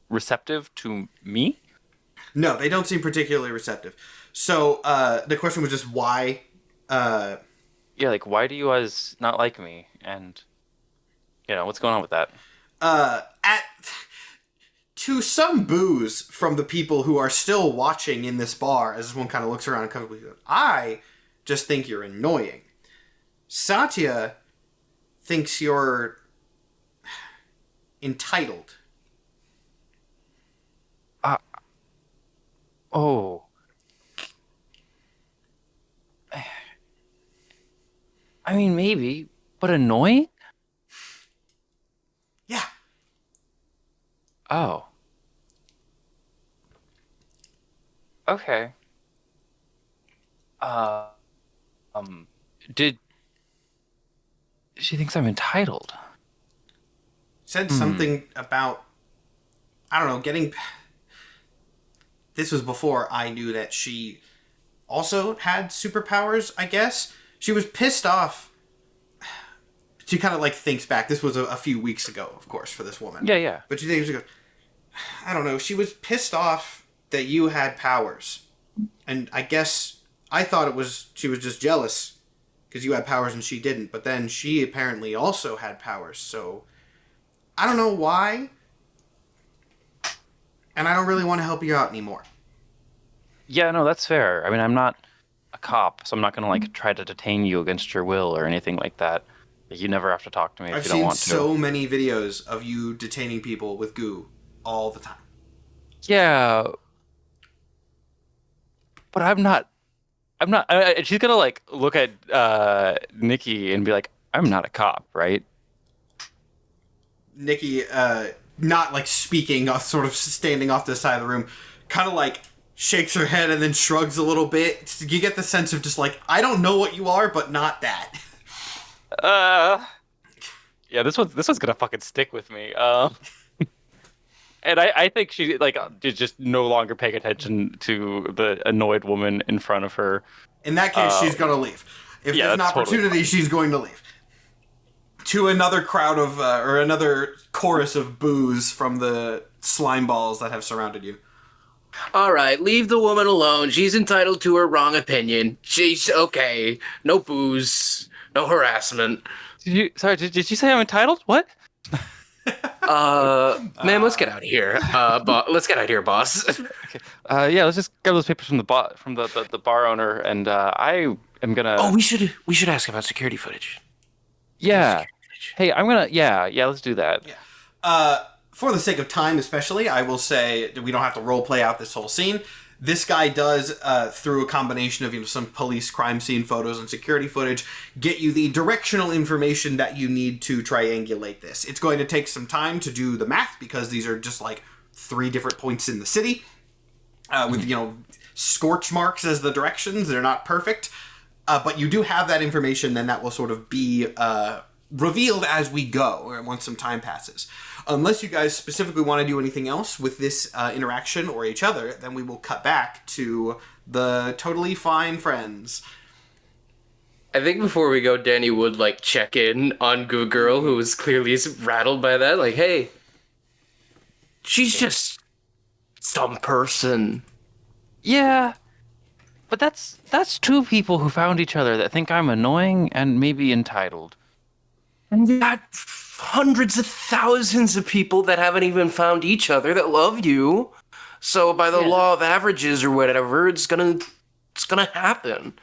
receptive to me. No, they don't seem particularly receptive. So the question was just why. Yeah, like why do you guys not like me? And what's going on with that? To some boos from the people who are still watching in this bar, as this one kind of looks around and comes with, I just think you're annoying. Satya thinks you're entitled. Oh. I mean, maybe, but annoying? Yeah. Oh. Okay. Did she thinks I'm entitled? Said something about, I don't know, getting... This was before I knew that she also had superpowers, I guess. She was pissed off. She kind of like thinks back. This was a few weeks ago, of course, for this woman. Yeah. But she thinks, I don't know, she was pissed off that you had powers. And I guess I thought she was just jealous because you had powers and she didn't. But then she apparently also had powers. So I don't know why. And I don't really want to help you out anymore. Yeah, no, that's fair. I mean, I'm not a cop, so I'm not gonna like try to detain you against your will or anything like that. You never have to talk to me if I've you don't seen want to. so many videos of you detaining people with goo all the time. Yeah, but I'm not. She's gonna like look at Nikki and be like, "I'm not a cop, right?" Nikki, not like speaking, sort of standing off to the side of the room, kind of like shakes her head and then shrugs a little bit. You get the sense of just like, I don't know what you are, but not that. Yeah, this one's gonna fucking stick with me. And I think she like is just no longer paying attention to the annoyed woman in front of her. In that case, she's gonna leave. If yeah, there's an that's totally opportunity, she's going to leave. To another crowd of, or another chorus of boos from the slime balls that have surrounded you. All right, leave the woman alone. She's entitled to her wrong opinion. She's okay. No booze. No harassment. Did you say I'm entitled? What? Man, let's get out of here. Let's get out of here, boss. Okay. Yeah, let's just grab those papers from the bar owner, and I am gonna. Oh, we should ask about security footage. Yeah. Hey, I'm gonna. Yeah. Let's do that. Yeah. For the sake of time, especially, I will say that we don't have to role play out this whole scene. This guy does, through a combination of some police crime scene photos and security footage, get you the directional information that you need to triangulate this. It's going to take some time to do the math because these are just like 3 different points in the city with scorch marks as the directions. They're not perfect, but you do have that information. Then that will sort of be revealed as we go, or once some time passes. Unless you guys specifically want to do anything else with this interaction or each other, then we will cut back to the totally fine friends. I think before we go, Danny would like check in on Goo Girl, who was clearly rattled by that. Like, hey, she's just some person. Yeah. But that's 2 people who found each other that think I'm annoying and maybe entitled. And you got hundreds of thousands of people that haven't even found each other that love you. So by the law of averages or whatever, it's gonna happen.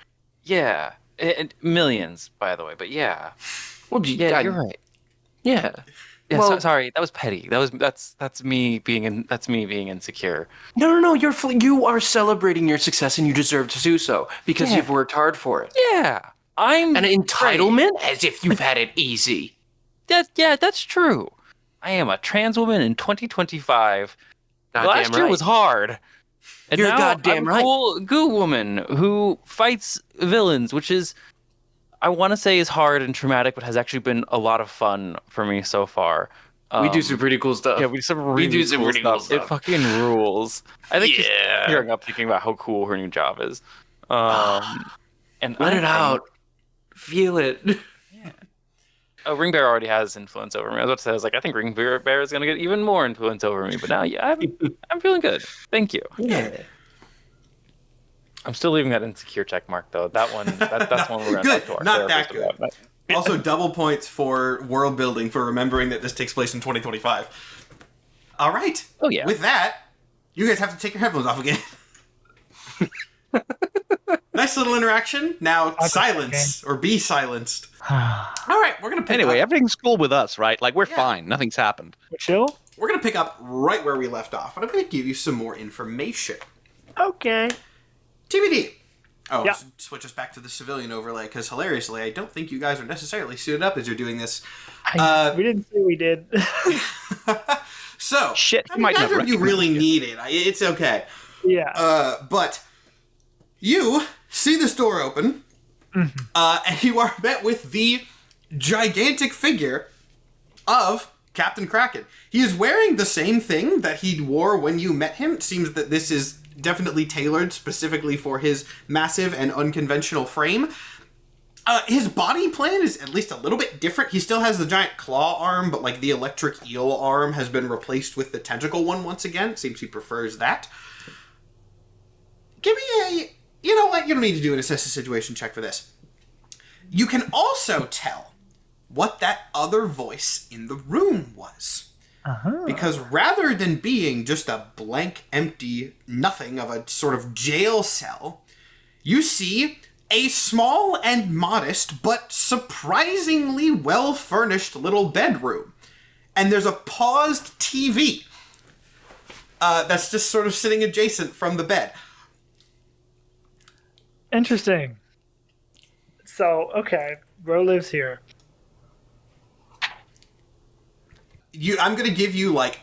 Yeah. And millions, by the way, but yeah. Well, Yeah, you're right. Yeah. Yeah, Well, sorry, that was petty. That's me being insecure. No. You are celebrating your success, and you deserve to do so because you've worked hard for it. Yeah, I'm An entitlement, as if you've had it easy. That's true. I am a trans woman in 2025. Last year was hard. And You're now goddamn I'm right. a cool goo woman who fights villains, which is, I want to say, is hard and traumatic, but has actually been a lot of fun for me so far. We do some pretty cool stuff. Yeah, we do some really cool stuff. It fucking rules. I think she's tearing up thinking about how cool her new job is. And Let it out. Feel it. Oh, Ring Bear already has influence over me. I was about to say, I think Ring Bear is going to get even more influence over me. But now, yeah, I'm feeling good. Thank you. Yeah. I'm still leaving that insecure check mark, though. That's one we're going to talk to our Not that therapist good. about. Also, double points for world building for remembering that this takes place in 2025. All right. Oh, yeah. With that, you guys have to take your headphones off again. Nice little interaction. Now silence or be silenced. All right, we're gonna pick Anyway, up. everything's cool with us, right? Like, we're fine. Nothing's happened. Chill. We're gonna pick up right where we left off, and I'm gonna give you some more information. Okay. TBD. Oh, Yeah. switch us back to the civilian overlay because hilariously, I don't think you guys are necessarily suited up as you're doing this. We didn't say we did. So, Shit, I you mean, might not neither of you recognize really it. need it. It's okay. Yeah. But you see this door open, and you are met with the gigantic figure of Captain Kraken. He is wearing the same thing that he wore when you met him. It seems that this is definitely tailored specifically for his massive and unconventional frame. His body plan is at least a little bit different. He still has the giant claw arm, but like the electric eel arm has been replaced with the tentacle one once again. It seems he prefers that. Give me a... You know what? You don't need to do an assess the situation check for this. You can also tell what that other voice in the room was. Because rather than being just a blank, empty nothing of a sort of jail cell, you see a small and modest, but surprisingly well-furnished little bedroom. And there's a paused TV that's just sort of sitting adjacent from the bed. Interesting. So, okay, Bro lives here. I'm going to give you, like,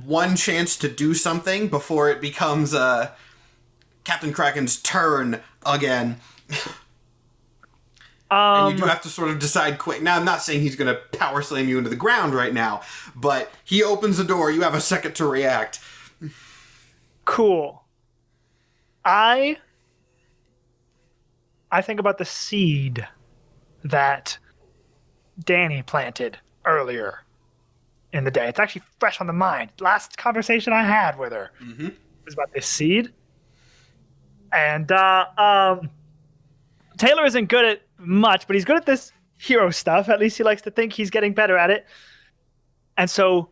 one chance to do something before it becomes Captain Kraken's turn again. And you do have to sort of decide quick. Now, I'm not saying he's going to power slam you into the ground right now, but he opens the door. You have a second to react. Cool. I think about the seed that Danny planted earlier in the day. It's actually fresh on the mind. Last conversation I had with her was about this seed. And Taylor isn't good at much, but he's good at this hero stuff. At least he likes to think he's getting better at it. And so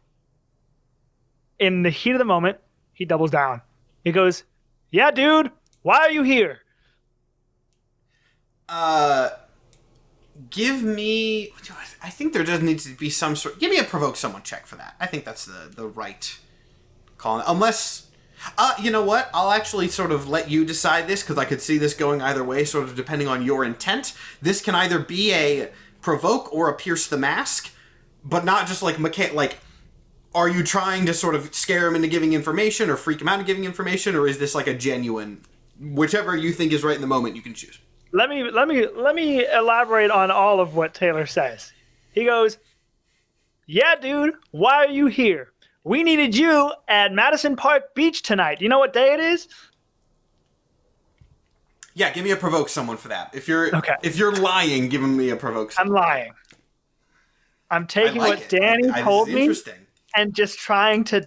in the heat of the moment, he doubles down. He goes, "Yeah, dude, why are you here?" Give me... I think there does need to be some sort... Give me a provoke someone check for that. I think that's the right call. Unless... you know what? I'll actually sort of let you decide this, because I could see this going either way, sort of depending on your intent. This can either be a provoke or a pierce the mask, but not just like... Are you trying to sort of scare him into giving information or freak him out into giving information, or is this like a genuine... Whichever you think is right in the moment, you can choose. Let me elaborate on all of what Taylor says. He goes, "Yeah, dude, why are you here? We needed you at Madison Park Beach tonight. Do you know what day it is?" Yeah, give me a provoke someone for that. If you're lying, give me a provoke someone. I'm lying. I'm taking what Danny told me and just trying to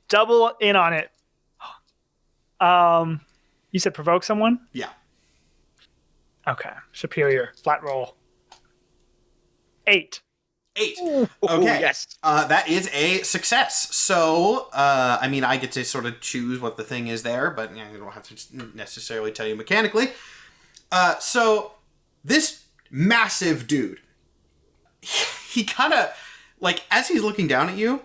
double in on it. You said provoke someone? Yeah. Okay. Superior. Flat roll. 8. 8. Ooh, okay. Yes. That is a success. So, I mean, I get to sort of choose what the thing is there, but I don't have to necessarily tell you mechanically. So, this massive dude, he kind of, like, as he's looking down at you,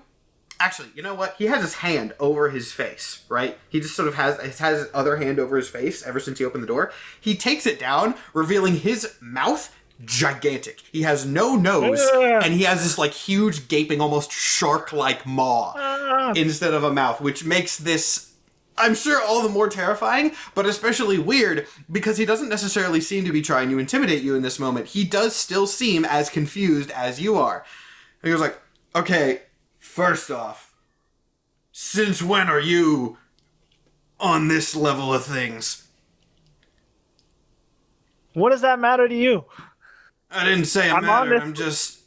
actually, you know what? He has his hand over his face, right? He just sort of has his other hand over his face ever since he opened the door. He takes it down, revealing his mouth gigantic. He has no nose, and he has this like huge, gaping, almost shark-like maw instead of a mouth, which makes this, I'm sure, all the more terrifying, but especially weird, because he doesn't necessarily seem to be trying to intimidate you in this moment. He does still seem as confused as you are. And he was like, "Okay, first off, since when are you on this level of things?" What does that matter to you? I didn't say it mattered. I'm just...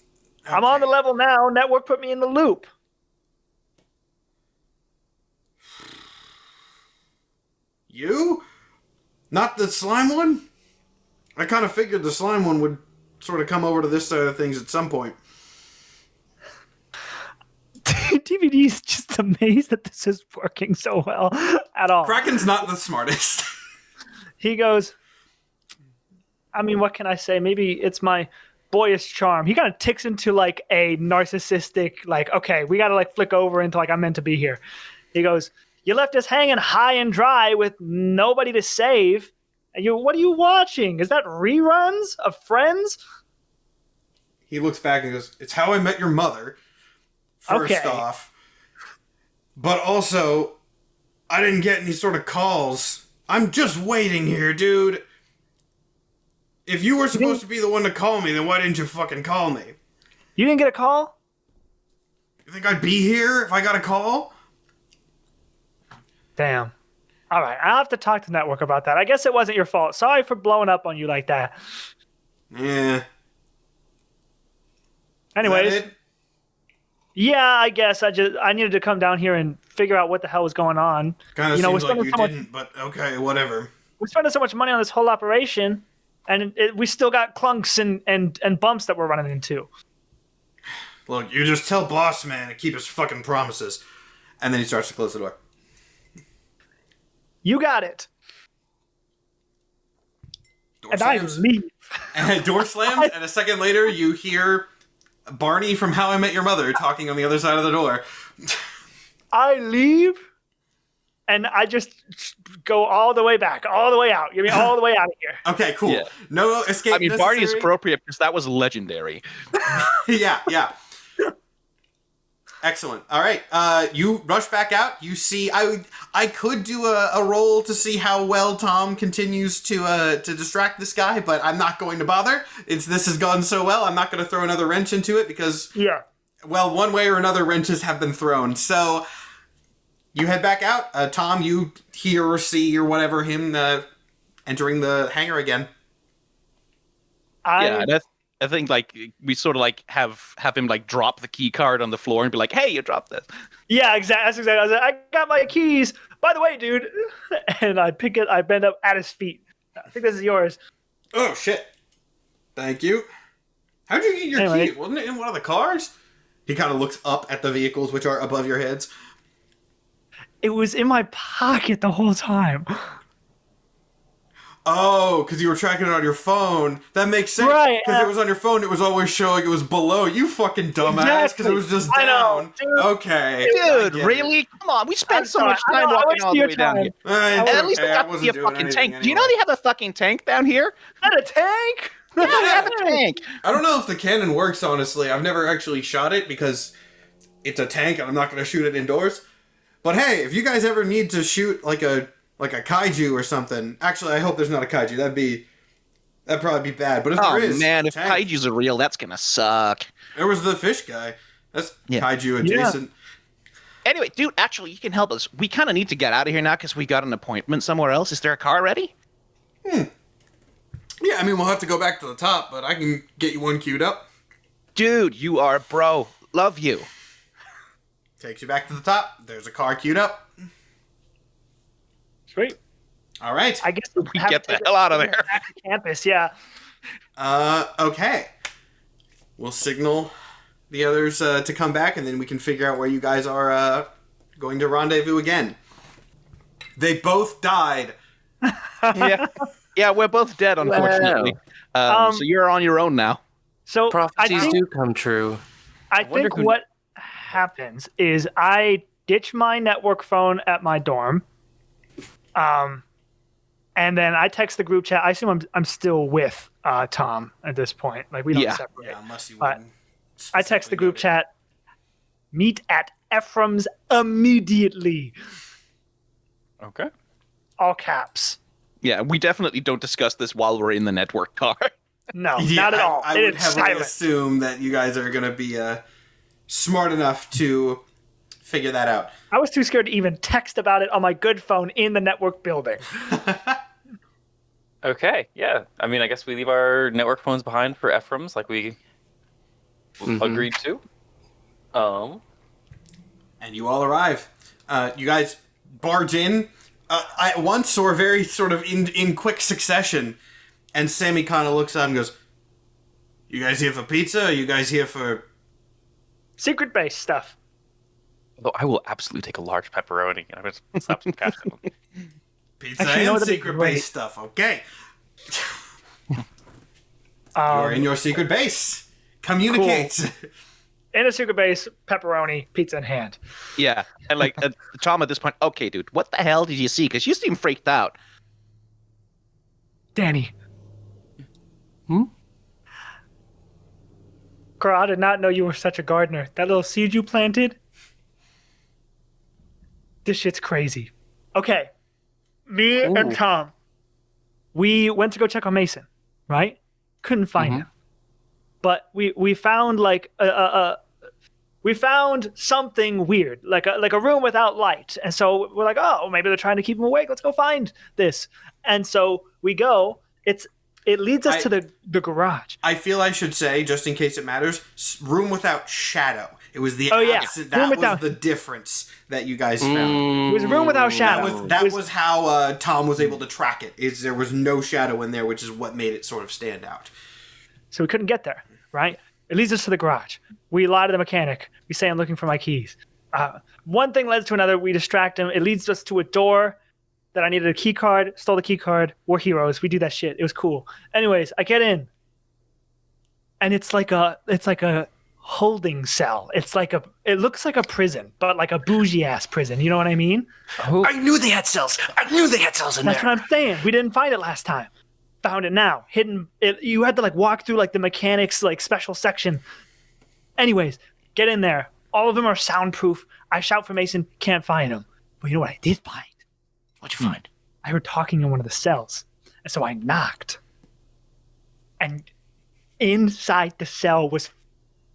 Okay. I'm on the level now. Network put me in the loop. You? Not the slime one? I kind of figured the slime one would sort of come over to this side of things at some point. DVD's just amazed that this is working so well at all. Kraken's not the smartest. He goes, I mean, what can I say? Maybe it's my boyish charm. He kind of ticks into like a narcissistic, like, okay, we got to like flick over into like, I'm meant to be here. He goes, "You left us hanging high and dry with nobody to save. And what are you watching? Is that reruns of Friends?" He looks back and goes, "It's How I Met Your Mother. First off. But also, I didn't get any sort of calls. I'm just waiting here, dude. If you were supposed to be the one to call me, then why didn't you fucking call me? You didn't get a call? You think I'd be here if I got a call?" Damn. All right, I'll have to talk to Network about that. I guess it wasn't your fault. Sorry for blowing up on you like that. Yeah. Anyways. Is that it? Yeah, I guess I needed to come down here and figure out what the hell was going on. Kind of seems like you so didn't, but okay, whatever. We're spending so much money on this whole operation, and we still got clunks and bumps that we're running into. Look, you just tell Boss Man to keep his fucking promises. And then he starts to close the door. You got it. and I slams. leave. And door slams, and a second later, you hear Barney from How I Met Your Mother talking on the other side of the door. I leave, and I just go all the way back, all the way out. Give me all the way out of here. Okay, cool. Yeah. No escape. I mean, Barney is necessary. appropriate because that was legendary. Yeah. Excellent. All right. You rush back out. You see, I could do a roll to see how well Tom continues to distract this guy, but I'm not going to bother. This has gone so well. I'm not going to throw another wrench into it because, Yeah. well, one way or another, wrenches have been thrown. So you head back out. Tom, you hear or see or whatever him entering the hangar again. Yeah, and I think like we sort of like have him like drop the key card on the floor and be like, "Hey, you dropped this." Yeah, exactly. That's exactly. I was like, I got my keys. By the way, dude, and I pick it. I bend up at his feet. I think this is yours. Oh, shit. Thank you. How'd you get your Anyway. keys? Wasn't it in one of the cars? He kind of looks up at the vehicles which are above your heads. It was in my pocket the whole time. Oh, because you were tracking it on your phone. That makes sense. Right, Because it was on your phone, it was always showing it was below. You fucking dumbass, because it was just I know, down. dude. Okay. I Dude, get it. really? Come on, we spent I'm so sorry. much I time know, I walking wasted all the your way down time. here. It's And at least okay, they I got to be wasn't a doing fucking anything tank. Do you know anyway. they have a fucking tank down here? Not a tank. Yeah, they have a tank. I don't know if the cannon works, honestly. I've never actually shot it because it's a tank and I'm not going to shoot it indoors. But hey, if you guys ever need to shoot like a kaiju or something, actually, I hope there's not a kaiju. That'd probably be bad. But if Oh there is, man, if tank. kaiju's are real, that's gonna suck. There was the fish guy. That's Yeah. kaiju adjacent. Anyway, dude, actually, you can help us. We kind of need to get out of here now because we got an appointment somewhere else. Is there a car ready? Yeah, I mean, we'll have to go back to the top, but I can get you one queued up. Dude, you are a bro. Love you. Takes you back to the top. There's a car queued up. Sweet. All right. I guess We get the hell out of there. Back to campus. Yeah. Okay. We'll signal the others to come back, and then we can figure out where you guys are going to rendezvous again. They both died. Yeah, we're both dead, unfortunately. So you're on your own now. So Prophecies do come true. I wonder think who- what happens is I ditch my network phone at my dorm, and then I text the group chat. I assume I'm still with Tom at this point. Like we don't Yeah. separate. Yeah, unless you But wouldn't I text the group specifically chat. Meet at Ephraim's immediately. Okay. All caps. Yeah, we definitely don't discuss this while we're in the network car. No, note it. not at all. I It would is heavily silent. assume that you guys are going to be smart enough to figure that out. I was too scared to even text about it on my good phone in the network building. Okay. Yeah. I mean, I guess we leave our network phones behind for Ephraim's, like we agreed to. And you all arrive. You guys barge in at once or very sort of in quick succession. And Sammy kind of looks up and goes, "You guys here for pizza? Or are you guys here for..." Secret base stuff. Although I will absolutely take a large pepperoni. I'm going to slap some cash in them. Pizza Actually, you know and what'd be secret great? base stuff. Okay. You're in your secret base. Communicate. In a secret base, pepperoni, pizza in hand. Yeah, and like Tom at this point, okay, dude, what the hell did you see? Because you seem freaked out. Danny. Carl, I did not know you were such a gardener. That little seed you planted? This shit's crazy. Okay. Me and Tom, we went to go check on Mason, right? Couldn't find him. But we found like we found something weird, like a room without light. And so we're like, oh, maybe they're trying to keep him awake. Let's go find this. And so we go. It leads us to the garage. I feel I should say, just in case it matters, room without shadow. It was the Oh, yeah. absent. Room That was without- the difference that you guys found. It was a room without shadow. That was how Tom was able to track it. Is there was no shadow in there, which is what made it sort of stand out. So we couldn't get there, right? It leads us to the garage. We lie to the mechanic. We say, I'm looking for my keys. One thing leads to another. We distract him. It leads us to a door. that I needed a key card, stole the key card. We're heroes. We do that shit. It was cool. Anyways, I get in, and it's like a holding cell. It looks like a prison, but like a bougie ass prison. You know what I mean? Who? I knew they had cells. I knew they had cells in That's there. what I'm saying. We didn't find it last time. Found it now. Hidden. You had to like walk through like the mechanics like special section. Anyways, get in there. All of them are soundproof. I shout for Mason. Can't find him. But you know what I did find? What'd you find? I heard talking in one of the cells. And so I knocked. And inside the cell was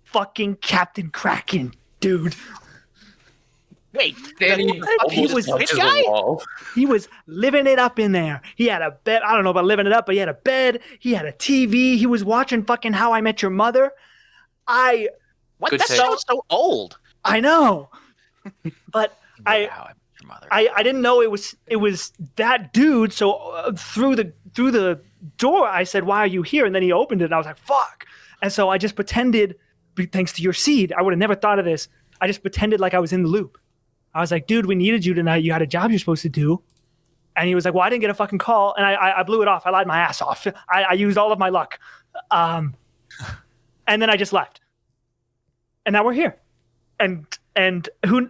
fucking Captain Kraken, dude. Wait, Danny He was punches the wall. He was living it up in there. He had a bed. I don't know about living it up, but he had a bed. He had a TV. He was watching fucking How I Met Your Mother. what? Good That take. sounds so old. I know. But How I Met Your Mother. I didn't know it was that dude. So through the door, I said, "Why are you here?" And then he opened it, and I was like, "Fuck!" And so I just pretended, thanks to your seed, I would have never thought of this. I just pretended like I was in the loop. I was like, "Dude, we needed you tonight. You had a job you're supposed to do." And he was like, "Well, I didn't get a fucking call," and I blew it off. I lied my ass off. I used all of my luck, and then I just left. And now we're here. And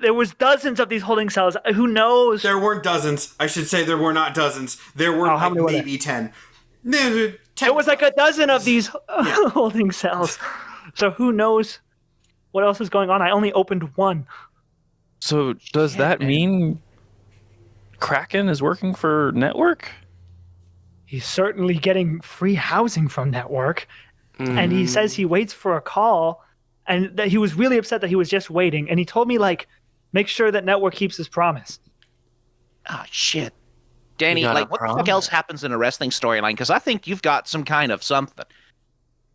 there was dozens of these holding cells. Who knows? There weren't dozens. I should say there were not dozens. There were Oh, how many were there? maybe 10. There was like a dozen of these holding cells. So who knows what else is going on? I only opened one. So does that mean Kraken is working for Network? He's certainly getting free housing from Network. And he says he waits for a call, and that he was really upset that he was just waiting. And he told me, like, make sure that Network keeps his promise. Ah, shit. Danny, You got like, a what the fuck problem? else happens in a wrestling storyline? Because I think you've got some kind of something.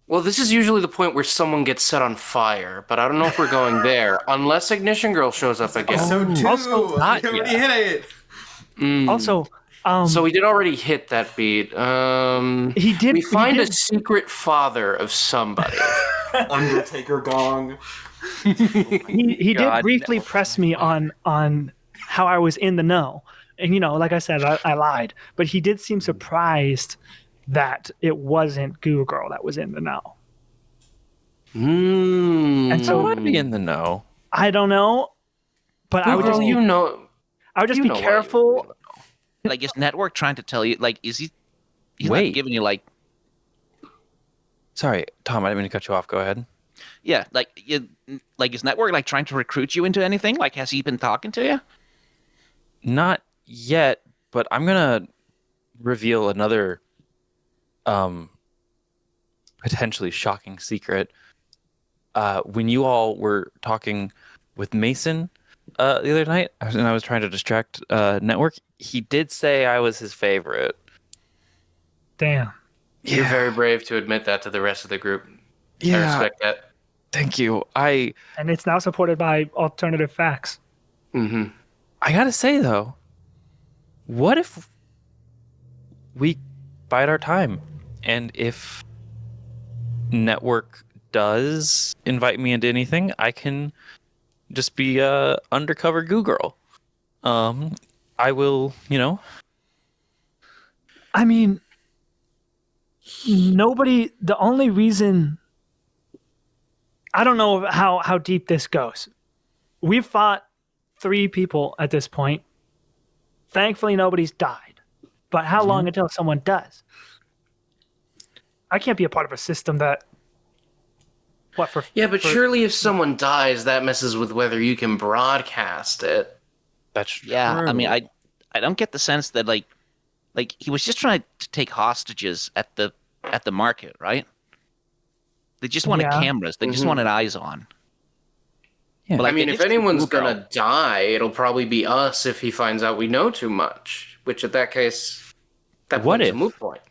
Well, this is usually the point where someone gets set on fire, but I don't know if we're going there. Unless Ignition Girl shows up again. So two. also not You already yet. hit it. Also, So we did already hit that beat. he did. We find he a did, secret father of somebody. Undertaker gong. he did God, briefly press me on how I was in the know. And, you know, like I said, I lied. But he did seem surprised that it wasn't Goo Girl that was in the know. And So so I'd be in the know. I don't know. But I would just Well, be, you know. I would just you be know why you careful. would be. Like, is Network trying to tell you, like, is he... He's Wait. not giving you, like... Sorry, Tom, I didn't mean to cut you off. Go ahead. Yeah, like, is Network, like, trying to recruit you into anything? Like, has he been talking to you? Not yet, but I'm gonna reveal another potentially shocking secret. When you all were talking with Mason the other night, and I was trying to distract Network, he did say I was his favorite. Damn. You're very brave to admit that to the rest of the group. I Yeah, respect that. thank you. I And it's now supported by alternative facts. Mm-hmm. I gotta say though, what if we bide our time, and if Network does invite me into anything, I can just be a undercover Goo Girl. I will, I mean, the only reason, I don't know how deep this goes. We've fought 3 people at this point. Thankfully, nobody's died. But how long until someone does? I can't be a part of a system that, Yeah, but surely if someone dies, that messes with whether you can broadcast it. that's Yeah, I mean, true. I don't get the sense that, like he was just trying to take hostages at the market, right? They just wanted Yeah. cameras. They just wanted eyes on. Yeah. But, I like, mean, it if is anyone's Goo Girl. gonna die, it'll probably be us if he finds out we know too much. Which, at that case, that What point's if? a moot point.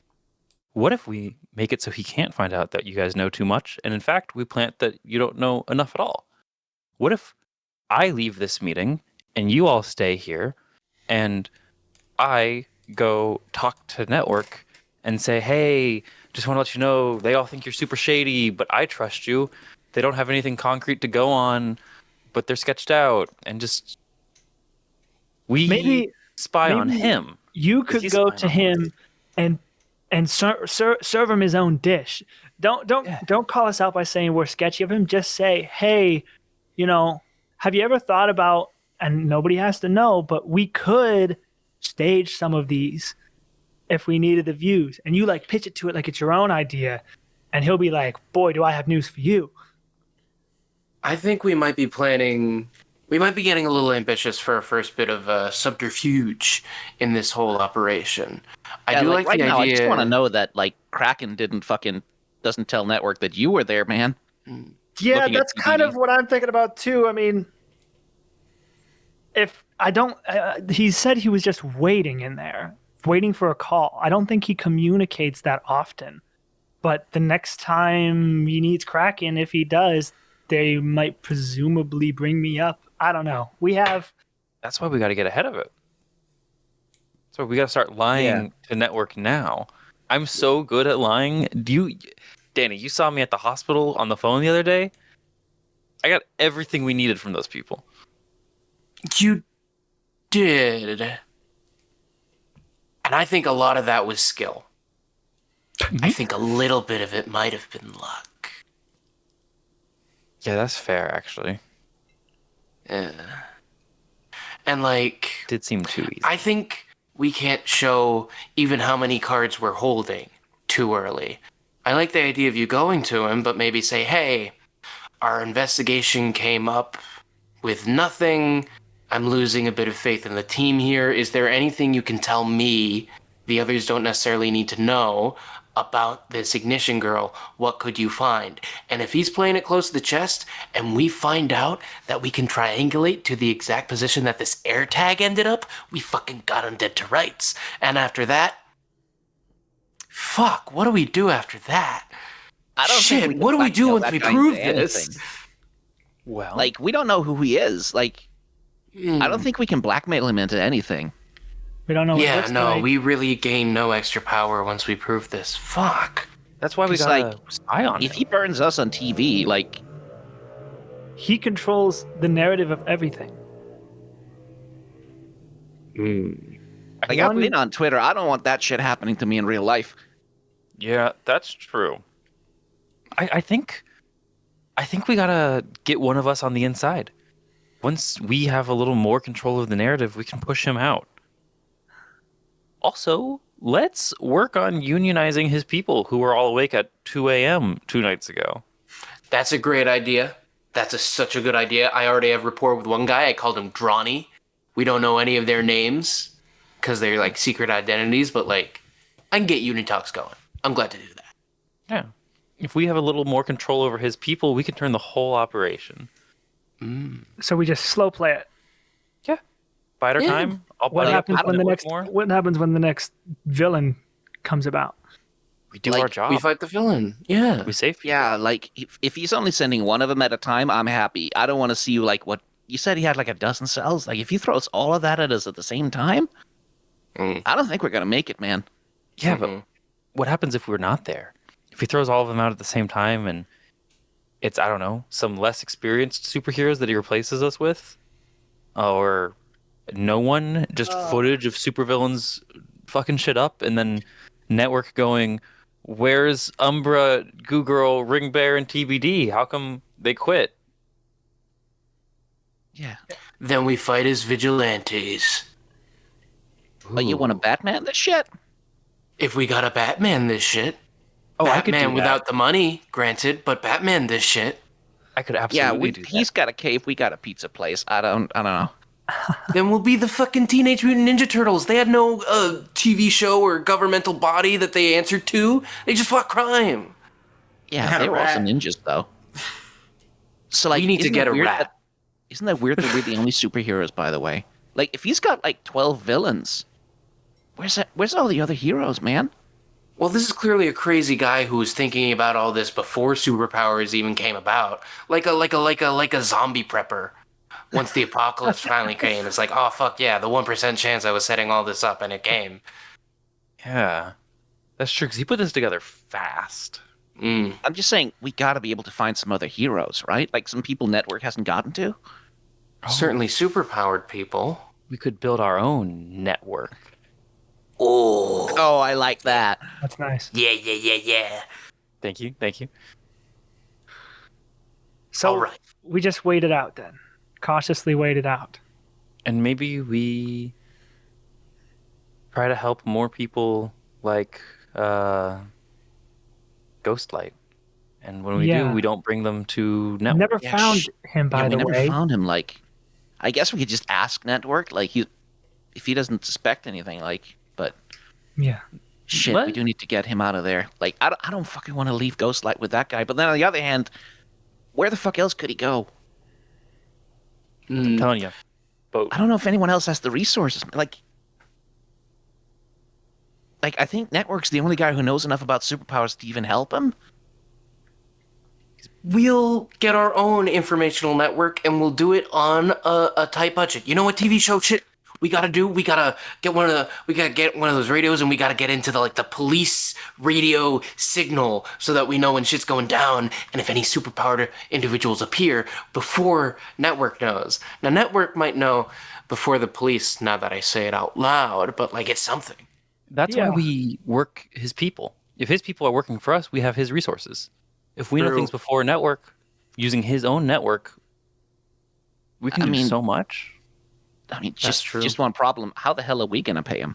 What if we make it so he can't find out that you guys know too much, and in fact, we plant that you don't know enough at all? What if I leave this meeting and you all stay here, and I go talk to Network and say, hey, just want to let you know they all think you're super shady, but I trust you. They don't have anything concrete to go on, but they're sketched out, and just we Maybe- spy on maybe- him. You could He's go fine to on him and serve him his own dish. Don't call us out by saying we're sketchy of him. Just say, hey, have you ever thought about? And nobody has to know, but we could stage some of these if we needed the views. And you like pitch it to it like it's your own idea, and he'll be like, boy, do I have news for you. I think we might be getting a little ambitious for our first bit of subterfuge in this whole operation. I do like right the now, idea. I just want to know that like Kraken doesn't tell Network that you were there, man. Yeah, Looking at that's kind TV. of what I'm thinking about too. I mean, if I don't, he said he was just waiting in there, waiting for a call. I don't think he communicates that often. But the next time he needs Kraken, if he does, they might presumably bring me up. I don't know. That's why we got to get ahead of it. So we got to start lying to Network now. I'm so good at lying. Danny, you saw me at the hospital on the phone the other day. I got everything we needed from those people. You did. And I think a lot of that was skill. I think a little bit of it might have been luck. Yeah, that's fair, actually. Yeah. And like, Did seem too easy. I think we can't show even how many cards we're holding too early. I like the idea of you going to him, but maybe say, hey, our investigation came up with nothing. I'm losing a bit of faith in the team here. Is there anything you can tell me the others don't necessarily need to know about this Ignition Girl? What could you find? And if he's playing it close to the chest and we find out that we can triangulate to the exact position that this air tag ended up, we fucking got him dead to rights. And after that, fuck, what do we do after that? I don't think we can what do we do blackmail once that we guy prove into this? anything. Well, Like, we don't know who he is. Like, I don't think we can blackmail him into anything. We don't know what it Yeah, looks no, like. we really gain no extra power once we prove this. Fuck. that's why we It's got to like, spy on If him. he burns us on TV, like, He controls the narrative of everything. I've been on Twitter. I don't want that shit happening to me in real life. Yeah, that's true. I think we gotta get one of us on the inside. Once we have a little more control of the narrative, we can push him out. Also, let's work on unionizing his people who were all awake at 2 a.m. 2 nights ago. That's a great idea. That's such a good idea. I already have rapport with one guy. I called him Drawny. We don't know any of their names because they're like secret identities, but like, I can get Unitalks going. I'm glad to do that. Yeah. If we have a little more control over his people, we can turn the whole operation. So we just slow play it. Yeah. Bide our time. I'll What buddy up happens with when the Network next more. What happens when the next villain comes about? We do Like, our job. We fight the villain. Yeah. We save people. Yeah, like, if he's only sending one of them at a time, I'm happy. I don't want to see you, like, what you said he had, like, a dozen cells. Like, if he throws all of that at us at the same time, I don't think we're going to make it, man. Yeah, but what happens if we're not there? If he throws all of them out at the same time and it's, I don't know, some less experienced superheroes that he replaces us with? Or no one, just footage of supervillains fucking shit up and then Network going, where's Umbra, Goo Girl, Ring Bear, and TBD? How come they quit? Yeah. Then we fight as vigilantes. But you want to Batman this shit? If we got a Batman this shit. Oh, I could do Batman that. without the money, granted, but Batman this shit. I could Yeah, absolutely do he's got a cave, we got a pizza place. I don't know. Then we'll be the fucking Teenage Mutant Ninja Turtles. They had no TV show or governmental body that they answered to. They just fought crime. Yeah, Had a they were also rat. ninjas, though. So, like, We need to isn't get it a weird rat. Isn't that weird that we're the only superheroes, by the way? Like, if he's got, like, 12 villains, where's all the other heroes, man? Well, this is clearly a crazy guy who was thinking about all this before superpowers even came about. Like a zombie prepper. Once the apocalypse finally came, it's like, oh fuck yeah, the 1% chance I was setting all this up and it came. Yeah. That's true, because he put this together fast. Mm. I'm just saying, we gotta be able to find some other heroes, right? Like, some people Network hasn't gotten to. Certainly superpowered people. We could build our own network. Oh, I like that. That's nice. Yeah. Thank you. So All right. we just wait it out then. Cautiously wait it out. And maybe we try to help more people like Ghostlight. And when we do, Yeah. we don't bring them to network. Never Yeah, found him, by we the never way. found him. Like, I guess we could just ask Network. Like, if he doesn't suspect anything, like, but Yeah. shit, What? we do need to get him out of there. Like, I don't fucking want to leave Ghostlight with that guy. But then on the other hand, where the fuck else could he go? I'm telling you. Boat. I don't know if anyone else has the resources. Like, I think Network's the only guy who knows enough about superpowers to even help him. We'll get our own informational network, and we'll do it on a tight budget. You know what TV show shit we gotta do? We gotta get one of those radios, and we gotta get into the police radio signal so that we know when shit's going down, and if any superpowered individuals appear before Network knows. Now, Network might know before the police. Now that I say it out loud, but it's something. That's Yeah. why we work his people. If his people are working for us, we have his resources. If we know True. things before network, using his own network, we can I do mean- so much. I mean, That's true. just one problem. How the hell are we gonna pay him?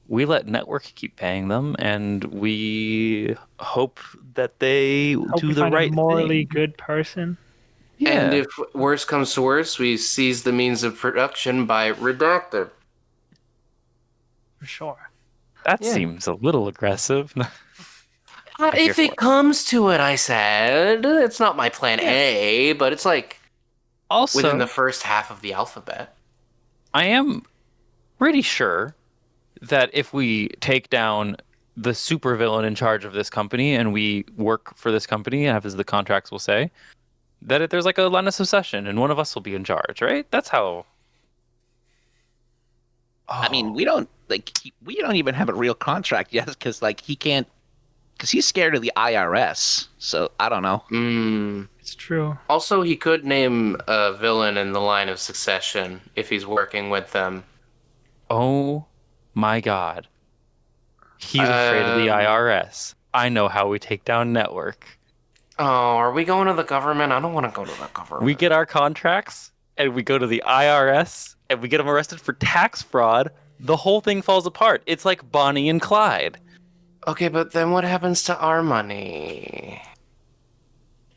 We let network keep paying them, and we hope that they Hope do we the find right a morally thing. good person. Yeah. And if worse comes to worse, we seize the means of production by redacted. For sure. that yeah. seems a little aggressive. If it comes to it, I said. It's not my plan A, but it's Also, within the first half of the alphabet. I am pretty sure that if we take down the supervillain in charge of this company and we work for this company, as the contracts will say, that there's a line of succession and one of us will be in charge, right? That's how. I mean, we don't we don't even have a real contract yet because he can't, because he's scared of the IRS. So I don't know. It's true. Also, he could name a villain in the line of succession if he's working with them. Oh my God. He's afraid of the IRS. I know how we take down network. Oh, are we going to the government? I don't want to go to the government. We get our contracts and we go to the IRS and we get them arrested for tax fraud. The whole thing falls apart. It's like Bonnie and Clyde. Okay, but then what happens to our money?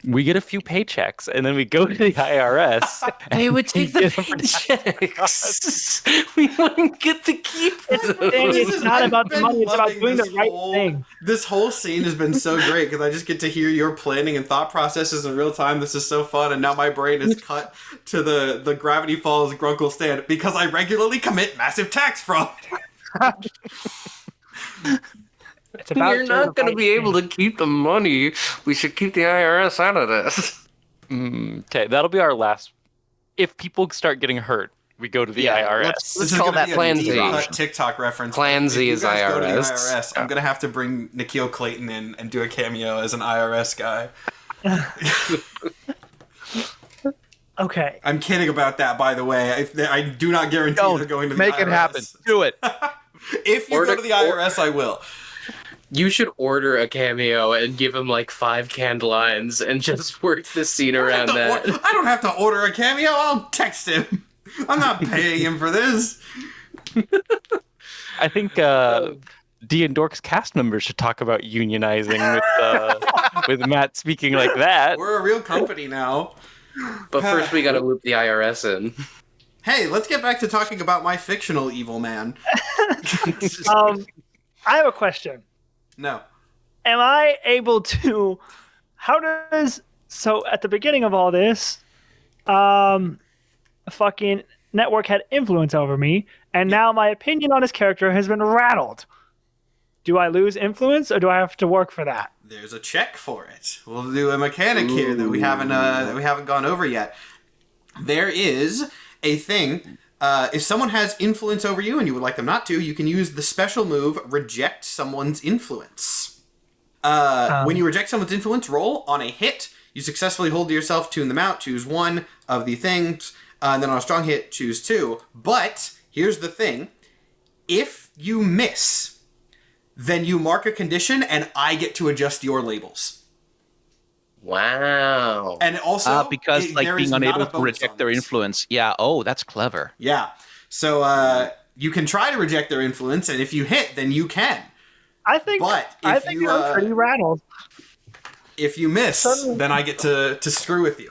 We get a few paychecks and then we go to the IRS. They would take the give them for paychecks. We wouldn't get to keep those. It's not about the been money, it's about loving doing the this right whole- thing. This whole scene has been so great because I just get to hear your planning and thought processes in real time. This is so fun, and now my brain is cut to the Gravity Falls Grunkle stand because I regularly commit massive tax fraud. It's about You're not going to be able to. to keep the money. We should keep the IRS out of this. Okay, that'll be our last. If people start getting hurt, we go to the IRS. let's This is call gonna that be a Plan deep Z. cut TikTok reference. Plan If Z you is guys go to the IRS. IRS, I'm gonna have to bring Nikhil Clayton in and do a cameo as an IRS guy. Okay. I'm kidding about that, by the way. I do not guarantee Don't they're going to the make IRS. it happen. Do it. If you go to the IRS, I will. You should order a cameo and give him 5 canned lines and just work the scene around that. I don't have to order a cameo. I'll text him. I'm not paying him for this. I think D&Dorks cast members should talk about unionizing with Matt speaking like that. We're a real company now. But first we gotta loop the IRS in. Hey, let's get back to talking about my fictional evil man. I have a question. No. Am I able to? So at the beginning of all this, fucking network had influence over me, and now my opinion on his character has been rattled. Do I lose influence, or do I have to work for that? There's a check for it. We'll do a mechanic here that we haven't gone over yet. There is a thing. If someone has influence over you and you would like them not to, you can use the special move Reject Someone's Influence. When you reject someone's influence, roll on a hit. You successfully hold to yourself, tune them out, choose one of the things, And then on a strong hit, choose 2. But here's the thing. If you miss, then you mark a condition and I get to adjust your labels. Wow. And also, because like there being is not unable a to bonus reject on their this. influence. Yeah. Oh, that's clever. Yeah. So you can try to reject their influence, and if you hit, then you can. I think. But I if think you I'm pretty rattled. if you miss, Suddenly- then I get to screw with you.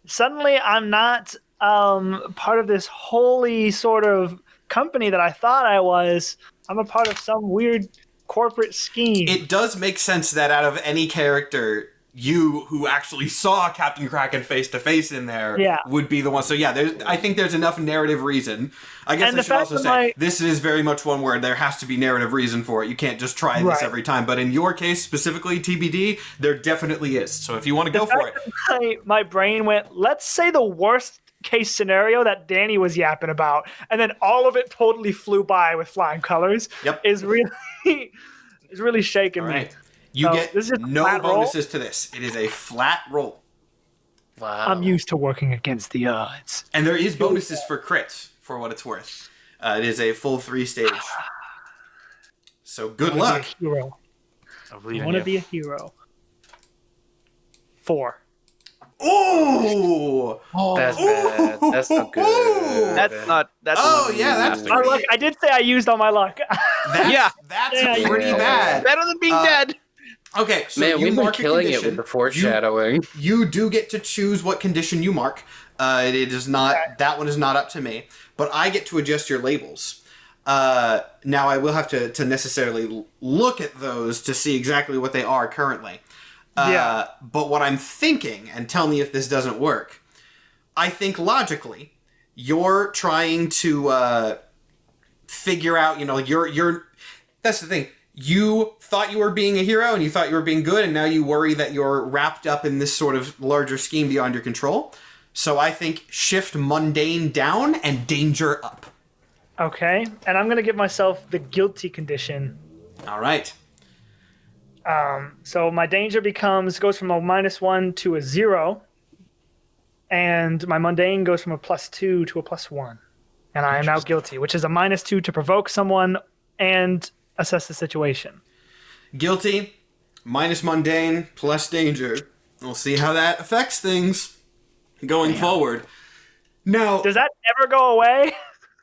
Suddenly, I'm not part of this holy sort of company that I thought I was. I'm a part of some weird corporate scheme. It does make sense that out of any character, you who actually saw Captain Kraken face to face in there would be the one. So yeah, I think there's enough narrative reason. I guess And I the should fact also that say this is very much one where there has to be narrative reason for it. You can't just try this Right. every time. But in your case specifically, TBD, there definitely is. So if you want to go for it, My brain went, let's say the worst case scenario that Danny was yapping about, and then all of it totally flew by with flying colors. Yep. Is really shaking all me. right. You So, get this is a no flat roll? bonuses to this. It is a flat roll. Wow. I'm used to working against the odds. And there is bonuses for crits, for what it's worth. It is a full 3 stage. So good luck. Be a hero. I I believe in want to you. be a hero. 4. Ooh! That's bad. That's not good. That's not. That's Oh, not yeah, that's My luck. I did say I used all my luck. That's Yeah, pretty yeah. bad. better than being dead. Okay, so Man, you we've been mark a killing it condition. with the foreshadowing. You do get to choose what condition you mark. It is not that one is not up to me, but I get to adjust your labels. Now I will have to necessarily look at those to see exactly what they are currently. But what I'm thinking, and tell me if this doesn't work, I think logically, you're trying to figure out, you're that's the thing. You thought you were being a hero and you thought you were being good, and now you worry that you're wrapped up in this sort of larger scheme beyond your control. So I think shift mundane down and danger up. Okay, and I'm gonna give myself the guilty condition. All right. So my danger goes from a -1 to a 0, and my mundane goes from a +2 to a +1, and I am now guilty, which is a -2 to provoke someone and assess the situation. Guilty, minus mundane, plus danger. We'll see how that affects things going forward. Now, Does that ever go away?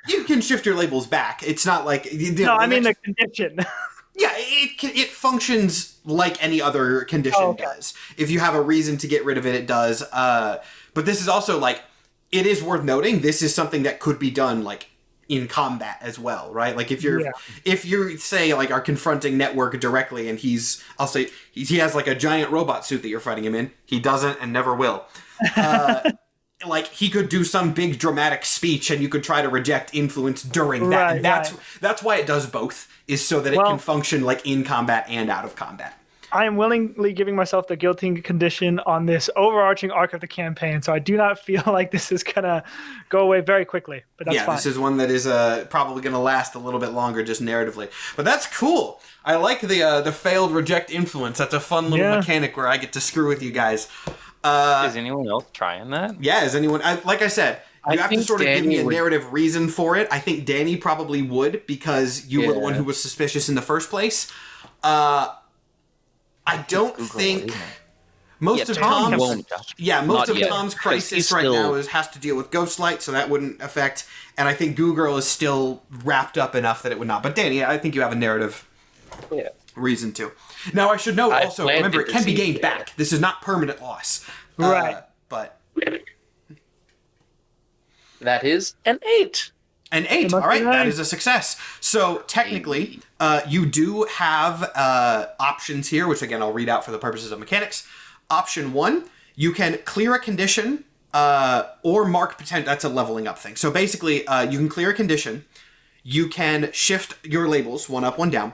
you can shift your labels back. It's not like... No, I mean the condition. Yeah, it functions like any other condition does. If you have a reason to get rid of it, it does. But this is also, like, it is worth noting, this is something that could be done, like, in combat as well, right? Like, if you're say, like, are confronting Network directly, and he has, like, a giant robot suit that you're fighting him in. He doesn't and never will. Like, he could do some big dramatic speech, and you could try to reject influence during that. And that's why it does both, is so that it can function, like, in combat and out of combat. I am willingly giving myself the guilty condition on this overarching arc of the campaign, so I do not feel like this is gonna go away very quickly. But that's fine. This is one that is probably going to last a little bit longer, just narratively. But that's cool. I like the failed reject influence. That's a fun little mechanic where I get to screw with you guys. Is anyone else trying that? Yeah, is anyone? Like I said, you have to sort of give me a narrative reason for it. I think Danny probably would, because you were the one who was suspicious in the first place. I don't think most of Tom's Tom's crisis right now has to deal with Ghostlight, so that wouldn't affect. And I think Goo Girl is still wrapped up enough that it would not. But Danny, I think you have a narrative reason to. Now I should note also, remember, it can be gained back. This is not permanent loss. Right. But That is an 8. an 8. All right, that is a success. So technically, you do have options here, which again I'll read out for the purposes of mechanics. Option 1, you can clear a condition or mark potential. That's a leveling up thing. So basically, you can clear a condition. You can shift your labels, 1 up, 1 down.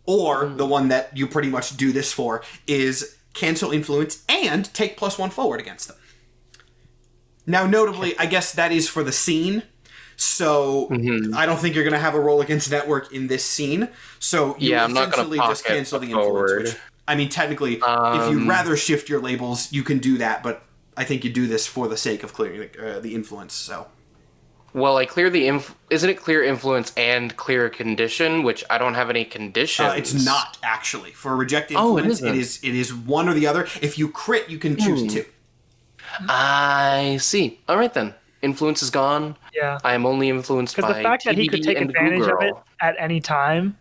Or the one that you pretty much do this for is cancel influence and take +1 forward against them. Now, notably, I guess that is for the scene. So I don't think you're going to have a roll against Network in this scene. So you I'm not going to just cancel the influence. Which, I mean, technically, if you'd rather shift your labels, you can do that. But I think you do this for the sake of clearing the influence. So. Well, I clear the isn't it clear influence and clear condition, which I don't have any conditions. It's not actually for reject Oh, influence. it isn't. It is one or the other. If you crit, you can choose two. I see. All right then. Influence is gone. Yeah. I am only influenced by Because the fact that he could TBD take and advantage of it Google. at any time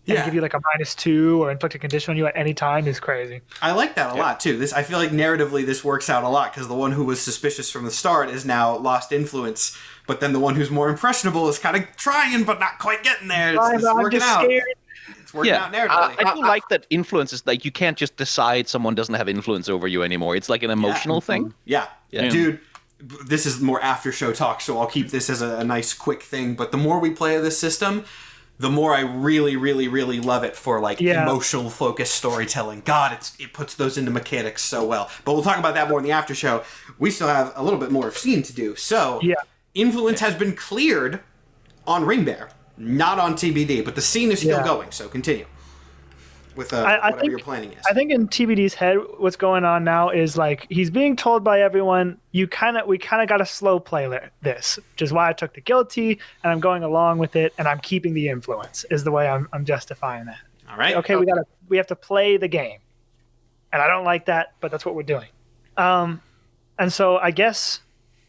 and give you like a -2 or inflict a condition on you at any time is crazy. I like that a lot too. I feel like narratively this works out a lot because the one who was suspicious from the start is now lost influence, but then the one who's more impressionable is kind of trying but not quite getting there. It's I'm working just out. scared. It's working out narratively. I do like that influence is like you can't just decide someone doesn't have influence over you anymore. It's like an emotional thing. Yeah. Dude, this is more after show talk, so I'll keep this as a nice quick thing, but the more we play this system, the more I really, really, really love it for like emotional focused storytelling. God, it puts those into mechanics so well. But we'll talk about that more in the after show. We still have a little bit more of scene to do. So, influence has been cleared on Ring Bear, not on TBD, but the scene is still going. So continue with whatever your planning is. I think in TBD's head, what's going on now is like he's being told by everyone, we kind of got to slow play this, which is why I took the guilty and I'm going along with it and I'm keeping the influence is the way I'm justifying that. All right. Okay, we have to play the game, and I don't like that, but that's what we're doing. And so I guess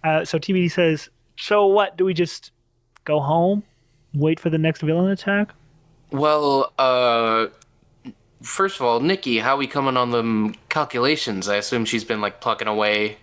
so. TBD says, so what? Do we just go home, wait for the next villain attack? Well, first of all, Nikki, how we coming on the calculations? I assume she's been like plugging away.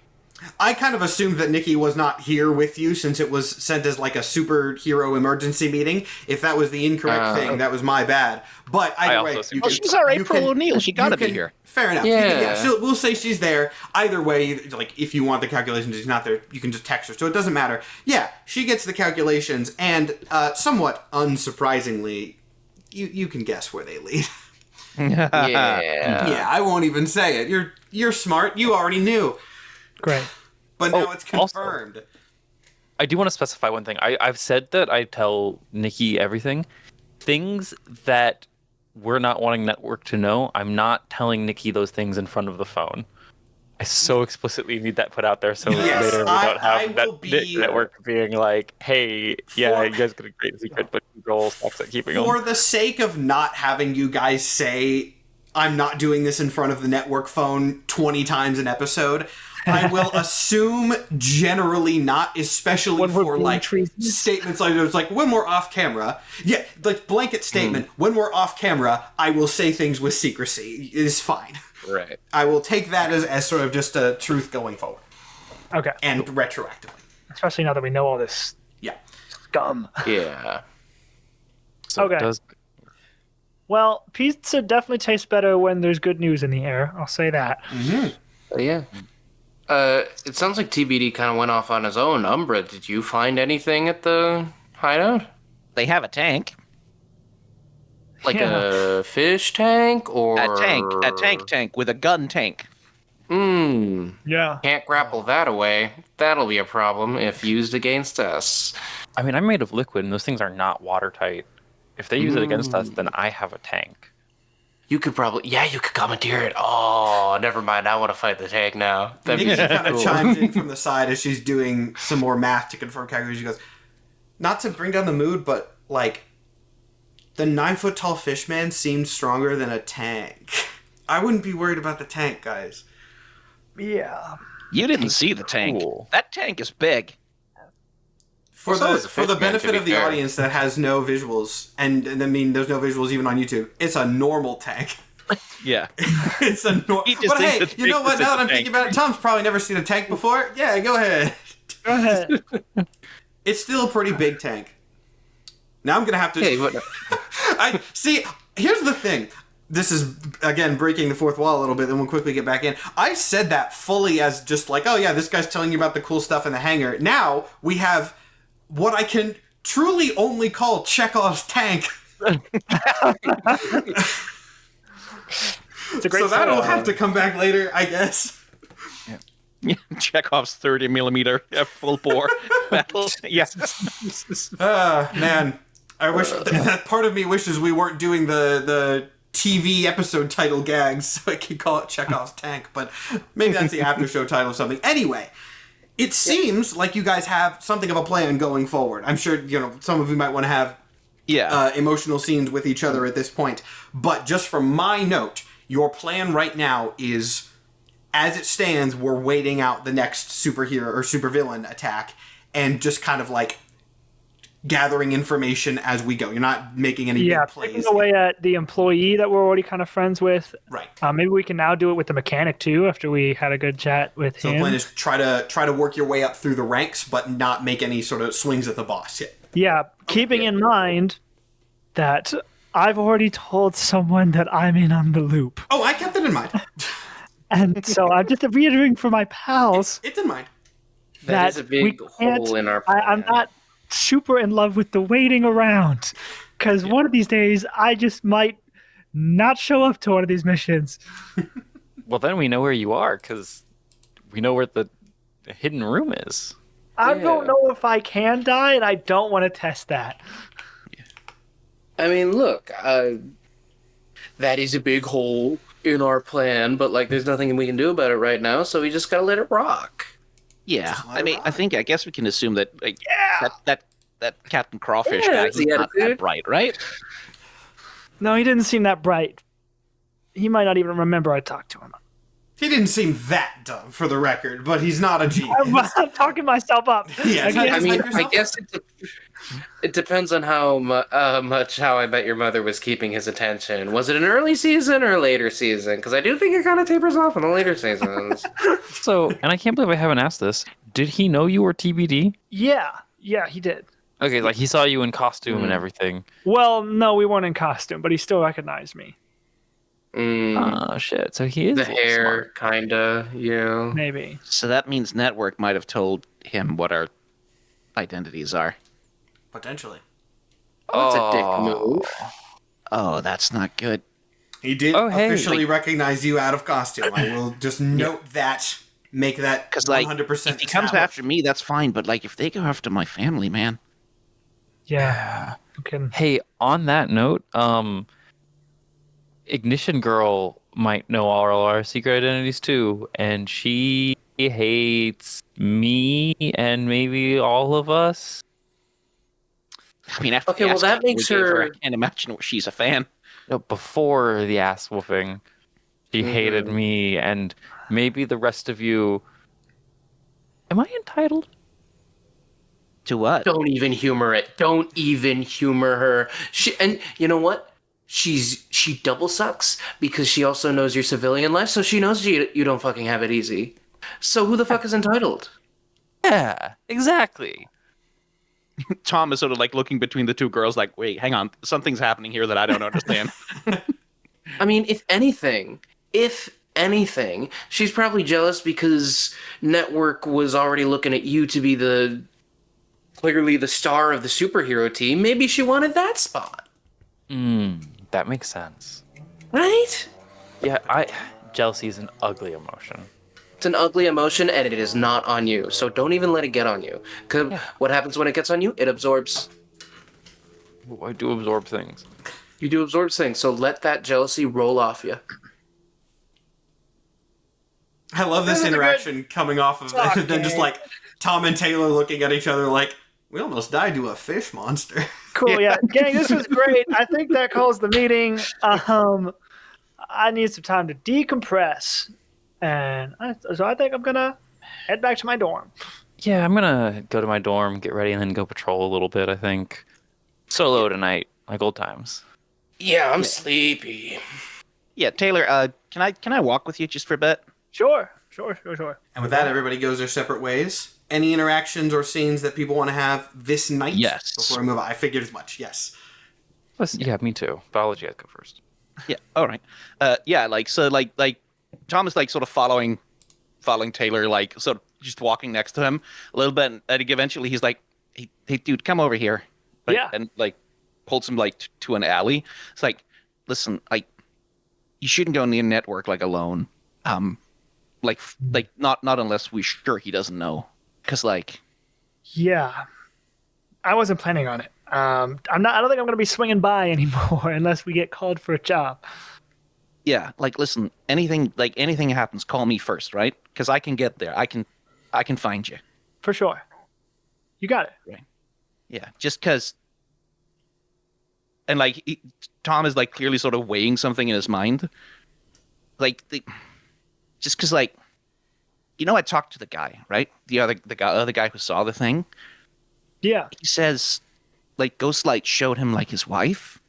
I kind of assumed that Nikki was not here with you since it was sent as like a superhero emergency meeting. If that was the incorrect thing, that was my bad. But either way, she's our April O'Neil. She gotta be here. Fair enough. Yeah. We'll say she's there. Either way, like if you want the calculations, she's not there. You can just text her, so it doesn't matter. Yeah, she gets the calculations, and somewhat unsurprisingly, you can guess where they lead. Yeah, I won't even say it. You're smart. You already knew. Great. But now it's confirmed. Also, I do want to specify one thing. I've said that I tell Nikki everything. Things that we're not wanting Network to know, I'm not telling Nikki those things in front of the phone. I so explicitly need that put out there so later we don't have that Network being like, hey, you guys got a great secret, but Google sucks at keeping them. For the sake of not having you guys say, I'm not doing this in front of the Network phone 20 times an episode, I will assume generally not, especially for like statements like those, like when we're off camera. Yeah, like blanket statement. When we're off camera, I will say things with secrecy. It is fine. Right. I will take that as sort of just a truth going forward. Okay. And retroactively. Especially now that we know all this scum. Yeah. So okay. Well, pizza definitely tastes better when there's good news in the air. I'll say that. Mm-hmm. Yeah. It sounds like TBD kind of went off on his own. Umbra, did you find anything at the hideout? They have a tank. Like a fish tank or a tank with a gun tank. Yeah. Can't grapple that away. That'll be a problem if used against us. I mean, I'm made of liquid, and those things are not watertight. If they use it against us, then I have a tank. You could probably, you could commandeer it. Oh, never mind. I want to fight the tank now. Nikki kind of chimes in from the side as she's doing some more math to confirm calculations. She goes, not to bring down the mood, but like, the 9-foot-tall fish man seemed stronger than a tank. I wouldn't be worried about the tank, guys. Yeah. You didn't see the tank. Cool. That tank is big. For the benefit of the audience that has no visuals, and I mean, there's no visuals even on YouTube, it's a normal tank. Yeah. It's a normal. But hey, you know what? Now that I'm thinking about it, Tom's probably never seen a tank before. Yeah, go ahead. Go ahead. It's still a pretty big tank. Now I'm gonna have to. Hey, what? I see. Here's the thing. This is again breaking the fourth wall a little bit, then we'll quickly get back in. I said that fully as just like, oh yeah, this guy's telling you about the cool stuff in the hangar. Now we have what I can truly only call Chekhov's tank. It's a great so that'll story. have to come back later, I guess. Chekhov's 30mm full bore battle. Yes. Man, I wish that part of me wishes we weren't doing the TV episode title gags, so I can call it Chekhov's tank, but maybe that's the after show title or something. Anyway, it seems like you guys have something of a plan going forward. I'm sure, some of you might want to have emotional scenes with each other at this point, but just from my note, your plan right now is, as it stands, we're waiting out the next superhero or supervillain attack and just kind of like gathering information as we go. You're not making any big plays. Picking away at the employee that we're already kind of friends with. Right. Maybe we can now do it with the mechanic too, after we had a good chat with him. So the plan is try to work your way up through the ranks, but not make any sort of swings at the boss yet. Yeah, keeping in mind that I've already told someone that I'm in on the loop. Oh, I kept it in mind. And so I'm just reiterating for my pals. It's in mind. That is a big hole in our plan. I'm not super in love with the waiting around, because one of these days I just might not show up to one of these missions. Well, then we know where you are, because we know where the hidden room is. I don't know if I can die, and I don't want to test that. I mean, look, that is a big hole in our plan, but like, there's nothing we can do about it right now, so we just gotta let it rock. Yeah, I mean, I guess we can assume that that Captain Crawfish guy, he's not that bright, right? No, he didn't seem that bright. He might not even remember I talked to him. He didn't seem that dumb, for the record, but he's not a genius. I'm talking myself up. Yeah, I mean, I guess it depends on how much How I Met Your Mother was keeping his attention. Was it an early season or a later season? Because I do think it kind of tapers off in the later seasons. So, and I can't believe I haven't asked this. Did he know you were TBD? Yeah, he did. Okay, like he saw you in costume and everything. Well, no, we weren't in costume, but he still recognized me. Oh, shit. So he is The hair, kinda, yeah. Maybe. So that means Network might have told him what our identities are. Potentially. That's a dick move. Oh, that's not good. He did officially recognize you out of costume. I will just note that, make that 'Cause, 100% if he comes after me, that's fine. But if they go after my family, man. Yeah. Okay. Hey, on that note, Ignition Girl might know all our secret identities too, and she hates me and maybe all of us. I mean, after that makes her. I can't imagine she's a fan. No, before the ass whooping, she hated me and maybe the rest of you. Am I entitled? To what? Don't even humor it. Don't even humor her. And you know what? She double sucks because she also knows your civilian life, so she knows you don't fucking have it easy. So who the fuck is entitled? Yeah, exactly. Tom is sort of looking between the two girls wait, hang on. Something's happening here that I don't understand. I mean, if anything, she's probably jealous because Network was already looking at you to be clearly the star of the superhero team. Maybe she wanted that spot. That makes sense. Right? Yeah, jealousy is an ugly emotion. It's an ugly emotion, and it is not on you. So don't even let it get on you. Because what happens when it gets on you? It absorbs. I do absorb things. You do absorb things, so let that jealousy roll off you. I love this interaction coming off of that, and then just Tom and Taylor looking at each other we almost died to a fish monster. Cool, yeah. Gang, this was great. I think that calls the meeting. I need some time to decompress. And so I think I'm going to head back to my dorm. Yeah, I'm going to go to my dorm, get ready, and then go patrol a little bit, I think. Solo tonight, like old times. Yeah, I'm sleepy. Yeah, Taylor, can I walk with you just for a bit? Sure. And with that, everybody goes their separate ways. Any interactions or scenes that people want to have this night? Yes. Before I move on. I figured as much, yes. Yeah, me too. But I'll let you guys go first. Yeah, all right. Tom is sort of following Taylor, sort of just walking next to him a little bit, and eventually he's like, hey dude, come over here. And pulls him to an alley. It's listen, you shouldn't go in the network alone. Not unless we're sure he doesn't know. Because Yeah. I wasn't planning on it. I'm not. I don't think I'm going to be swinging by anymore unless we get called for a job. Yeah, like listen, anything happens, call me first, right? Because I can get there. I can find you. For sure. You got it. Right. Yeah, just because. And like Tom is like clearly sort of weighing something in his mind. Like just because like, I talked to the guy, right? The other guy who saw the thing. Yeah. He says, like, Ghostlight showed him like his wife,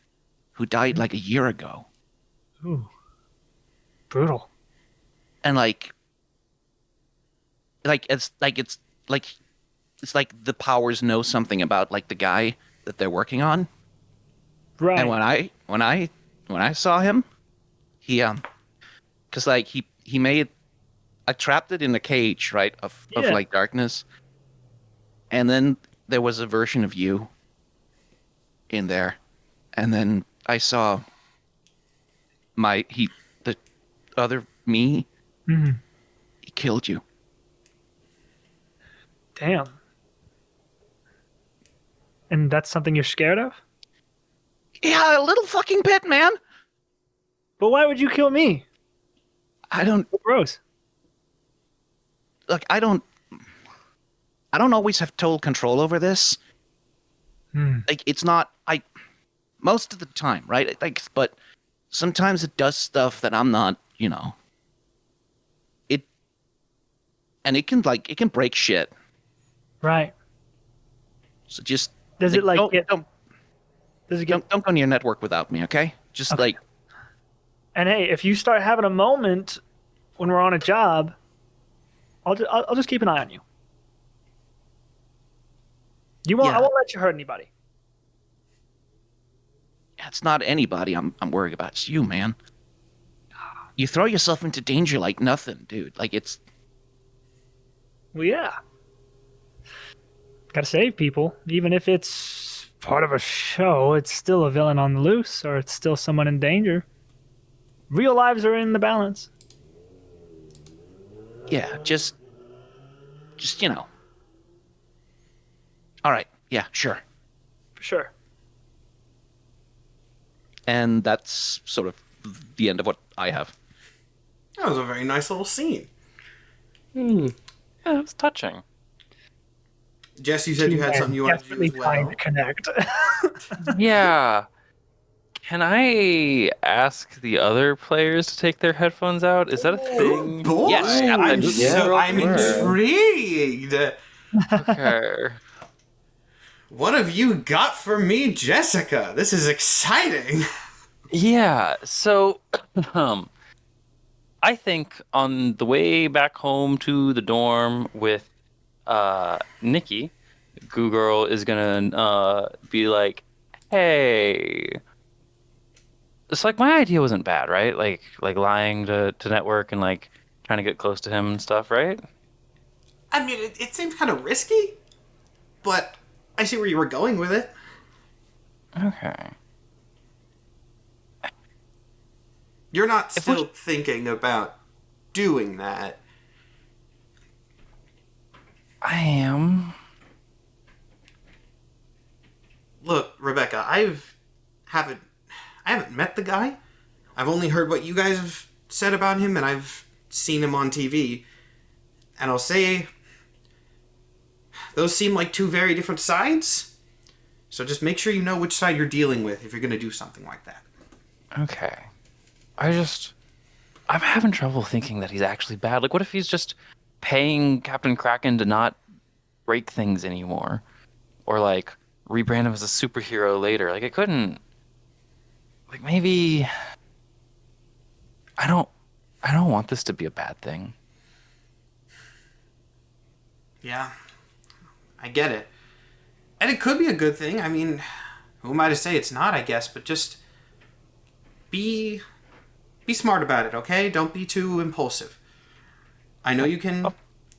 who died like a year ago, Ooh. Brutal. and it's like the powers know something about like the guy that they're working on. Right. And when I saw him, because like he made, I trapped it in a cage, right, of like darkness, and then there was a version of you in there, and then I saw the other me. Mm-hmm. He killed you. Damn. And that's something you're scared of? Yeah, a little fucking bit, man. But why would you kill me? I don't Gross. I don't always have total control over this. Like it's not most of the time, right? Like, but sometimes it does stuff that I'm not, it can break shit. Right. So just Does it like don't, get? don't Does it get? don't go on your network without me, okay? Just Okay. like And hey, if you start having a moment when we're on a job, I'll just keep an eye on you. You won't. Yeah. I won't let you hurt anybody. it's not anybody I'm worried about. It's you, man. You throw yourself into danger like nothing, dude. Like it's Well, yeah. Gotta save people, even if it's part of a show. It's still a villain on the loose, or it's still someone in danger. Real lives are in the balance. yeah, just All right. Yeah, sure. For sure. And that's sort of the end of what I have. That was a very nice little scene. Yeah, it was touching. Jess, you said you had something you wanted to do Desperately as well. trying to connect. Yeah. Can I ask the other players to take their headphones out? Is that a thing? Boy, Yes, I'm intrigued. Okay. What have you got for me, Jessica? This is exciting. Yeah. So, I think on the way back home to the dorm with Nikki, Goo Girl is gonna be like, "Hey." It's like my idea wasn't bad, right? Like lying to network and like trying to get close to him and stuff, right? I mean, it seems kind of risky, but I see where you were going with it. Okay. You're not If we- still thinking about doing that. I am. Look, Rebecca, I haven't met the guy. I've only heard what you guys have said about him, and I've seen him on TV. And I'll say, those seem like two very different sides. So just make sure you know which side you're dealing with if you're going to do something like that. Okay. I'm having trouble thinking that he's actually bad. Like, what if he's just paying Captain Kraken to not break things anymore? Or, like, rebrand him as a superhero later? Like, it couldn't... Like, maybe... I don't want this to be a bad thing. Yeah, I get it. And it could be a good thing. I mean, who am I to say it's not, I guess, but just be smart about it, okay? Don't be too impulsive. I know you can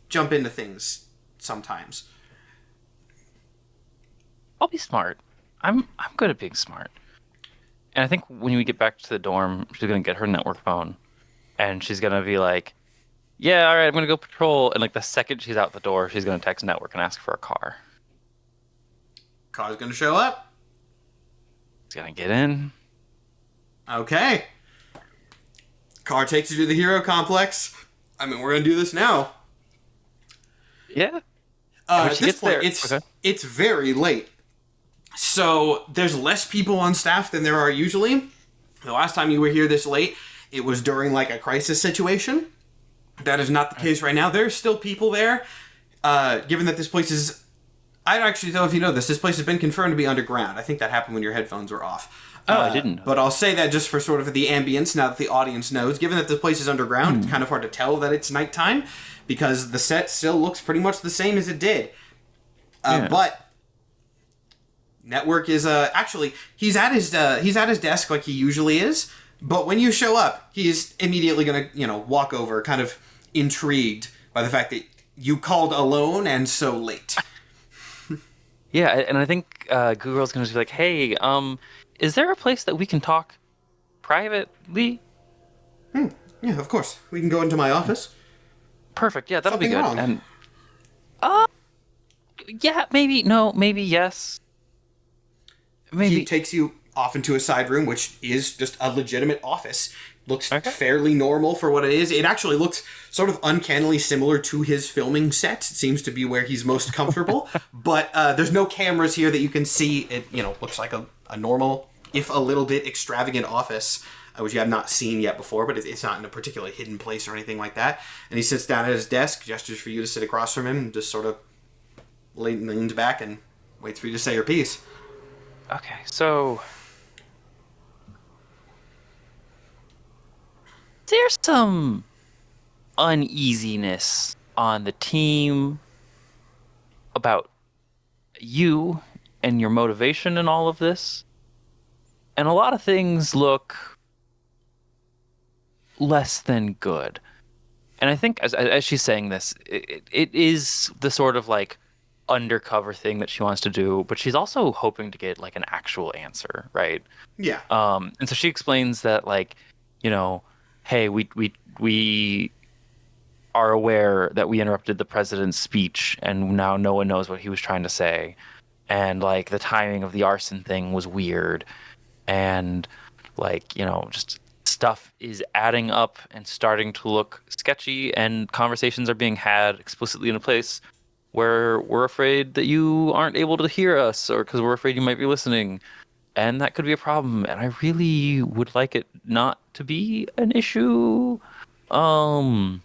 jump into things sometimes. I'll be smart. I'm good at being smart. And I think when we get back to the dorm, she's gonna get her network phone, and she's gonna be like, "Yeah, all right, I'm gonna go patrol." And like the second she's out the door, she's gonna text network and ask for a car. Car's gonna show up. He's gonna get in. Okay. Car takes you to the hero complex. I mean, we're gonna do this now. Yeah. At When she this gets point, there- it's very late. So there's less people on staff than there are usually. The last time you were here this late, it was during like a crisis situation. That is not the case right now. There's still people there. Given that this place is... I don't actually know if you know this. This place has been confirmed to be underground. I think that happened when your headphones were off. I didn't know. But I'll say that just for sort of the ambience, now that the audience knows. Given that this place is underground, it's kind of hard to tell that it's nighttime, because the set still looks pretty much the same as it did. But Network is actually he's at his desk like he usually is. But when you show up, he's immediately gonna walk over, kind of intrigued by the fact that you called alone and so late. Yeah, and I think Google's gonna be like, "Hey, is there a place that we can talk privately?" Yeah, of course. We can go into my office. Perfect. Yeah, that'll be Something good. wrong? And yeah, maybe no, maybe yes. Maybe He takes you off into a side room, which is just a legitimate office. Looks Okay. fairly normal for what it is. It actually looks sort of uncannily similar to his filming set. It seems to be where he's most comfortable. But there's no cameras here that you can see. It looks like a normal, if a little bit extravagant office, which you have not seen yet before, but it's not in a particularly hidden place or anything like that. And he sits down at his desk, gestures for you to sit across from him, and just sort of leans back and waits for you to say your piece. Okay, so there's some uneasiness on the team about you and your motivation in all of this. And a lot of things look less than good. And I think as she's saying this, it is the sort of like undercover thing that she wants to do, but she's also hoping to get like an actual answer, right? Yeah. And so she explains that like, hey, we are aware that we interrupted the president's speech and now no one knows what he was trying to say. And like the timing of the arson thing was weird. And like, just stuff is adding up and starting to look sketchy, and conversations are being had explicitly in a place where we're afraid that you aren't able to hear us, or because we're afraid you might be listening. And that could be a problem. And I really would like it not to be an issue. Because,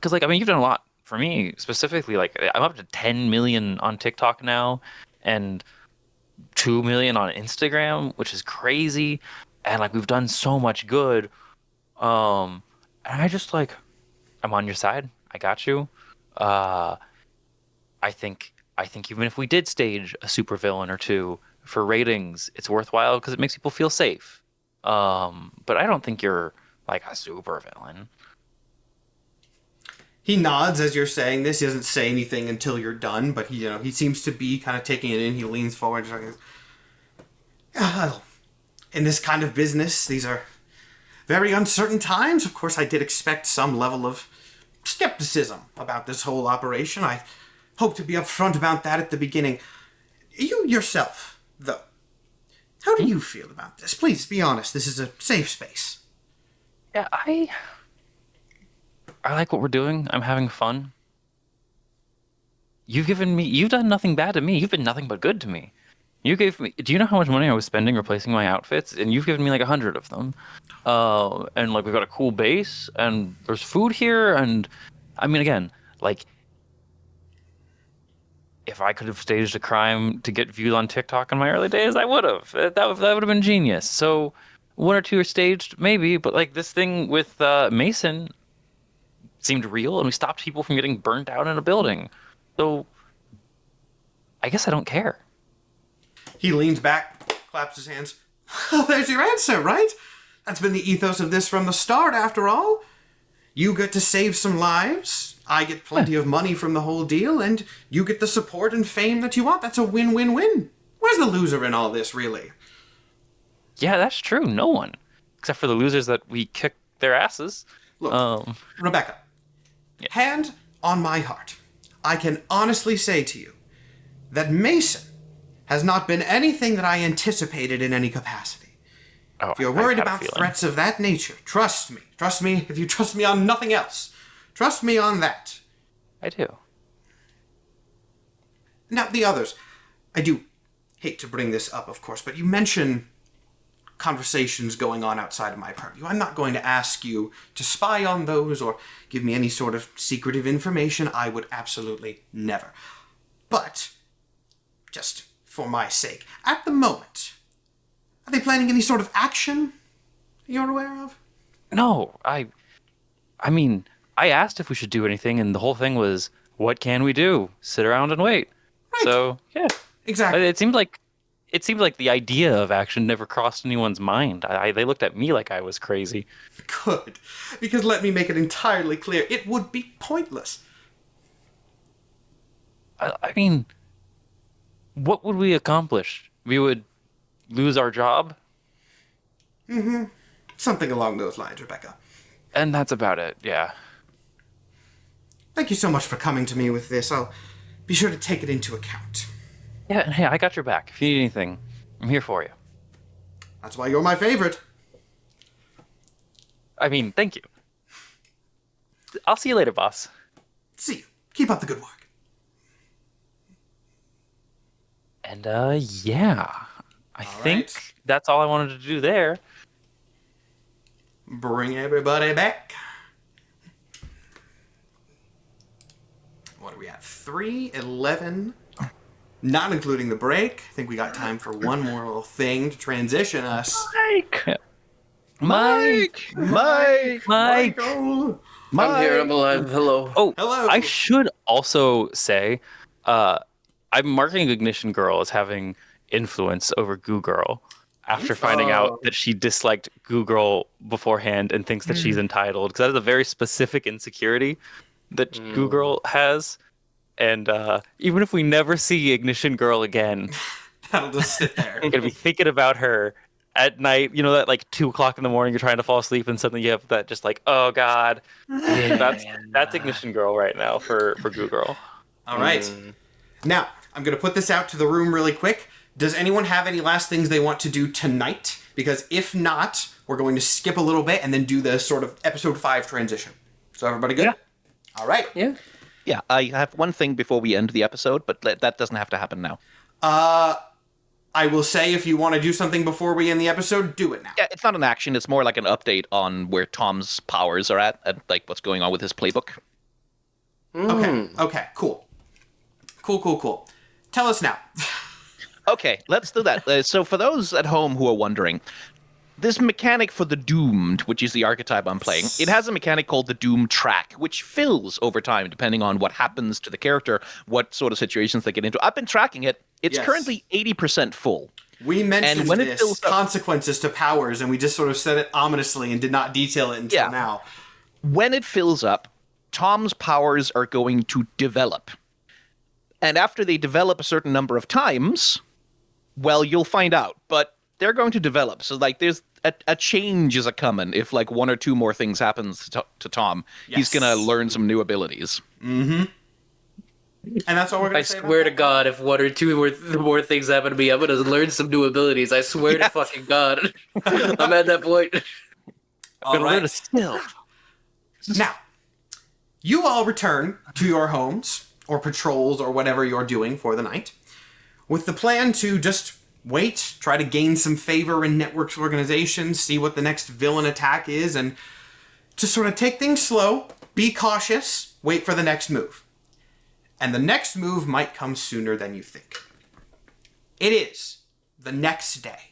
like, I mean, you've done a lot for me specifically. Like, I'm up to 10 million on TikTok now and 2 million on Instagram, which is crazy. And, like, we've done so much good. And I just, like, I'm on your side. I got you. I think even if we did stage a supervillain or two for ratings, it's worthwhile because it makes people feel safe. But I don't think you're like a supervillain. He nods as you're saying this. He doesn't say anything until you're done, but he seems to be kind of taking it in. He leans forward and goes, in this kind of business, these are very uncertain times. Of course, I did expect some level of skepticism about this whole operation. I hope to be upfront about that at the beginning. You yourself, though, how do you feel about this? Please be honest. This is a safe space. Yeah, I like what we're doing. I'm having fun. You've done nothing bad to me. You've been nothing but good to me. You gave me, do you know how much money I was spending replacing my outfits? And you've given me like 100 of them. And like we've got a cool base and there's food here. And I mean, again, like if I could have staged a crime to get views on TikTok in my early days, I would have. That would have been genius. So one or two are staged, maybe, but like this thing with Mason seemed real, and we stopped people from getting burnt out in a building. So I guess I don't care. He leans back, claps his hands. Well, there's your answer, right? That's been the ethos of this from the start, after all. You get to save some lives, I get plenty of money from the whole deal, and you get the support and fame that you want. That's a win-win-win. Where's the loser in all this, really? Yeah, that's true. No one. Except for the losers that we kick their asses. Look, Rebecca, hand on my heart, I can honestly say to you that Mason has not been anything that I anticipated in any capacity. Oh, If you're I worried had a about feeling. threats of that nature, trust me. Trust me if you trust me on nothing else. Trust me on that. I do. Now, the others. I do hate to bring this up, of course, but you mention conversations going on outside of my purview. I'm not going to ask you to spy on those or give me any sort of secretive information. I would absolutely never. But, just for my sake, at the moment, are they planning any sort of action you're aware of? No, I mean, I asked if we should do anything, and the whole thing was, what can we do? Sit around and wait. Right. So, yeah. Exactly. It seemed like the idea of action never crossed anyone's mind. They looked at me like I was crazy. Good. Because let me make it entirely clear, it would be pointless. I mean, what would we accomplish? We would lose our job, Something along those lines, Rebecca. and that's about it. Yeah. Thank you so much for coming to me with this. I'll be sure to take it into account. Yeah, and hey, I got your back. If you need anything, I'm here for you. That's why you're my favorite. I mean, thank you. I'll see you later, boss. See you. Keep up the good work. And, yeah. I think right. that's all I wanted to do there. Bring everybody back. What are we at? 3:11. Not including the break. I think we got time for one more little thing to transition us. Mike! Mike! Michael! I'm here. I'm alive. Hello. Oh, Hello. I should also say, I'm marking Ignition Girl as having influence over Goo Girl after finding out that she disliked Goo Girl beforehand and thinks that she's entitled, because that is a very specific insecurity that Goo Girl has. And even if we never see Ignition Girl again, That'll just sit there. I'm gonna be thinking about her at night. You know, that like 2:00 in the morning, you're trying to fall asleep, and suddenly you have that just like, oh god, that's Ignition Girl right now for Goo Girl. All right. Now, I'm going to put this out to the room really quick. Does anyone have any last things they want to do tonight? Because if not, we're going to skip a little bit and then do the sort of episode 5 transition. So everybody good? Yeah. All right. Yeah. Yeah, I have one thing before we end the episode, but that doesn't have to happen now. I will say if you want to do something before we end the episode, do it now. Yeah, it's not an action. It's more like an update on where Tom's powers are at and like what's going on with his playbook. Okay, cool. Cool. Tell us now. Okay, let's do that. So for those at home who are wondering, this mechanic for the Doomed, which is the archetype I'm playing, it has a mechanic called the Doom track, which fills over time depending on what happens to the character, what sort of situations they get into. I've been tracking it. It's Yes. currently 80% full. We mentioned And when it this, fills up- consequences to powers, and we just sort of said it ominously and did not detail it until Yeah. now. When it fills up, Tom's powers are going to develop. And after they develop a certain number of times, well, you'll find out. But they're going to develop. So, like, there's a change is a-coming if, like, 1 or 2 more things happens to Tom. He's going to learn some new abilities. And that's all we're I going to say swear to about God, if 1 or 2 more things happen to me, I'm gonna learn some new abilities. I swear to fucking God. I'm at that point. that? All right. Still. Now, you all return to your homes, or patrols, or whatever you're doing for the night, with the plan to just wait, try to gain some favor in Network's organization, see what the next villain attack is, and to sort of take things slow, be cautious, wait for the next move. And the next move might come sooner than you think. It is the next day.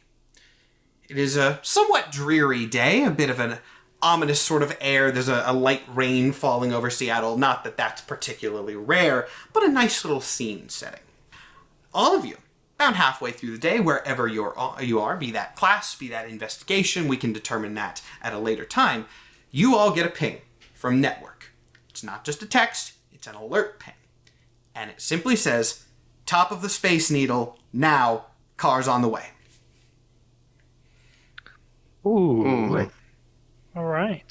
It is a somewhat dreary day, a bit of an ominous sort of air. There's a light rain falling over Seattle. Not that that's particularly rare, but a nice little scene setting. All of you, about halfway through the day, wherever you are, be that class, be that investigation, we can determine that at a later time, you all get a ping from Network. It's not just a text, it's an alert ping. And it simply says, top of the Space Needle, now, cars on the way. Ooh. All right.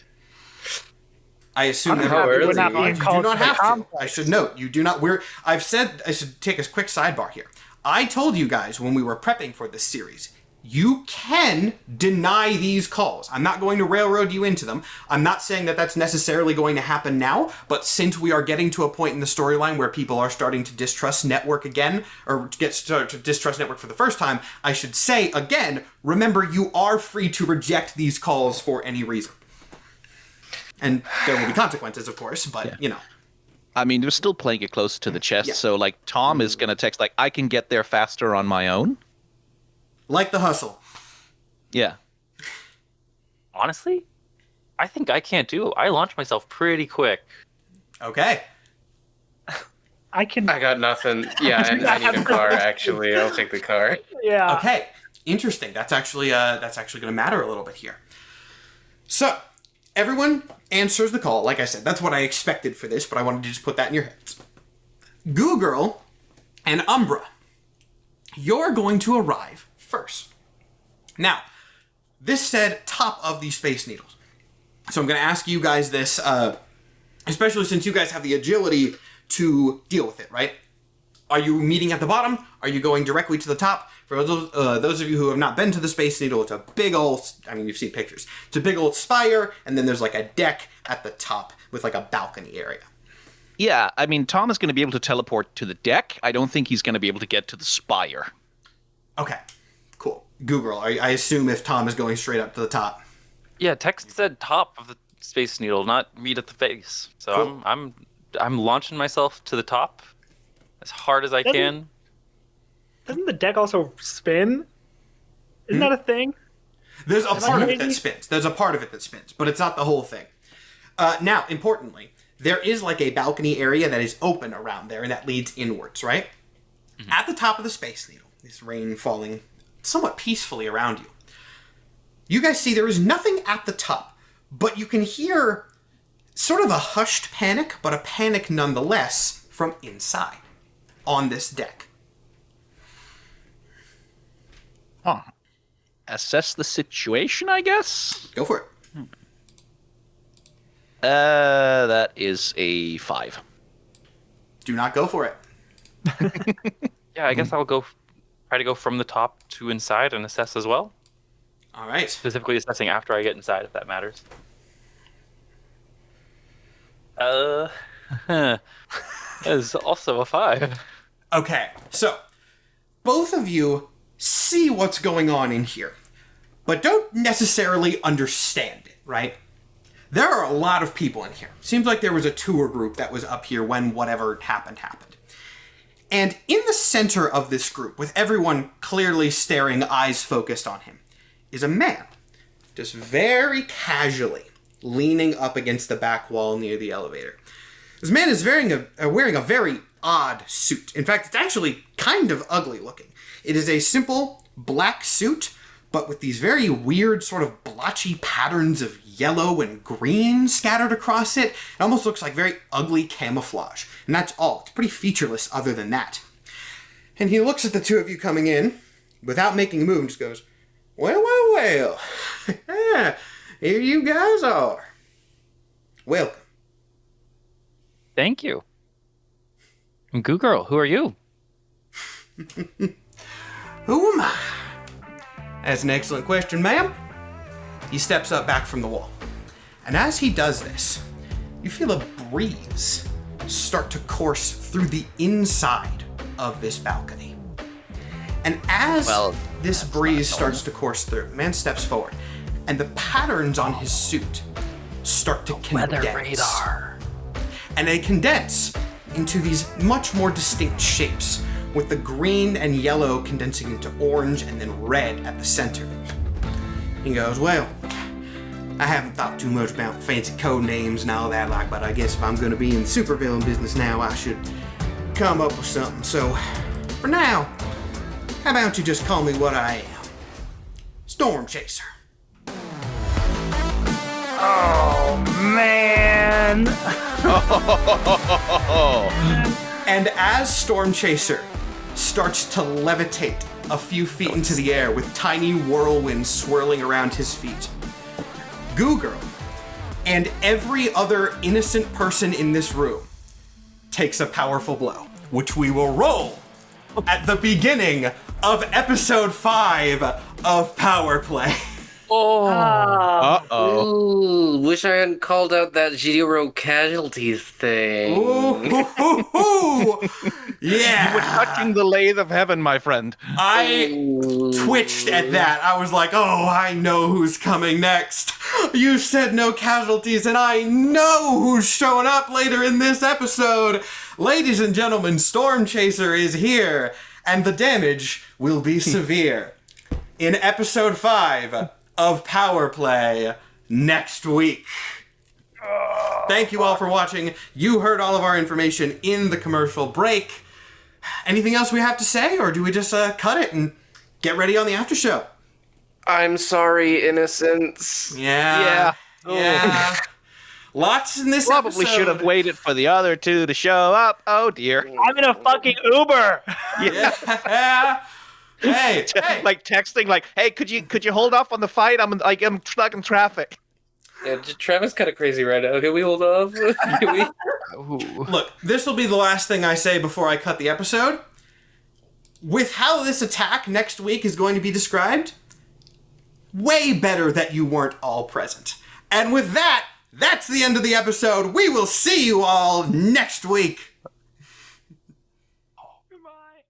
I assume I'm that happy we're not being you do called not to the have to. complex. I should note, you do not. I should take a quick sidebar here. I told you guys when we were prepping for this series, you can deny these calls. I'm not going to railroad you into them. I'm not saying that that's necessarily going to happen now, but since we are getting to a point in the storyline where people are starting to distrust Network again, or start to distrust Network for the first time, I should say again, remember you are free to reject these calls for any reason. And there will be consequences, of course, but, you know. I mean, you're still playing it close to the chest, so, like, Tom is going to text, like, I can get there faster on my own. Like the hustle. Yeah. Honestly, I think I can't do it. I launch myself pretty quick. Okay. I can. I got nothing. Yeah, and I need a car. Actually, I'll take the car. Yeah. Okay. Interesting. That's actually going to matter a little bit here. So, everyone answers the call. Like I said, that's what I expected for this, but I wanted to just put that in your heads. Goo Girl and Umbra, you're going to arrive first. Now, this said top of the Space Needles. So I'm going to ask you guys this, especially since you guys have the agility to deal with it, right? Are you meeting at the bottom? Are you going directly to the top? For those of you who have not been to the Space Needle, it's a big old, I mean, you've seen pictures. It's a big old spire, and then there's like a deck at the top with like a balcony area. Yeah, I mean, Tom is going to be able to teleport to the deck. I don't think he's going to be able to get to the spire. Okay, cool. Google, I assume if Tom is going straight up to the top. Yeah, text said top of the Space Needle, not meet at the face. So Cool. I'm launching myself to the top as hard as I can. Doesn't the deck also spin? Isn't that a thing? There's a part of it that crazy? spins. There's a part of it that spins, but it's not the whole thing. Now, importantly, there is like a balcony area that is open around there, and that leads inwards, right? Mm-hmm. At the top of the Space Needle, this rain falling somewhat peacefully around you. You guys see there is nothing at the top, but you can hear sort of a hushed panic, but a panic nonetheless from inside on this deck. Huh. Assess the situation, I guess? Go for it. That is a 5. Do not go for it. Yeah, I guess I'll try to go from the top to inside and assess as well. All right. Specifically assessing after I get inside, if that matters. That is also a 5. Okay, so both of you see what's going on in here, but don't necessarily understand it, right? There are a lot of people in here. Seems like there was a tour group that was up here when whatever happened. And in the center of this group, with everyone clearly staring, eyes focused on him, is a man, just very casually leaning up against the back wall near the elevator. This man is wearing a very odd suit. In fact, it's actually kind of ugly looking. It is a simple black suit, but with these very weird sort of blotchy patterns of yellow and green scattered across it. It almost looks like very ugly camouflage. And that's all. It's pretty featureless other than that. And he looks at the two of you coming in, without making a move, and just goes, well, well, well. Here you guys are. Welcome. Thank you. I'm Goo Girl. Who are you? Who am I? That's an excellent question, ma'am. He steps up back from the wall. And as he does this, you feel a breeze start to course through the inside of this balcony. And as this breeze starts to course through, the man steps forward, and the patterns on his suit start to condense. Weather radar. And they condense into these much more distinct shapes, with the green and yellow condensing into orange and then red at the center. He goes, well, I haven't thought too much about fancy code names and all that, but I guess if I'm going to be in the supervillain business now, I should come up with something. So, for now, how about you just call me what I am? Storm Chaser. Oh, man. And as Storm Chaser starts to levitate a few feet into the air with tiny whirlwinds swirling around his feet, Goo Girl and every other innocent person in this room takes a powerful blow, which we will roll at the beginning of episode 5 of Power Play. Uh-oh. Ooh, wish I hadn't called out that zero casualties thing. Ooh, yeah. You were touching the lathe of heaven, my friend. I twitched at that. I was like, oh, I know who's coming next. You said no casualties, and I know who's showing up later in this episode. Ladies and gentlemen, Storm Chaser is here, and the damage will be severe. In episode 5 of Power Play next week. Thank you all for watching. You heard all of our information in the commercial break. Anything else we have to say, or do we just cut it and get ready on the after show? I'm sorry, innocents. Yeah. Lots in this Probably episode. should have waited for the other two to show up. Oh dear. I'm in a fucking Uber. Yeah. Hey. Like texting, like, hey, could you hold off on the fight? I'm stuck in traffic. Yeah, Travis kind of crazy right now. Can we hold off? Can we? Look, this will be the last thing I say before I cut the episode. With how this attack next week is going to be described, way better that you weren't all present. And with that, that's the end of the episode. We will see you all next week. Goodbye.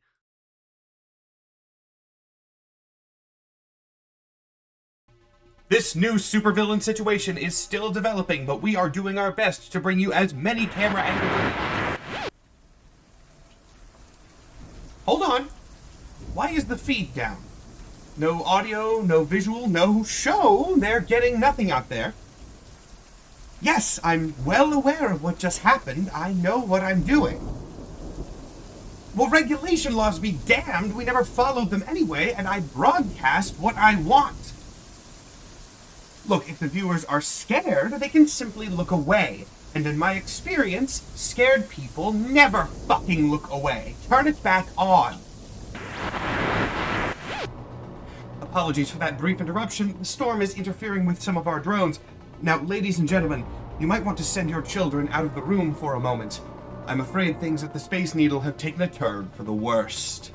This new supervillain situation is still developing, but we are doing our best to bring you as many camera angles. Hold on. Why is the feed down? No audio, no visual, no show. They're getting nothing out there. Yes, I'm well aware of what just happened. I know what I'm doing. Well, regulation laws be damned. We never followed them anyway, and I broadcast what I want. Look, if the viewers are scared, they can simply look away. And in my experience, scared people never fucking look away. Turn it back on. Apologies for that brief interruption. The storm is interfering with some of our drones. Now, ladies and gentlemen, you might want to send your children out of the room for a moment. I'm afraid things at the Space Needle have taken a turn for the worst.